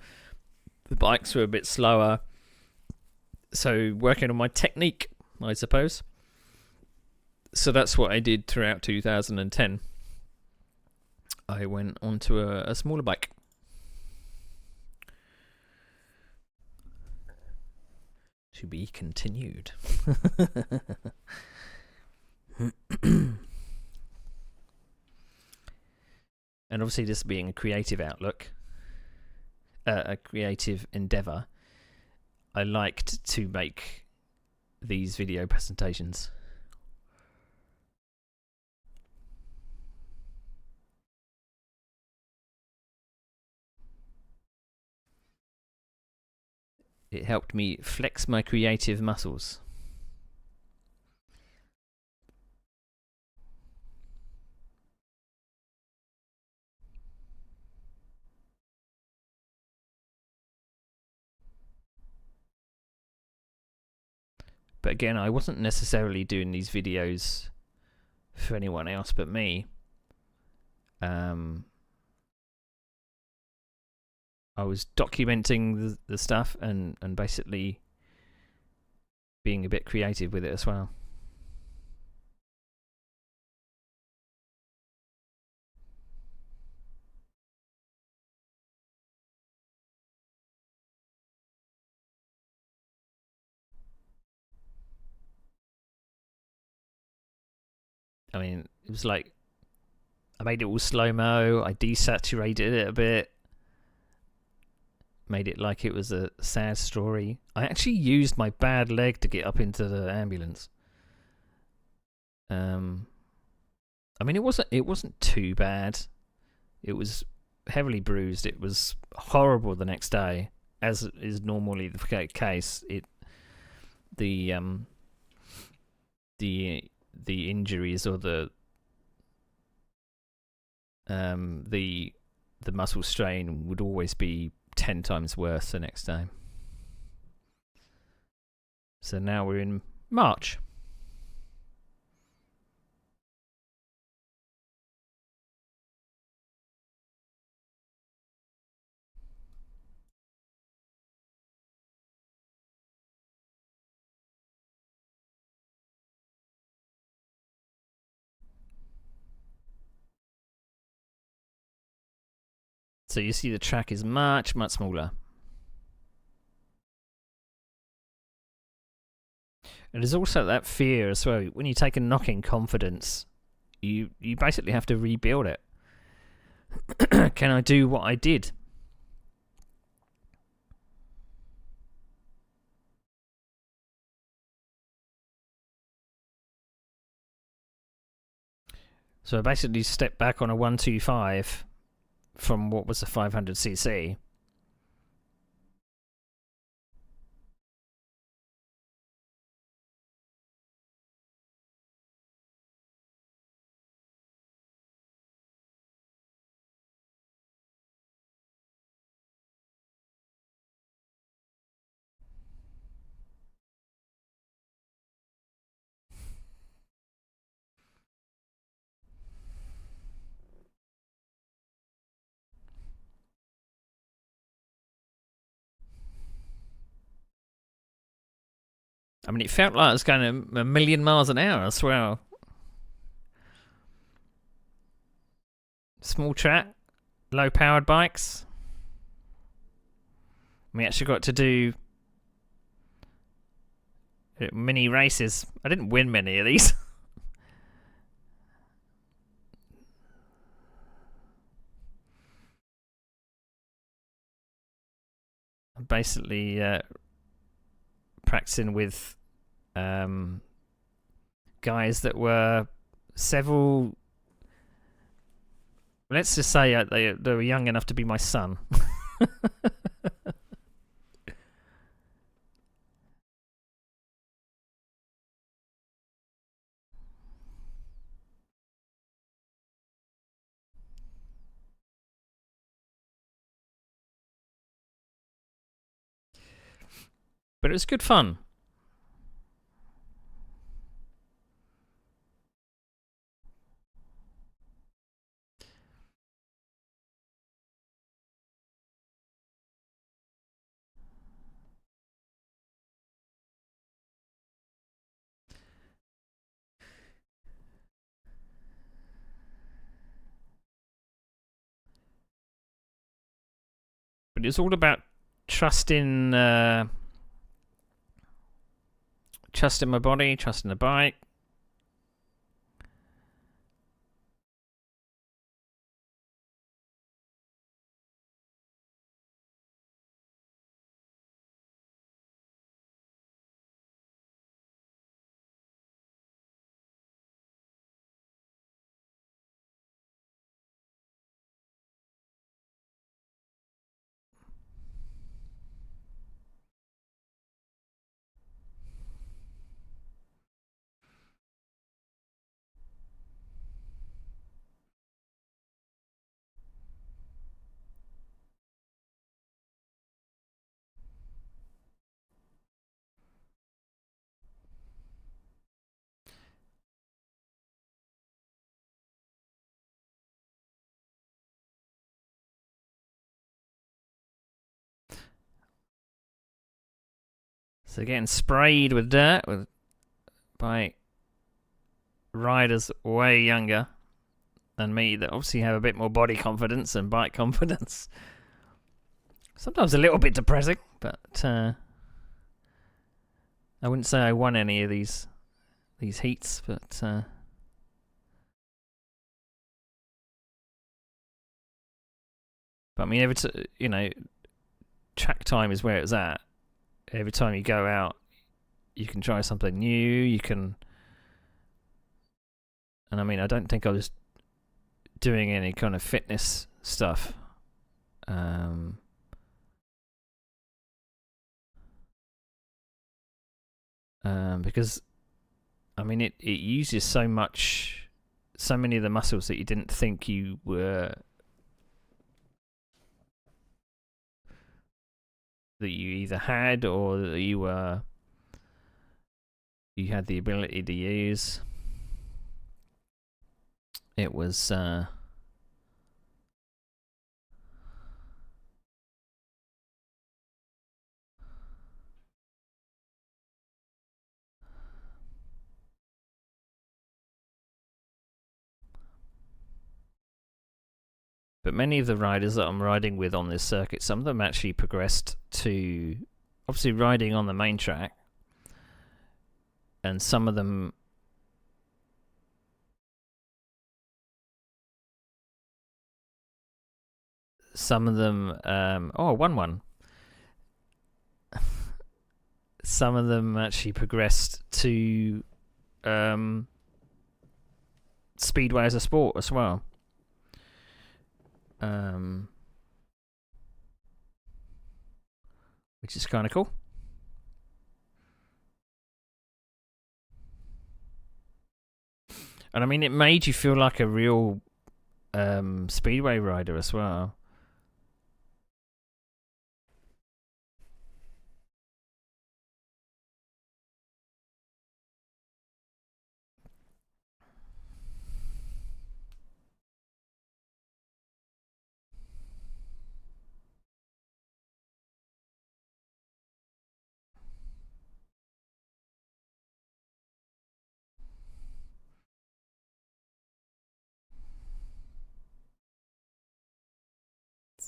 the bikes were a bit slower. So working on my technique, I suppose. So that's what I did throughout 2010. I went onto a smaller bike. To be continued. And obviously this being a creative outlook, a creative endeavour, I liked to make these video presentations. It helped me flex my creative muscles. But again, I wasn't necessarily doing these videos for anyone else but me. I was documenting the stuff and basically being a bit creative with it as well. It was like I made it all slow-mo, I desaturated it a bit, made it like it was a sad story. I actually used my bad leg to get up into the ambulance. It wasn't too bad. It was heavily bruised. It was horrible the next day, as is normally the case. The injuries or the muscle strain would always be 10 times worse the next day. So now we're in March. So you see the track is much, much smaller. And there's also that fear as well. When you take a knock in confidence, you basically have to rebuild it. Can I do what I did? So I basically stepped back on a 125 from what was a 500cc. I mean, it felt like I was going a million miles an hour as well. Small track, low powered bikes. We actually got to do mini races. I didn't win many of these. I'm basically practicing with guys that were several. Let's just say they were young enough to be my son. But it was good fun. But it's all about trusting, trusting my body, trusting the bike. So getting sprayed with dirt by riders way younger than me that obviously have a bit more body confidence and bike confidence. Sometimes a little bit depressing, but I wouldn't say I won any of these heats, but I mean, track time is where it's at. Every time you go out, you can try something new. You can, and I mean, I don't think I was doing any kind of fitness stuff. Because I mean, it uses so many of the muscles that you didn't think you were, that you either had or that you had the ability to use. It was but many of the riders that I'm riding with on this circuit, some of them actually progressed to obviously riding on the main track, and some of them I won one. Some of them actually progressed to speedway as a sport as well. Which is kind of cool. And I mean, it made you feel like a real speedway rider as well.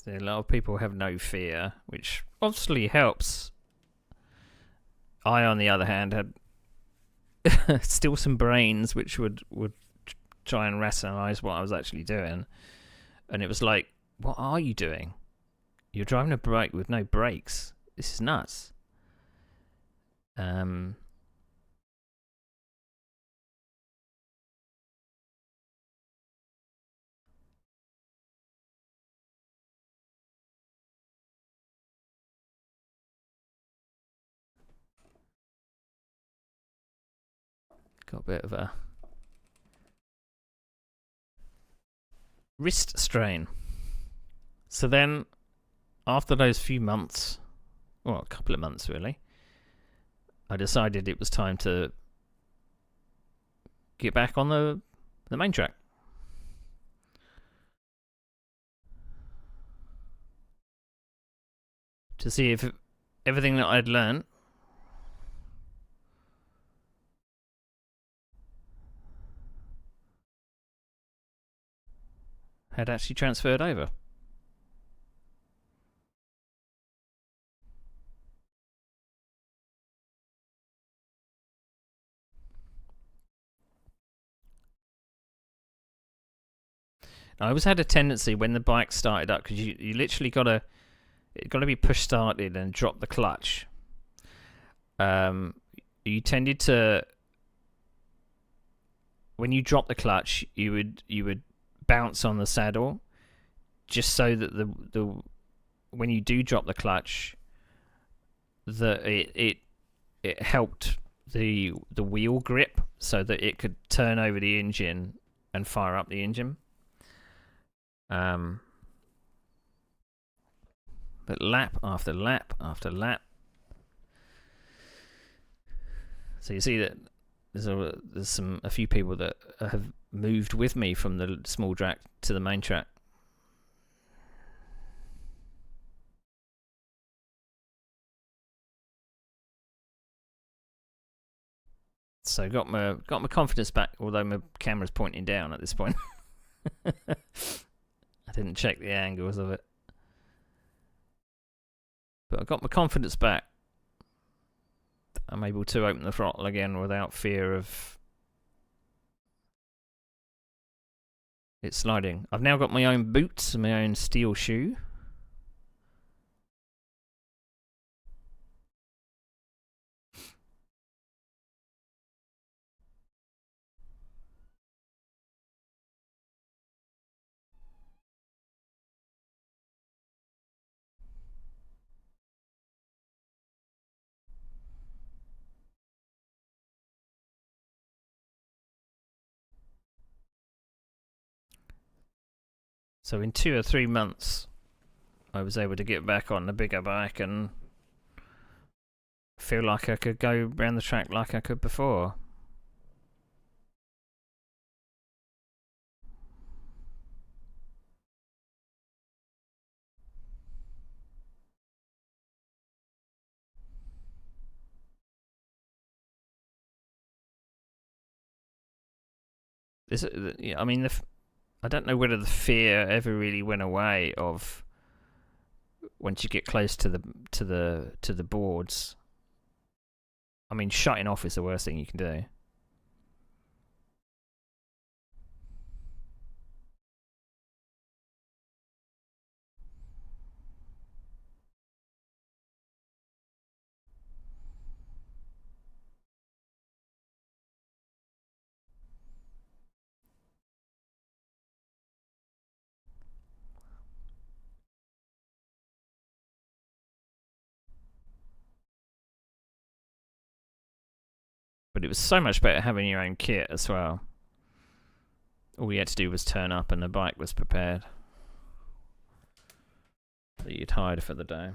So a lot of people have no fear, which obviously helps. I, on the other hand, had still some brains which would try and rationalise what I was actually doing. And it was like, what are you doing? You're driving a bike with no brakes. This is nuts. Got a bit of a wrist strain. So then, after those few months, well, a couple of months really, I decided it was time to get back on the main track. To see if everything that I'd learned had actually transferred over. I always had a tendency when the bike started up, because you literally got to be push started and drop the clutch. You tended to, when you drop the clutch, you would bounce on the saddle, just so that the when you do drop the clutch, that it helped the wheel grip, so that it could turn over the engine and fire up the engine. But lap after lap after lap. So you see that there's a few people that have moved with me from the small track to the main track. So got my confidence back, although my camera's pointing down at this point. I didn't check the angles of it. But I got my confidence back. I'm able to open the throttle again without fear of it sliding. I've now got my own boots and my own steel shoe. So in 2 or 3 months, I was able to get back on the bigger bike and feel like I could go around the track like I could before. I mean, I don't know whether the fear ever really went away of once you get close to the boards. I mean, shutting off is the worst thing you can do. But it was so much better having your own kit as well. All you had to do was turn up and the bike was prepared that you'd hired for the day.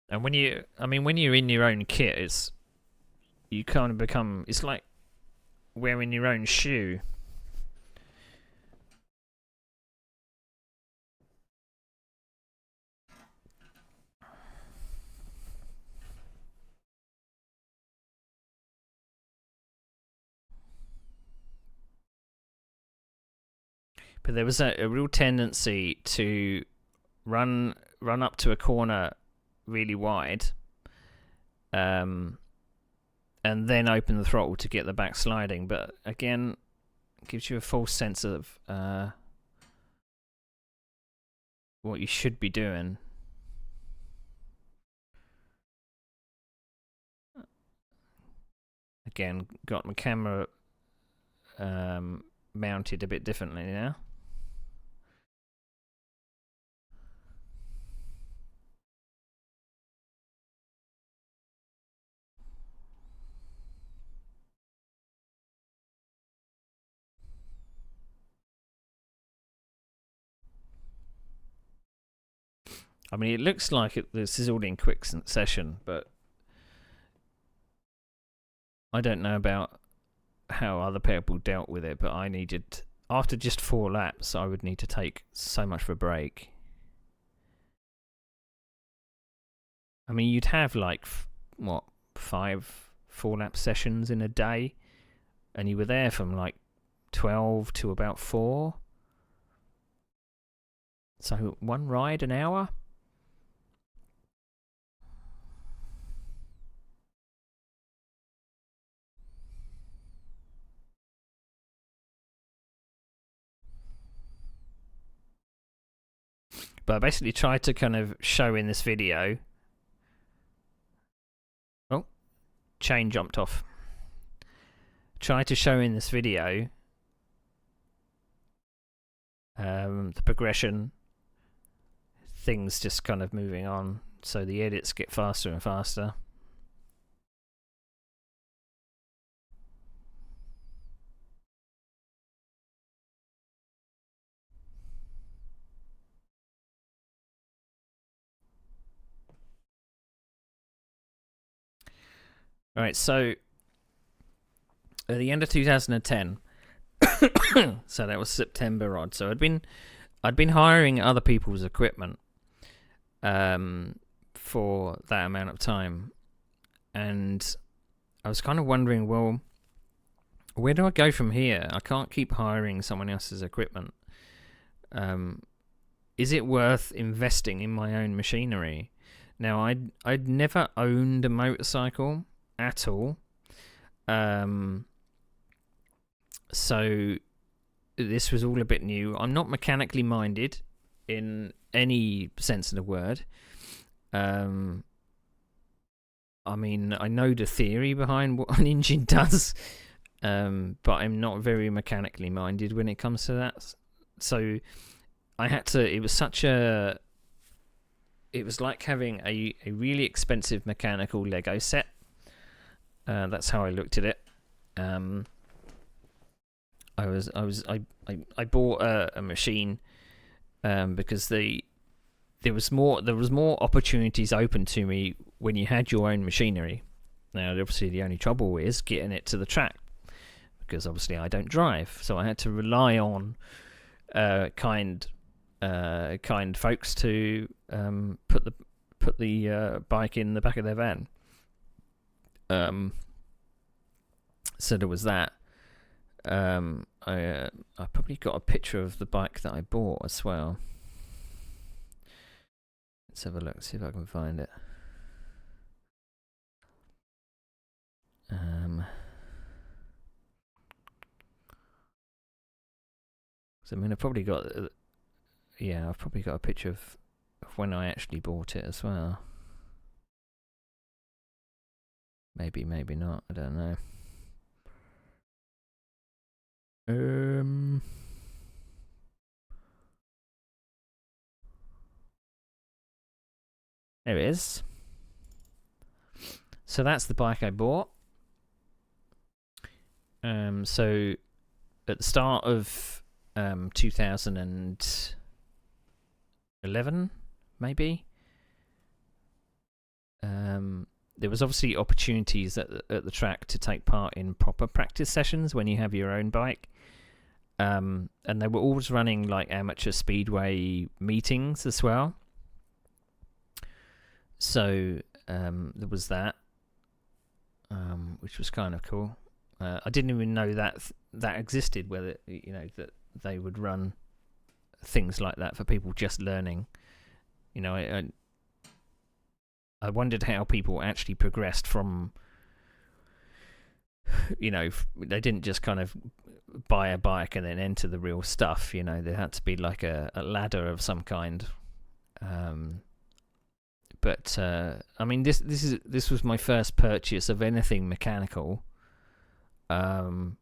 And when you're in your own kit, you kind of become, it's like wearing your own shoe. But there was a real tendency to run up to a corner really wide, and then open the throttle to get the back sliding. But again, it gives you a false sense of what you should be doing. Again, got my camera mounted a bit differently now. I mean, it looks like this is all in quick session, but I don't know about how other people dealt with it, but I needed, after just 4 laps, I would need to take so much of a break. I mean, you'd have like, 5 4-lap sessions in a day, and you were there from like 12 to about 4. So 1 ride an hour? But I basically tried to kind of show in this video. Oh, chain jumped off. Tried to show in this video the progression, things just kind of moving on, so the edits get faster and faster. Alright, so at the end of 2010, so that was September odd. So I'd been hiring other people's equipment for that amount of time, and I was kind of wondering, well, where do I go from here? I can't keep hiring someone else's equipment. Is it worth investing in my own machinery? Now, I'd never owned a motorcycle at all. So this was all a bit new. I'm not mechanically minded in any sense of the word. I mean, I know the theory behind what an engine does, but I'm not very mechanically minded when it comes to that. So I had to, it was like having a really expensive mechanical Lego set. That's how I looked at it. I bought a machine because there was more opportunities open to me when you had your own machinery. Now, obviously, the only trouble is getting it to the track, because obviously I don't drive, so I had to rely on kind folks to put the bike in the back of their van. So there was that. I probably got a picture of the bike that I bought as well. Let's have a look, see if I can find it. So I mean, I've probably got a picture of when I actually bought it as well. Maybe not. I don't know. There it is. So that's the bike I bought. So at the start of 2011, maybe. There was obviously opportunities at the track to take part in proper practice sessions when you have your own bike. And they were always running like amateur speedway meetings as well. So there was that, which was kind of cool. I didn't even know that existed, whether that they would run things like that for people just learning. You know, I wondered how people actually progressed from, you know, they didn't just kind of buy a bike and then enter the real stuff. You know, there had to be like a ladder of some kind. But I mean, this was my first purchase of anything mechanical. I've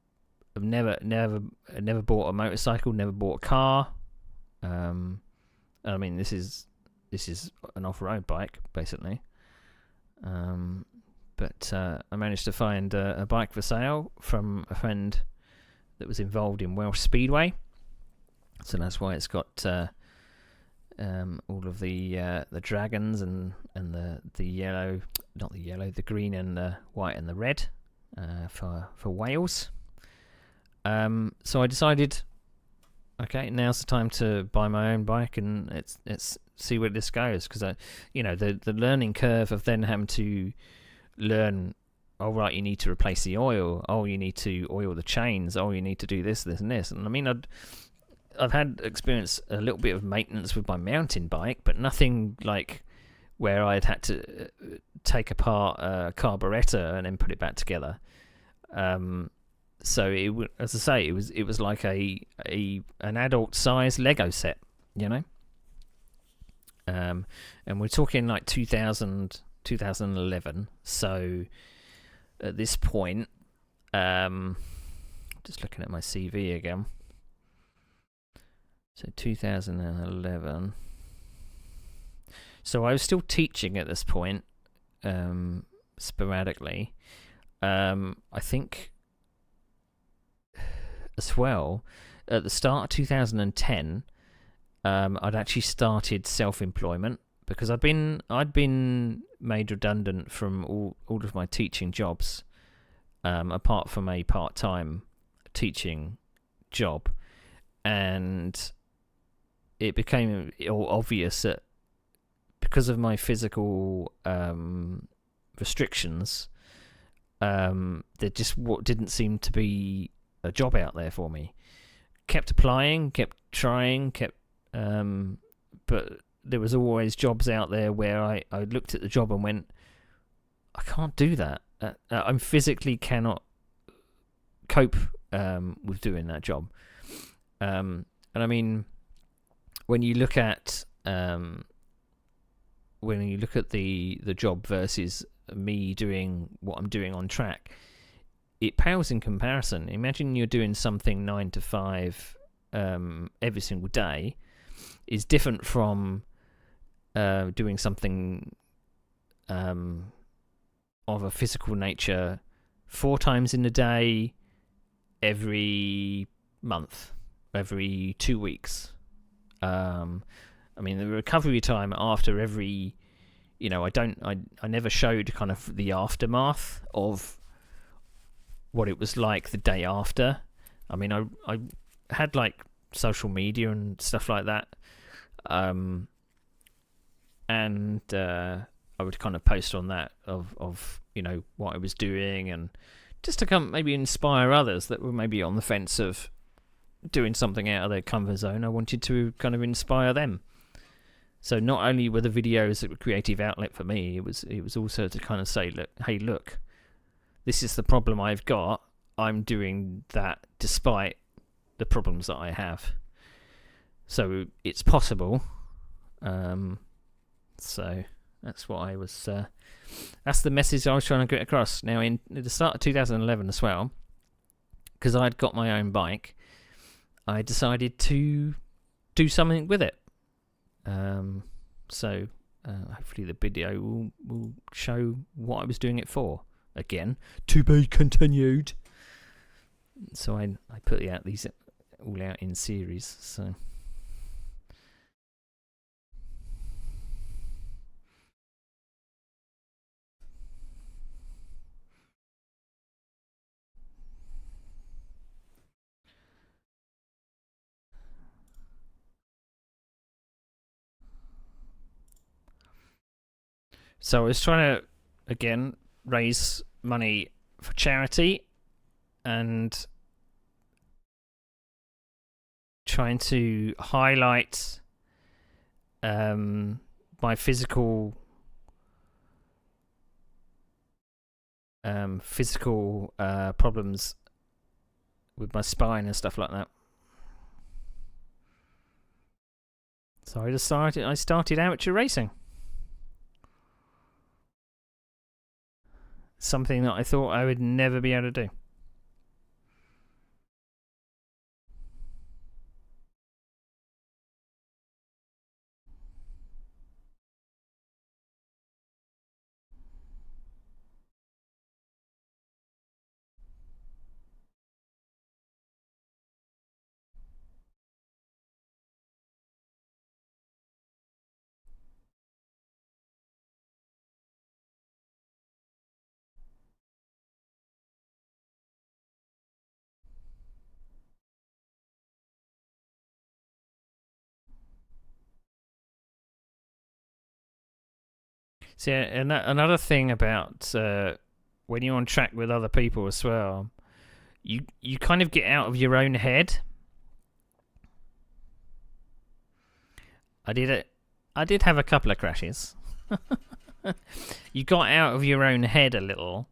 never bought a motorcycle, never bought a car. I mean, this is an off-road bike basically. But I managed to find a bike for sale from a friend that was involved in Welsh Speedway. So that's why it's got all of the dragons and the yellow, not the yellow, the green and the white and the red for Wales. So I decided, okay, now's the time to buy my own bike, and let's see where this goes, because the learning curve of then having to learn. Oh right, you need to replace the oil. Oh, you need to oil the chains. Oh, you need to do this, and this. And I mean, I've had experience a little bit of maintenance with my mountain bike, but nothing like where I'd had to take apart a carburetor and then put it back together. So as I say, it was like an adult size Lego set, you know. And we're talking like 2011. So at this point, just looking at my CV again. So 2011. So I was still teaching at this point, sporadically. I think as well, at the start of 2010, I'd actually started self-employment, because I'd been made redundant from all of my teaching jobs, apart from a part-time teaching job, and it became obvious that because of my physical restrictions, there just didn't seem to be a job out there for me. Kept applying, kept trying, but there was always jobs out there where I looked at the job and went, I can't do that. I physically cannot cope with doing that job. And I mean, when you look at the job versus me doing what I'm doing on track, it pales in comparison. Imagine you're doing something 9 to 5 every single day is different from doing something of a physical nature 4 times in a day, every month, every 2 weeks. I mean, the recovery time after every, I never showed kind of the aftermath of what it was like the day after. I mean, I had like social media and stuff like that, and I would kind of post on that of what I was doing, and just to come maybe inspire others that were maybe on the fence of doing something out of their comfort zone. I wanted to kind of inspire them. So not only were the videos a creative outlet for me, it was also to kind of say, look, this is the problem I've got. I'm doing that despite the problems that I have. So it's possible. So that's what I was. That's the message I was trying to get across. Now, in the start of 2011 as well, because I'd got my own bike, I decided to do something with it. So hopefully the video will show what I was doing it for. Again, to be continued. So I put these all out in series. So I was trying to, again, raise money for charity, and trying to highlight my physical problems with my spine and stuff like that. So I started amateur racing. Something that I thought I would never be able to do. See, another thing about when you're on track with other people as well, you kind of get out of your own head. I did have a couple of crashes. You got out of your own head a little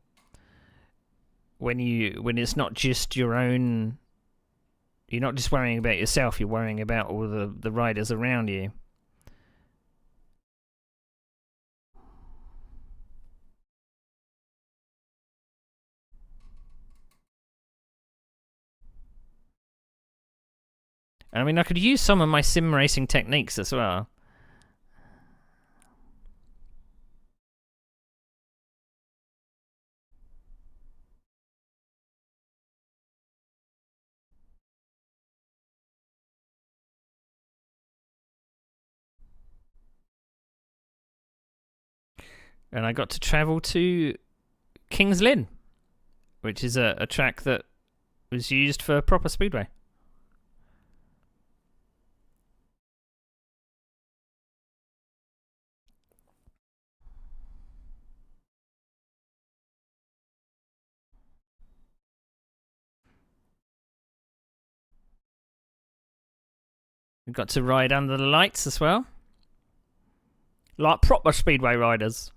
when it's not just your own. You're not just worrying about yourself. You're worrying about all the riders around you. I mean, I could use some of my sim racing techniques as well. And I got to travel to Kings Lynn, which is a track that was used for proper speedway. We got to ride under the lights as well, like proper speedway riders.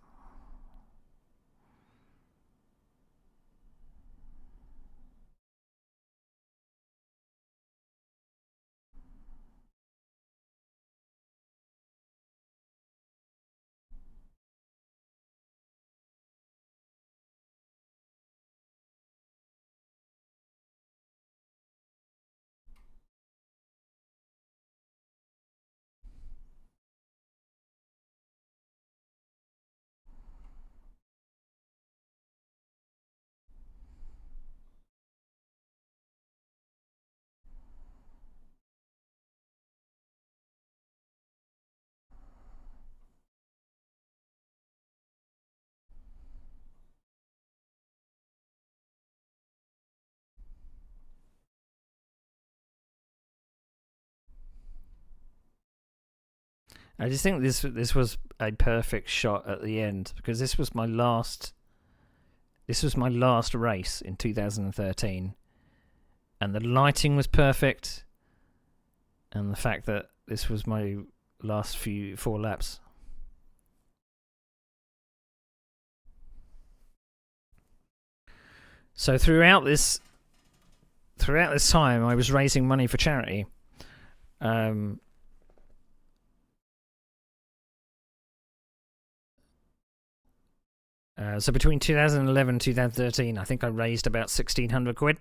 I just think this was a perfect shot at the end, because this was my last race in 2013, and the lighting was perfect, and the fact that this was my last 4 laps. So throughout this time, I was raising money for charity. So between 2011 and 2013, I think I raised about 1,600 quid.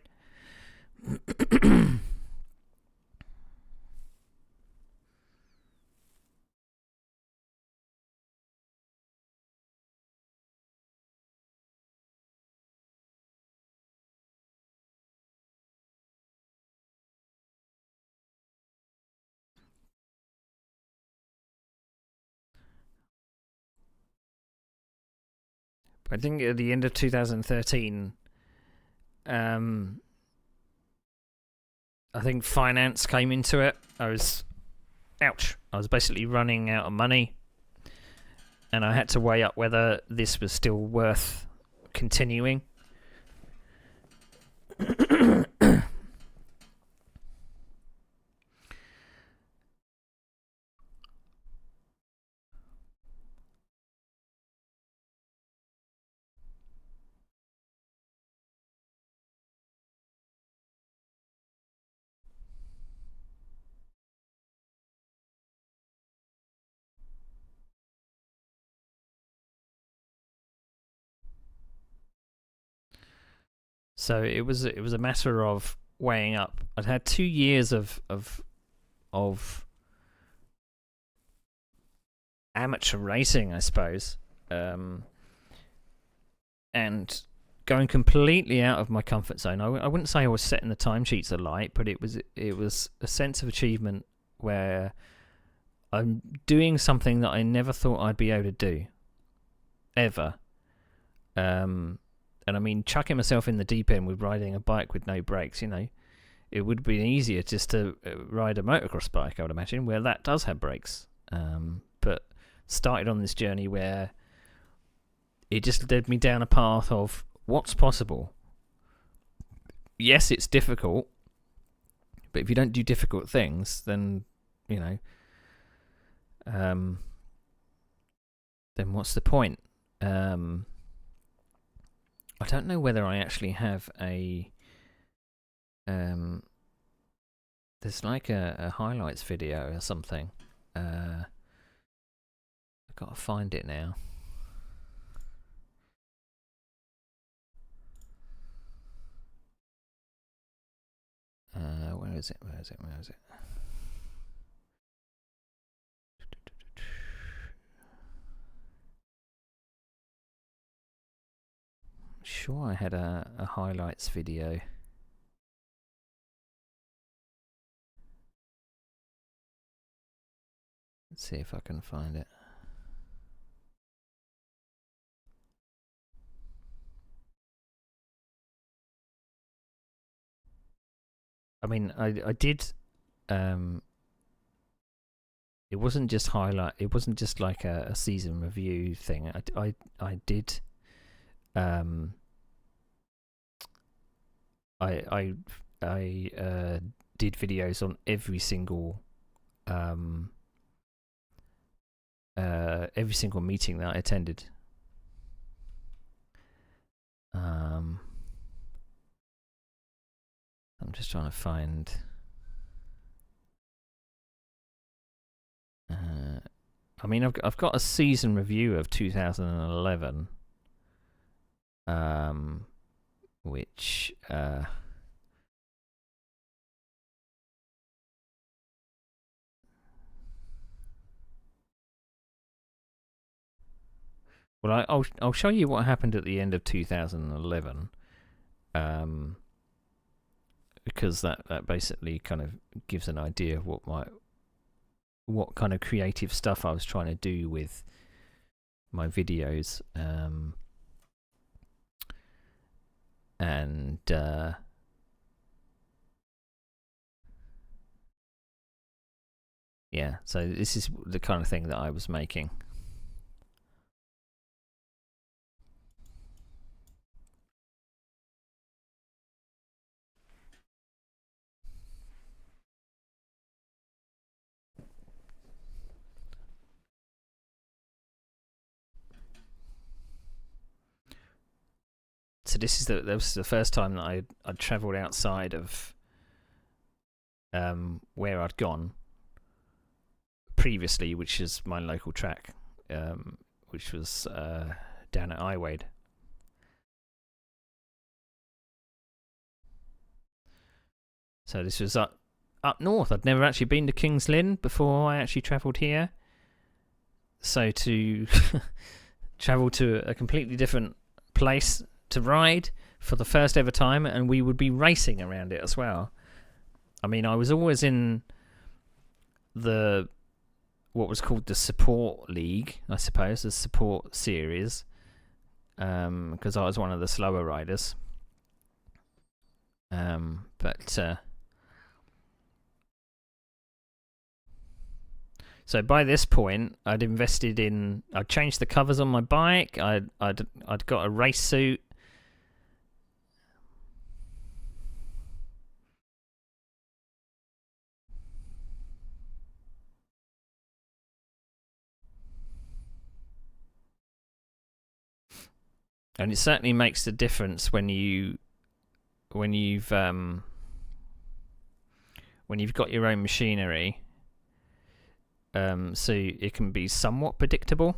I think at the end of 2013, I think finance came into it. I was basically running out of money, and I had to weigh up whether this was still worth continuing. So it was a matter of weighing up. I'd had 2 years of amateur racing, I suppose, and going completely out of my comfort zone. I wouldn't say I was setting the timesheets alight, but it was a sense of achievement where I'm doing something that I never thought I'd be able to do, ever. And I mean, chucking myself in the deep end with riding a bike with no brakes, you know, it would be easier just to ride a motocross bike, I would imagine, where that does have brakes. But started on this journey where it just led me down a path of what's possible. Yes, it's difficult, but if you don't do difficult things, then, you know, then what's the point? I don't know whether I actually have a there's like a highlights video or something. I've got to find it now. Where is it? Sure, I had a highlights video. Let's see if I can find it. I mean, I did. It wasn't just highlight. It wasn't just like a season review thing. I did. I did videos on every single meeting that I attended. I'm just trying to find. I mean, I've got a season review of 2011, which well, I'll show you what happened at the end of 2011, because that basically kind of gives an idea of what kind of creative stuff I was trying to do with my videos, and yeah, so this is the kind of thing that I was making. So that was the first time that I'd travelled outside of where I'd gone previously, which is my local track, which was down at Iwade. So this was up north. I'd never actually been to Kings Lynn before I actually travelled here. So to travel to a completely different place to ride for the first ever time, and we would be racing around it as well. I mean, I was always in what was called the support league, I suppose, the support series, because I was one of the slower riders. So by this point, I'd changed the covers on my bike. I'd got a race suit. And it certainly makes a difference when you've got your own machinery, so it can be somewhat predictable.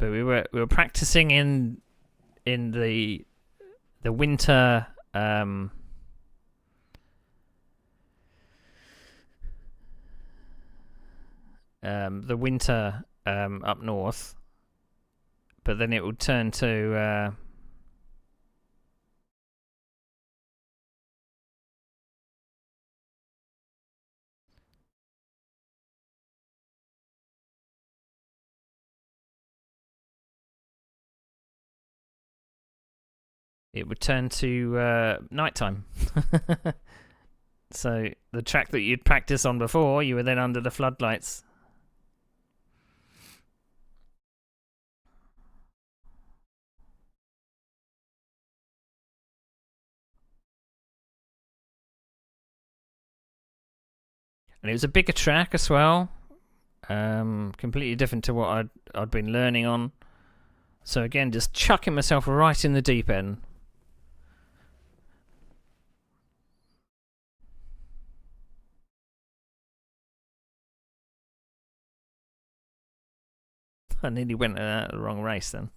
But we were practicing in the winter. The winter up north, but then it would turn to nighttime. So the track that you'd practice on before, you were then under the floodlights. And it was a bigger track as well. Completely different to what I'd been learning on. So again, just chucking myself right in the deep end. I nearly went the wrong race then.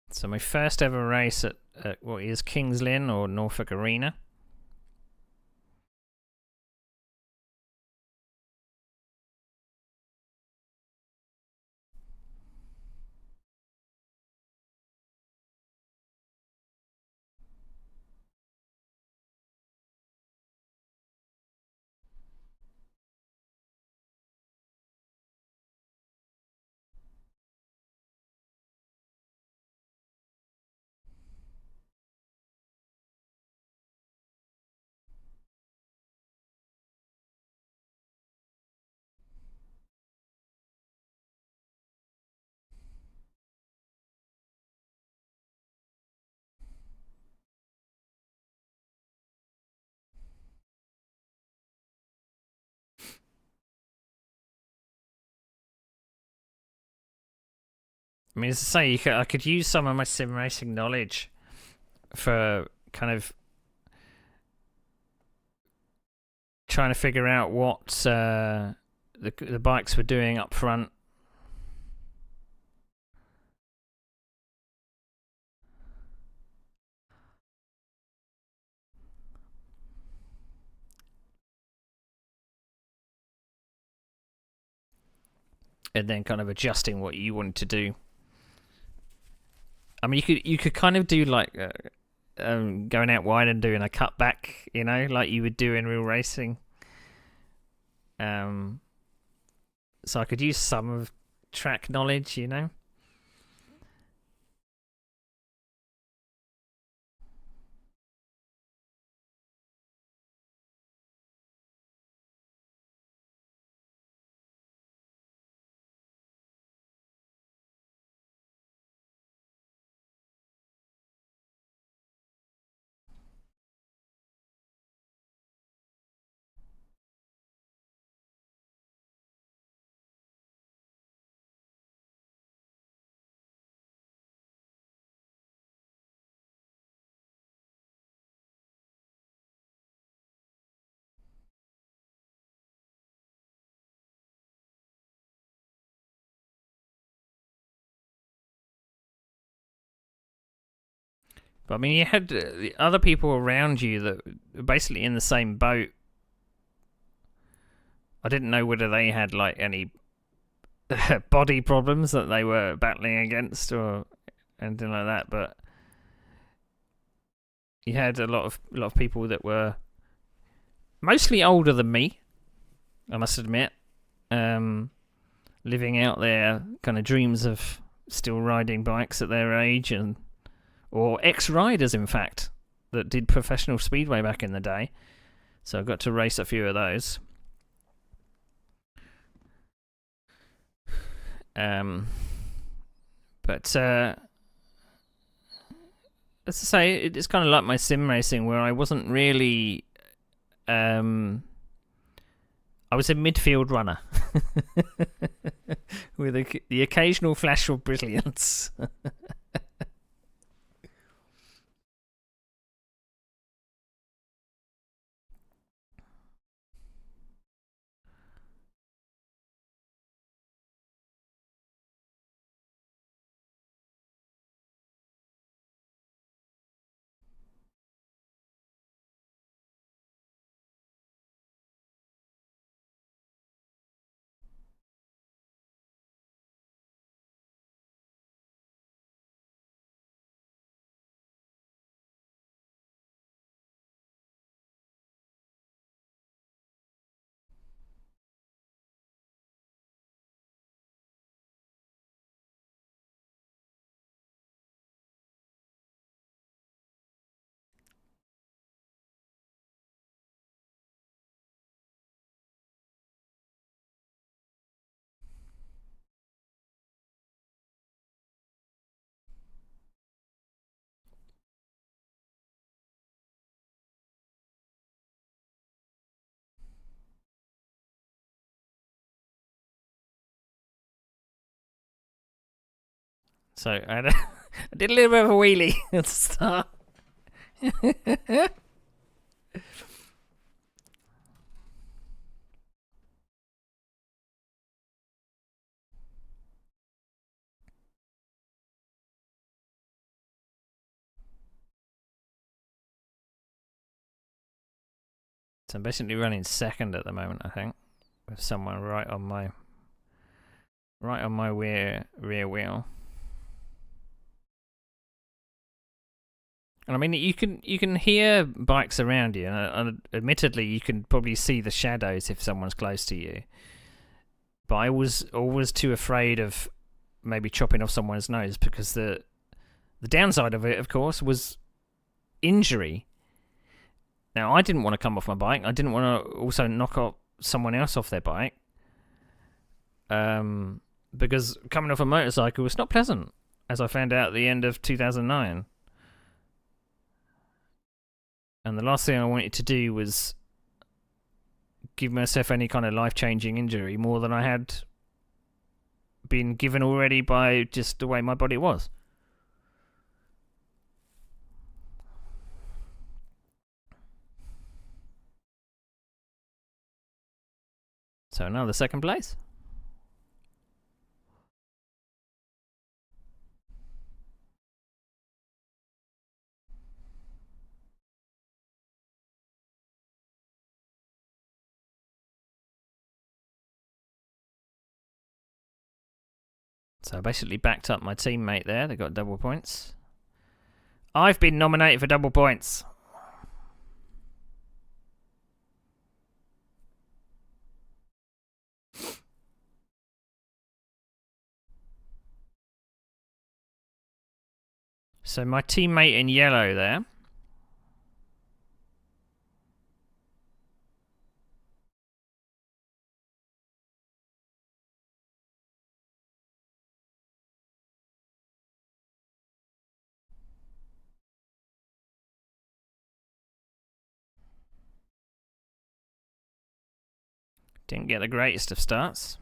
So my first ever race at what is Kings Lynn or Norfolk Arena. I mean, as I say, I could use some of my sim racing knowledge for kind of trying to figure out what the bikes were doing up front. And then kind of adjusting what you wanted to do. I mean, you could kind of do like going out wide and doing a cutback, you know, like you would do in real racing. So I could use some of track knowledge, you know. But I mean, you had the other people around you that were basically in the same boat. I didn't know whether they had like any body problems that they were battling against or anything like that, but you had a lot of people that were mostly older than me, I must admit, living out their kind of dreams of still riding bikes at their age, and or ex-riders, in fact, that did professional speedway back in the day. So I got to race a few of those. But as I say, it's kind of like my sim racing, where I wasn't really. I was a midfield runner with the occasional flash of brilliance. So I did a little bit of a wheelie at the start. So I'm basically running second at the moment, I think, with someone right on my rear wheel. And I mean, you can hear bikes around you, and admittedly, you can probably see the shadows if someone's close to you. But I was always too afraid of maybe chopping off someone's nose, because the downside of it, of course, was injury. Now, I didn't want to come off my bike. I didn't want to also knock off someone else off their bike. Because coming off a motorcycle was not pleasant, as I found out at the end of 2009. And the last thing I wanted to do was give myself any kind of life-changing injury more than I had been given already by just the way my body was. So another second place. So I basically backed up my teammate there. They got double points. I've been nominated for double points. So my teammate in yellow there. Didn't get the greatest of starts.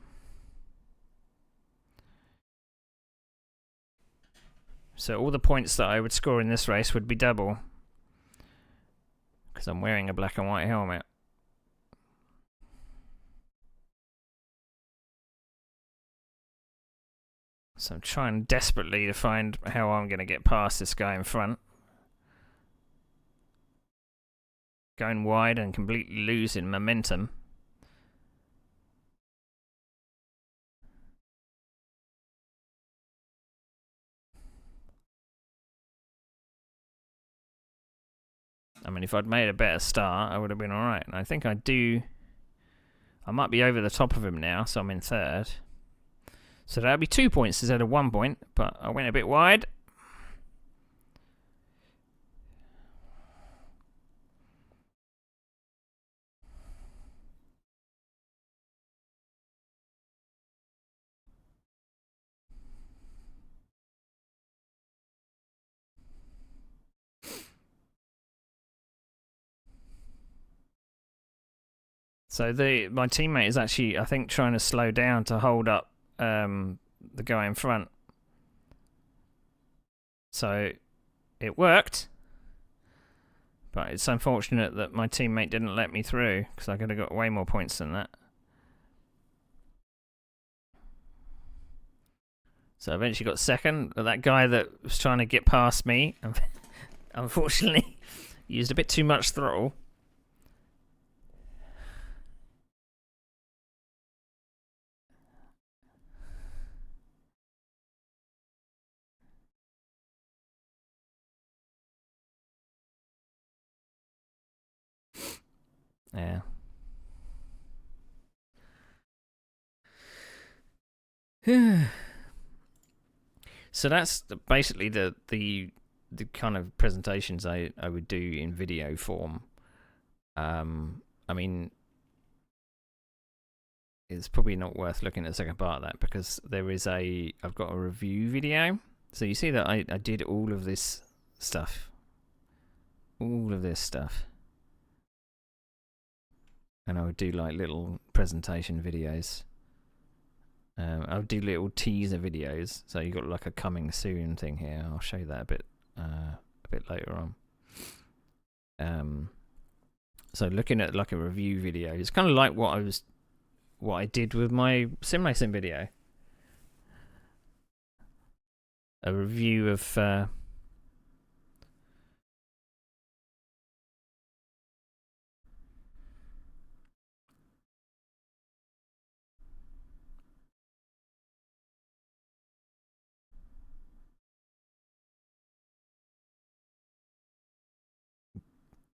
So all the points that I would score in this race would be double, because I'm wearing a black and white helmet. So I'm trying desperately to find how I'm going to get past this guy in front. Going wide and completely losing momentum. I mean, if I'd made a better start, I would have been alright. And I think I do. I might be over the top of him now, so I'm in third. So that'll be 2 points instead of 1 point, but I went a bit wide. So my teammate is actually, I think, trying to slow down to hold up the guy in front. So it worked, but it's unfortunate that my teammate didn't let me through, because I could have got way more points than that. So I eventually got second, but that guy that was trying to get past me, unfortunately, used a bit too much throttle. Yeah. So that's basically the kind of presentations I would do in video form. I mean, it's probably not worth looking at the second part of that, because I've got a review video. So you see that I did all of this stuff. All of this stuff. And I would do like little presentation videos. I would do little teaser videos. So you got like a coming soon thing here. I'll show you that a bit later on. So looking at like a review video, it's kind of like what I did with my Simracing video. A review of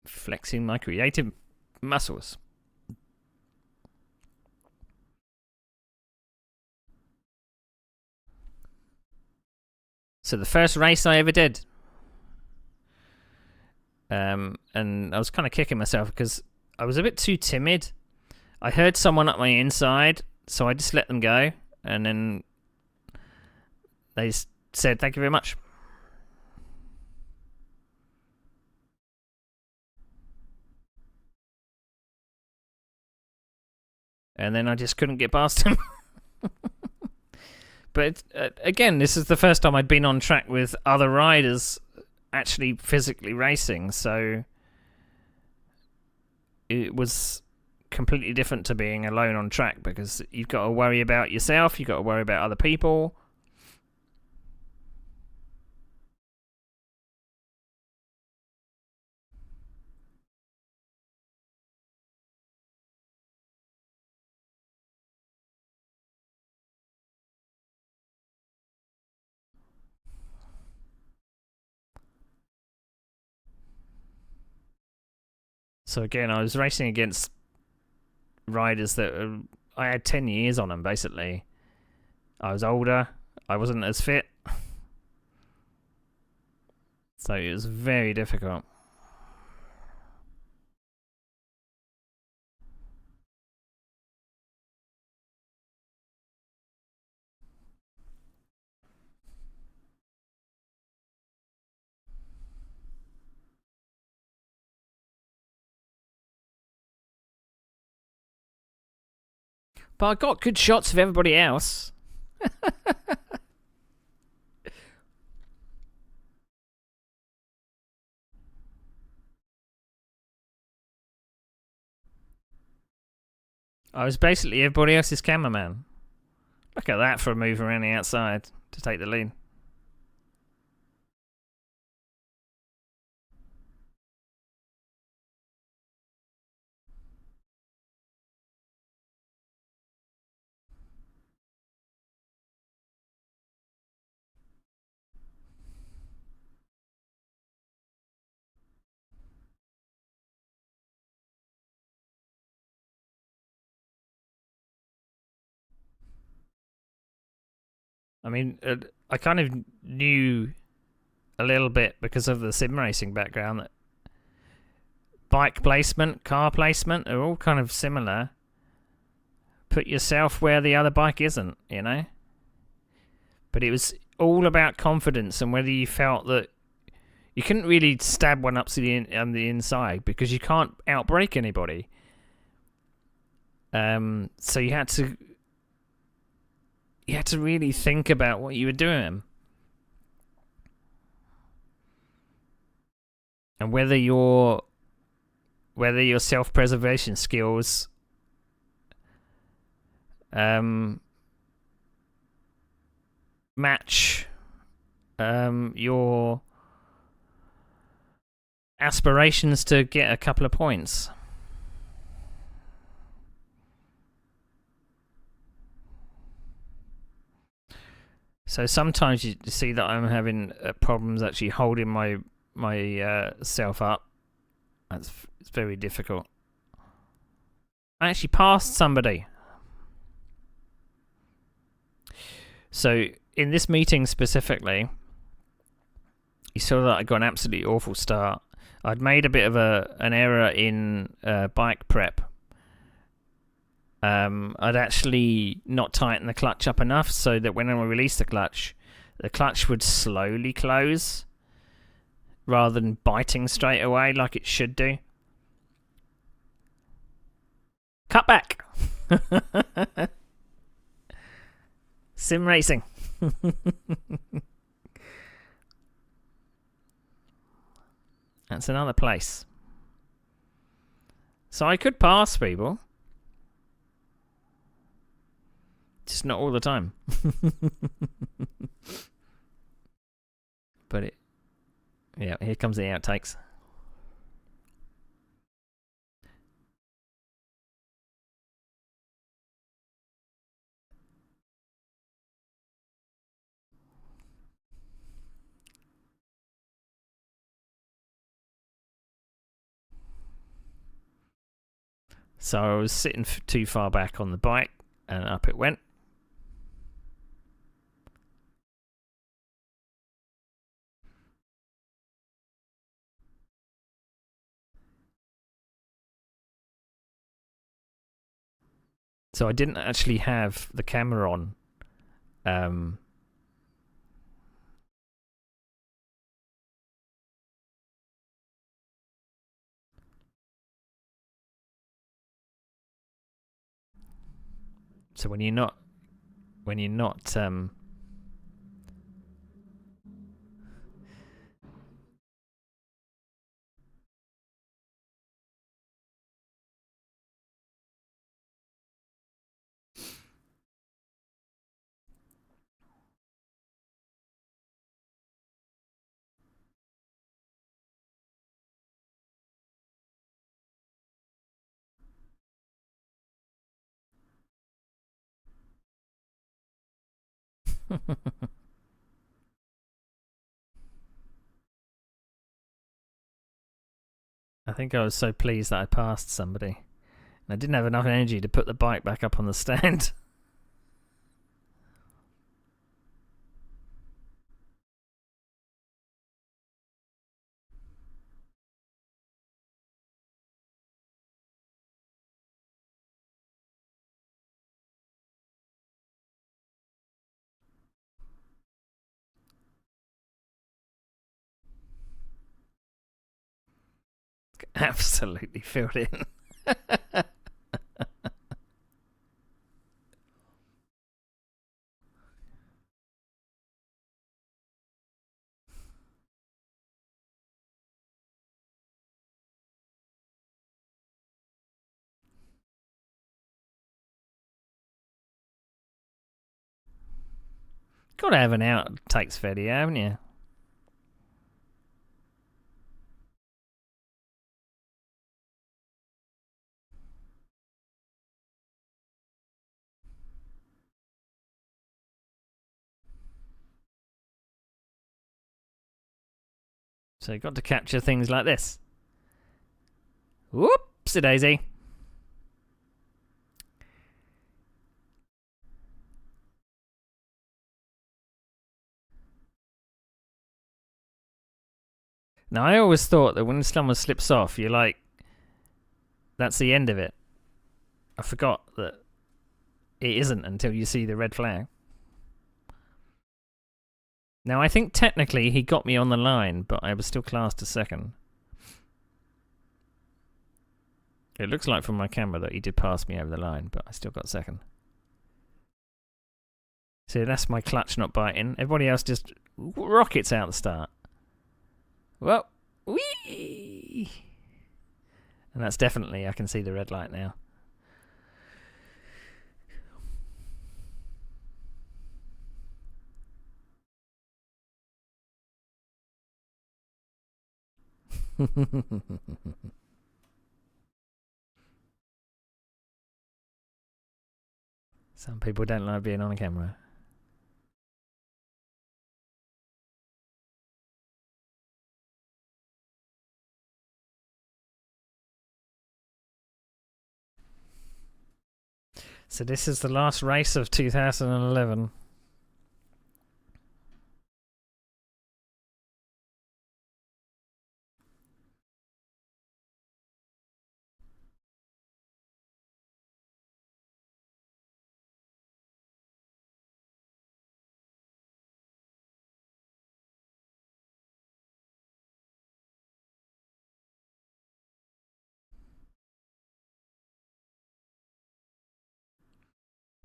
flexing my creative muscles. So the first race I ever did, and I was kind of kicking myself because I was a bit too timid. I heard someone up my inside, so I just let them go, and then they said, "Thank you very much." And then I just couldn't get past him. But again, this is the first time I'd been on track with other riders actually physically racing, so it was completely different to being alone on track, because you've got to worry about yourself, you've got to worry about other people. So again, I was racing against riders that I had 10 years on them, basically. I was older, I wasn't as fit, so it was very difficult. But I got good shots of everybody else. I was basically everybody else's cameraman. Look at that for a move around the outside to take the lead. I mean, I kind of knew a little bit because of the sim racing background that bike placement, car placement are all kind of similar. Put yourself where the other bike isn't, you know? But it was all about confidence and whether you felt that you couldn't really stab one up to on the inside because you can't outbrake anybody. So you had to really think about what you were doing. And whether your self-preservation skills match your aspirations to get a couple of points. So sometimes you see that I'm having problems actually holding my self up. It's very difficult. I actually passed somebody. So in this meeting specifically, you saw that I got an absolutely awful start. I'd made a bit of an error in bike prep. I'd actually not tightened the clutch up enough so that when I released the clutch would slowly close rather than biting straight away like it should do. Cut back! Sim racing. That's another place. So I could pass people. Just not all the time. But yeah, here comes the outtakes. So I was sitting too far back on the bike, and up it went. So I didn't actually have the camera on. So when you're not I think I was so pleased that I passed somebody. And I didn't have enough energy to put the bike back up on the stand. Absolutely filled in. Gotta have an outtakes video, haven't you? So you've got to capture things like this. Whoopsie daisy. Now, I always thought that when someone slips off, you're like, that's the end of it. I forgot that it isn't until you see the red flag. Now, I think technically he got me on the line, but I was still classed as second. It looks like from my camera that he did pass me over the line, but I still got second. So that's my clutch not biting. Everybody else just rockets out the start. Well, whee! And that's definitely, I can see the red light now. Some people don't like being on camera. So this is the last race of 2011.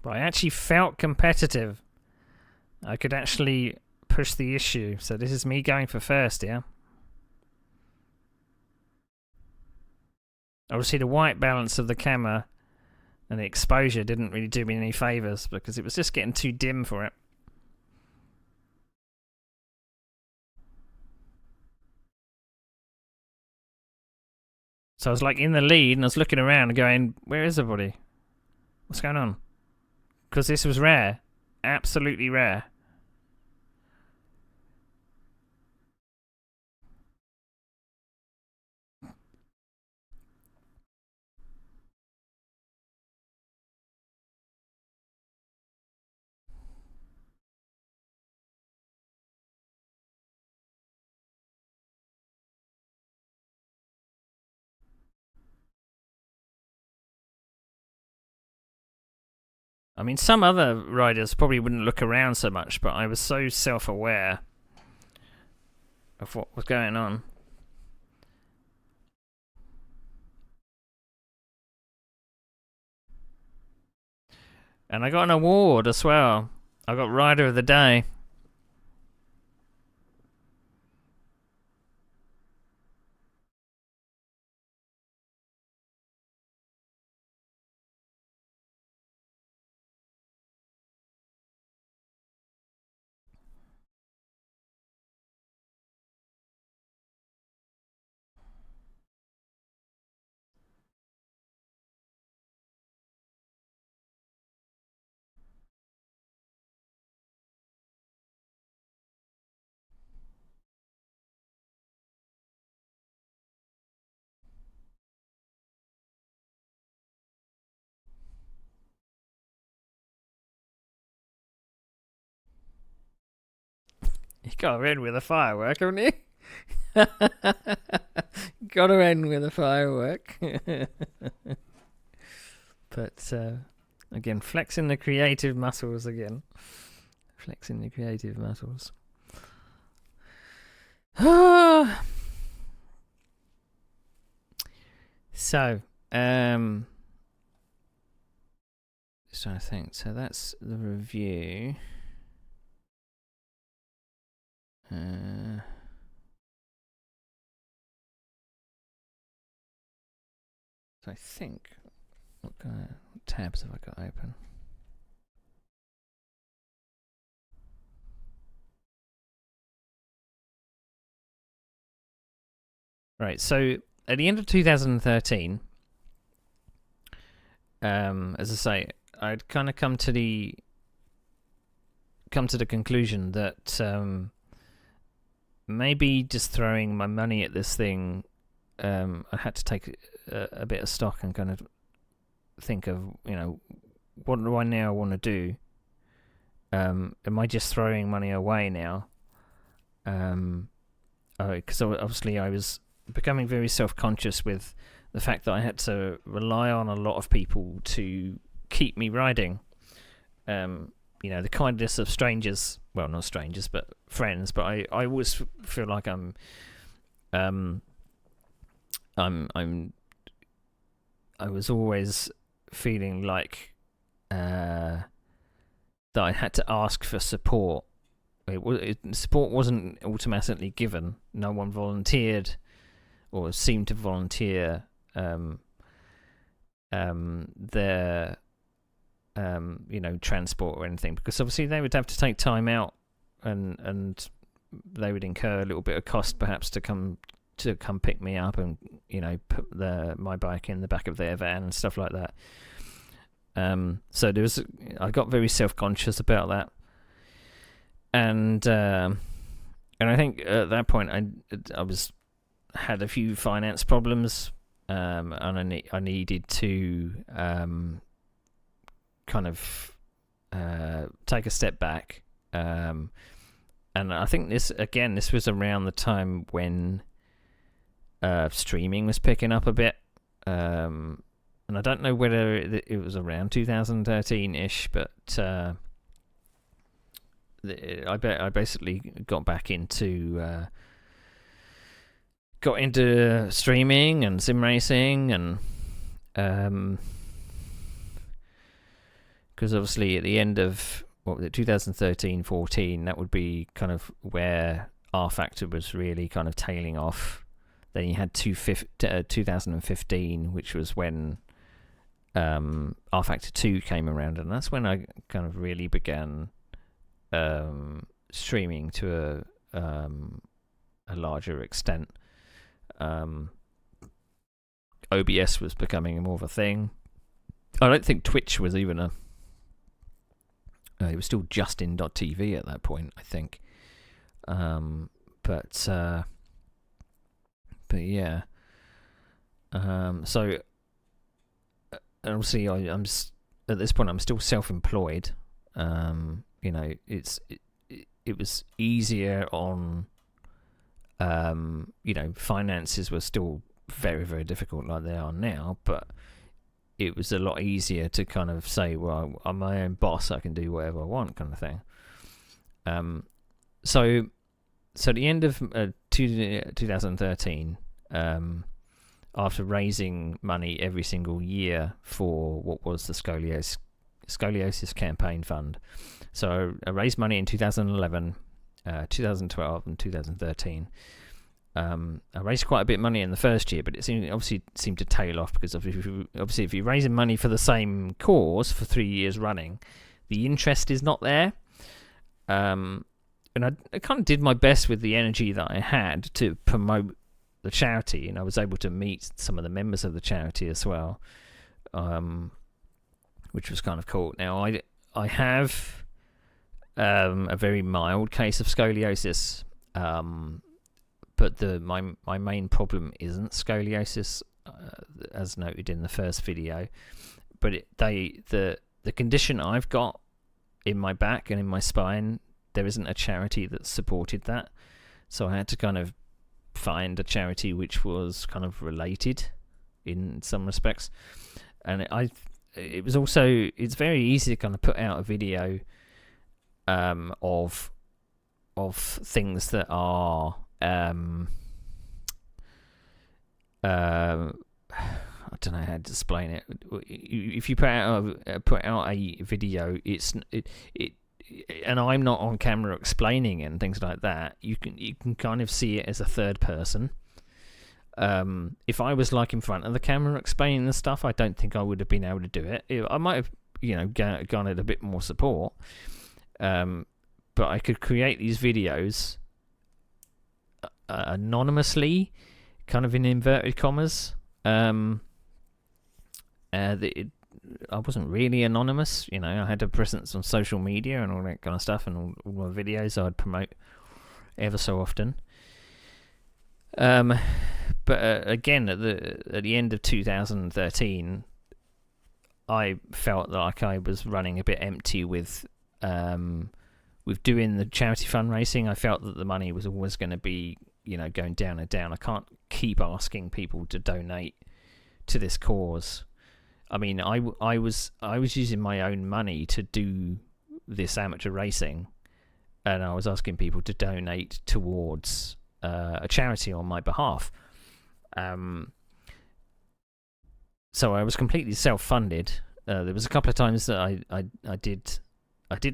But I actually felt competitive. I could actually push the issue. So this is me going for first, yeah? Obviously the white balance of the camera and the exposure didn't really do me any favours because it was just getting too dim for it. So I was like in the lead and I was looking around and going, where is everybody? What's going on? Because this was rare. Absolutely rare. I mean, some other riders probably wouldn't look around so much, but I was so self-aware of what was going on. And I got an award as well. I got Rider of the Day. You got to end with a firework, haven't you? Got to end with a firework. But again, flexing the creative muscles again. Flexing the creative muscles. So, just trying to think. So that's the review. So I think, what tabs have I got open? Right, so at the end of 2013, as I say, I'd kind of come to the conclusion that maybe just throwing my money at this thing, I had to take a bit of stock and kind of think of, you know, what do I now want to do? Am I just throwing money away now? Because obviously I was becoming very self-conscious with the fact that I had to rely on a lot of people to keep me riding. You know, the kindness of strangers, well, not strangers, but friends. But I always feel like I'm I was always feeling like that I had to ask for support. Support wasn't automatically given. No one volunteered or seemed to volunteer their transport or anything, because obviously they would have to take time out, and they would incur a little bit of cost perhaps to come pick me up and put my bike in the back of their van and stuff like that. So I got very self-conscious about that, and I think at that point I had a few finance problems, and I needed to kind of take a step back, and I think this was around the time when streaming was picking up a bit, and I don't know whether it was around 2013-ish, but I basically got back into streaming and sim racing, and because obviously at the end of 2013-14, that would be kind of where R Factor was really kind of tailing off. Then you had 2015, which was when R Factor 2 came around, and that's when I kind of really began streaming to a larger extent. OBS was becoming more of a thing. I don't think Twitch was even it was still Justin.tv at that point, I think. But yeah. So obviously I'm at this point I'm still self-employed. It was easier on finances were still very, very difficult like they are now, but it was a lot easier to kind of say, well, I'm my own boss, I can do whatever I want, kind of thing. So at the end of 2013, after raising money every single year for what was the Scoliosis Campaign Fund, so I raised money in 2011, 2012 and 2013. I raised quite a bit of money in the first year, but it obviously seemed to tail off, because obviously if you're raising money for the same cause for 3 years running, the interest is not there. And I kind of did my best with the energy that I had to promote the charity, and I was able to meet some of the members of the charity as well, which was kind of cool. Now I have a very mild case of scoliosis, but my main problem isn't scoliosis, as noted in the first video, but the condition I've got in my back and in my spine, there isn't a charity that supported that, so I had to kind of find a charity which was kind of related in some respects. And it's very easy to kind of put out a video of things that are I don't know how to explain it. If you put out a video, and I'm not on camera explaining and things like that, you can kind of see it as a third person. If I was like in front of the camera explaining the stuff, I don't think I would have been able to do it. I might have, garnered a bit more support. But I could create these videos anonymously, kind of in inverted commas. I wasn't really anonymous, I had a presence on social media and all that kind of stuff, and all my videos I'd promote ever so often. But again, at the end of 2013, I felt like I was running a bit empty with doing the charity fundraising. I felt that the money was always going to be, going down and down. I can't keep asking people to donate to this cause. I mean, I was using my own money to do this amateur racing, and I was asking people to donate towards a charity on my behalf. so I was completely self-funded. There was a couple of times that I did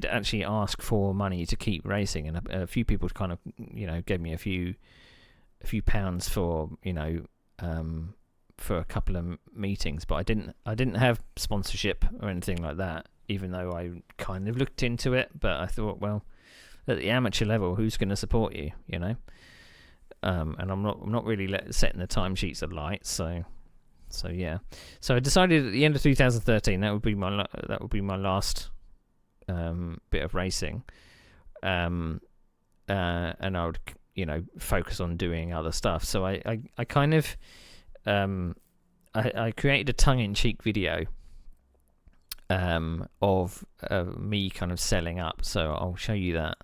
actually ask for money to keep racing, and a few people kind of gave me a few pounds for for a couple of meetings, but I didn't have sponsorship or anything like that, even though I kind of looked into it. But I thought, well, at the amateur level, who's going to support you, and I'm not really setting the timesheets alight, so yeah. So I decided at the end of 2013 that would be my last bit of racing, and I would focus on doing other stuff. So I kind of I created a tongue-in-cheek video of me kind of selling up. So I'll show you that.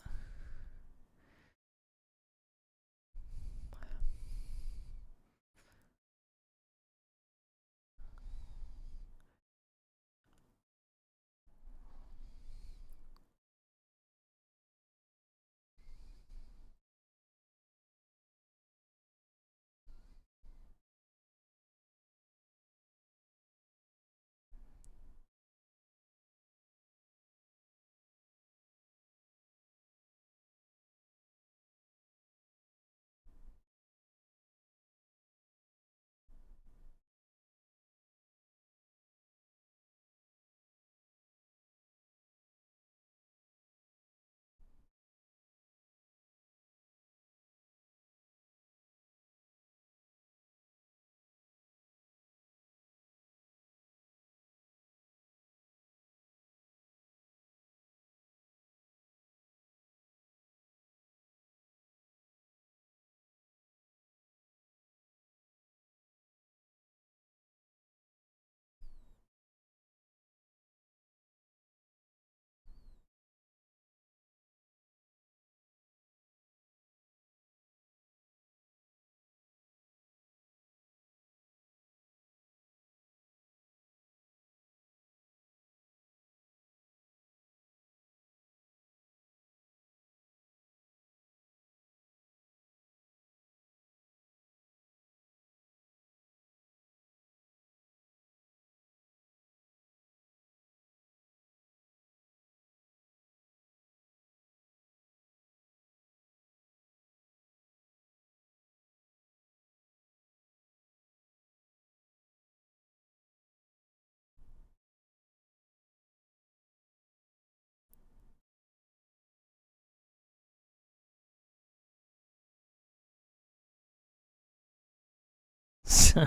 So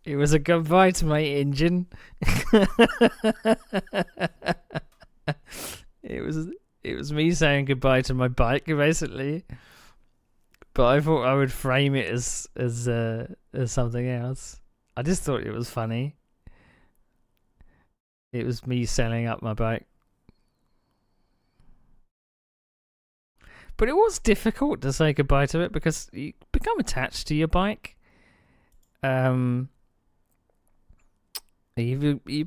it was a goodbye to my engine. It was me saying goodbye to my bike, basically. But I thought I would frame it as something else. I just thought it was funny. It was me selling up my bike. But it was difficult to say goodbye to it because you become attached to your bike. You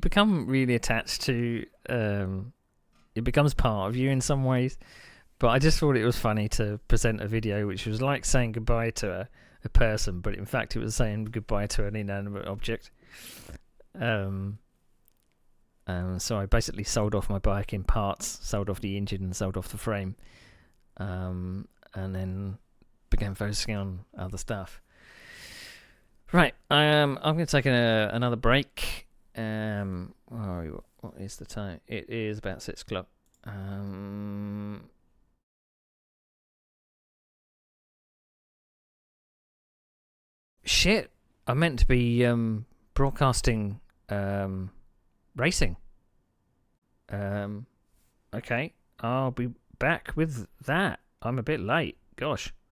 become really attached to it becomes part of you in some ways. But I just thought it was funny to present a video which was like saying goodbye to a person, but in fact it was saying goodbye to an inanimate object. So I basically sold off my bike in parts, sold off the engine and sold off the frame, and then began focusing on other stuff. Right, I'm going to take another break. What is the time? It is about 6 o'clock. Shit, I meant to be broadcasting racing. Okay, I'll be back with that. I'm a bit late. Gosh.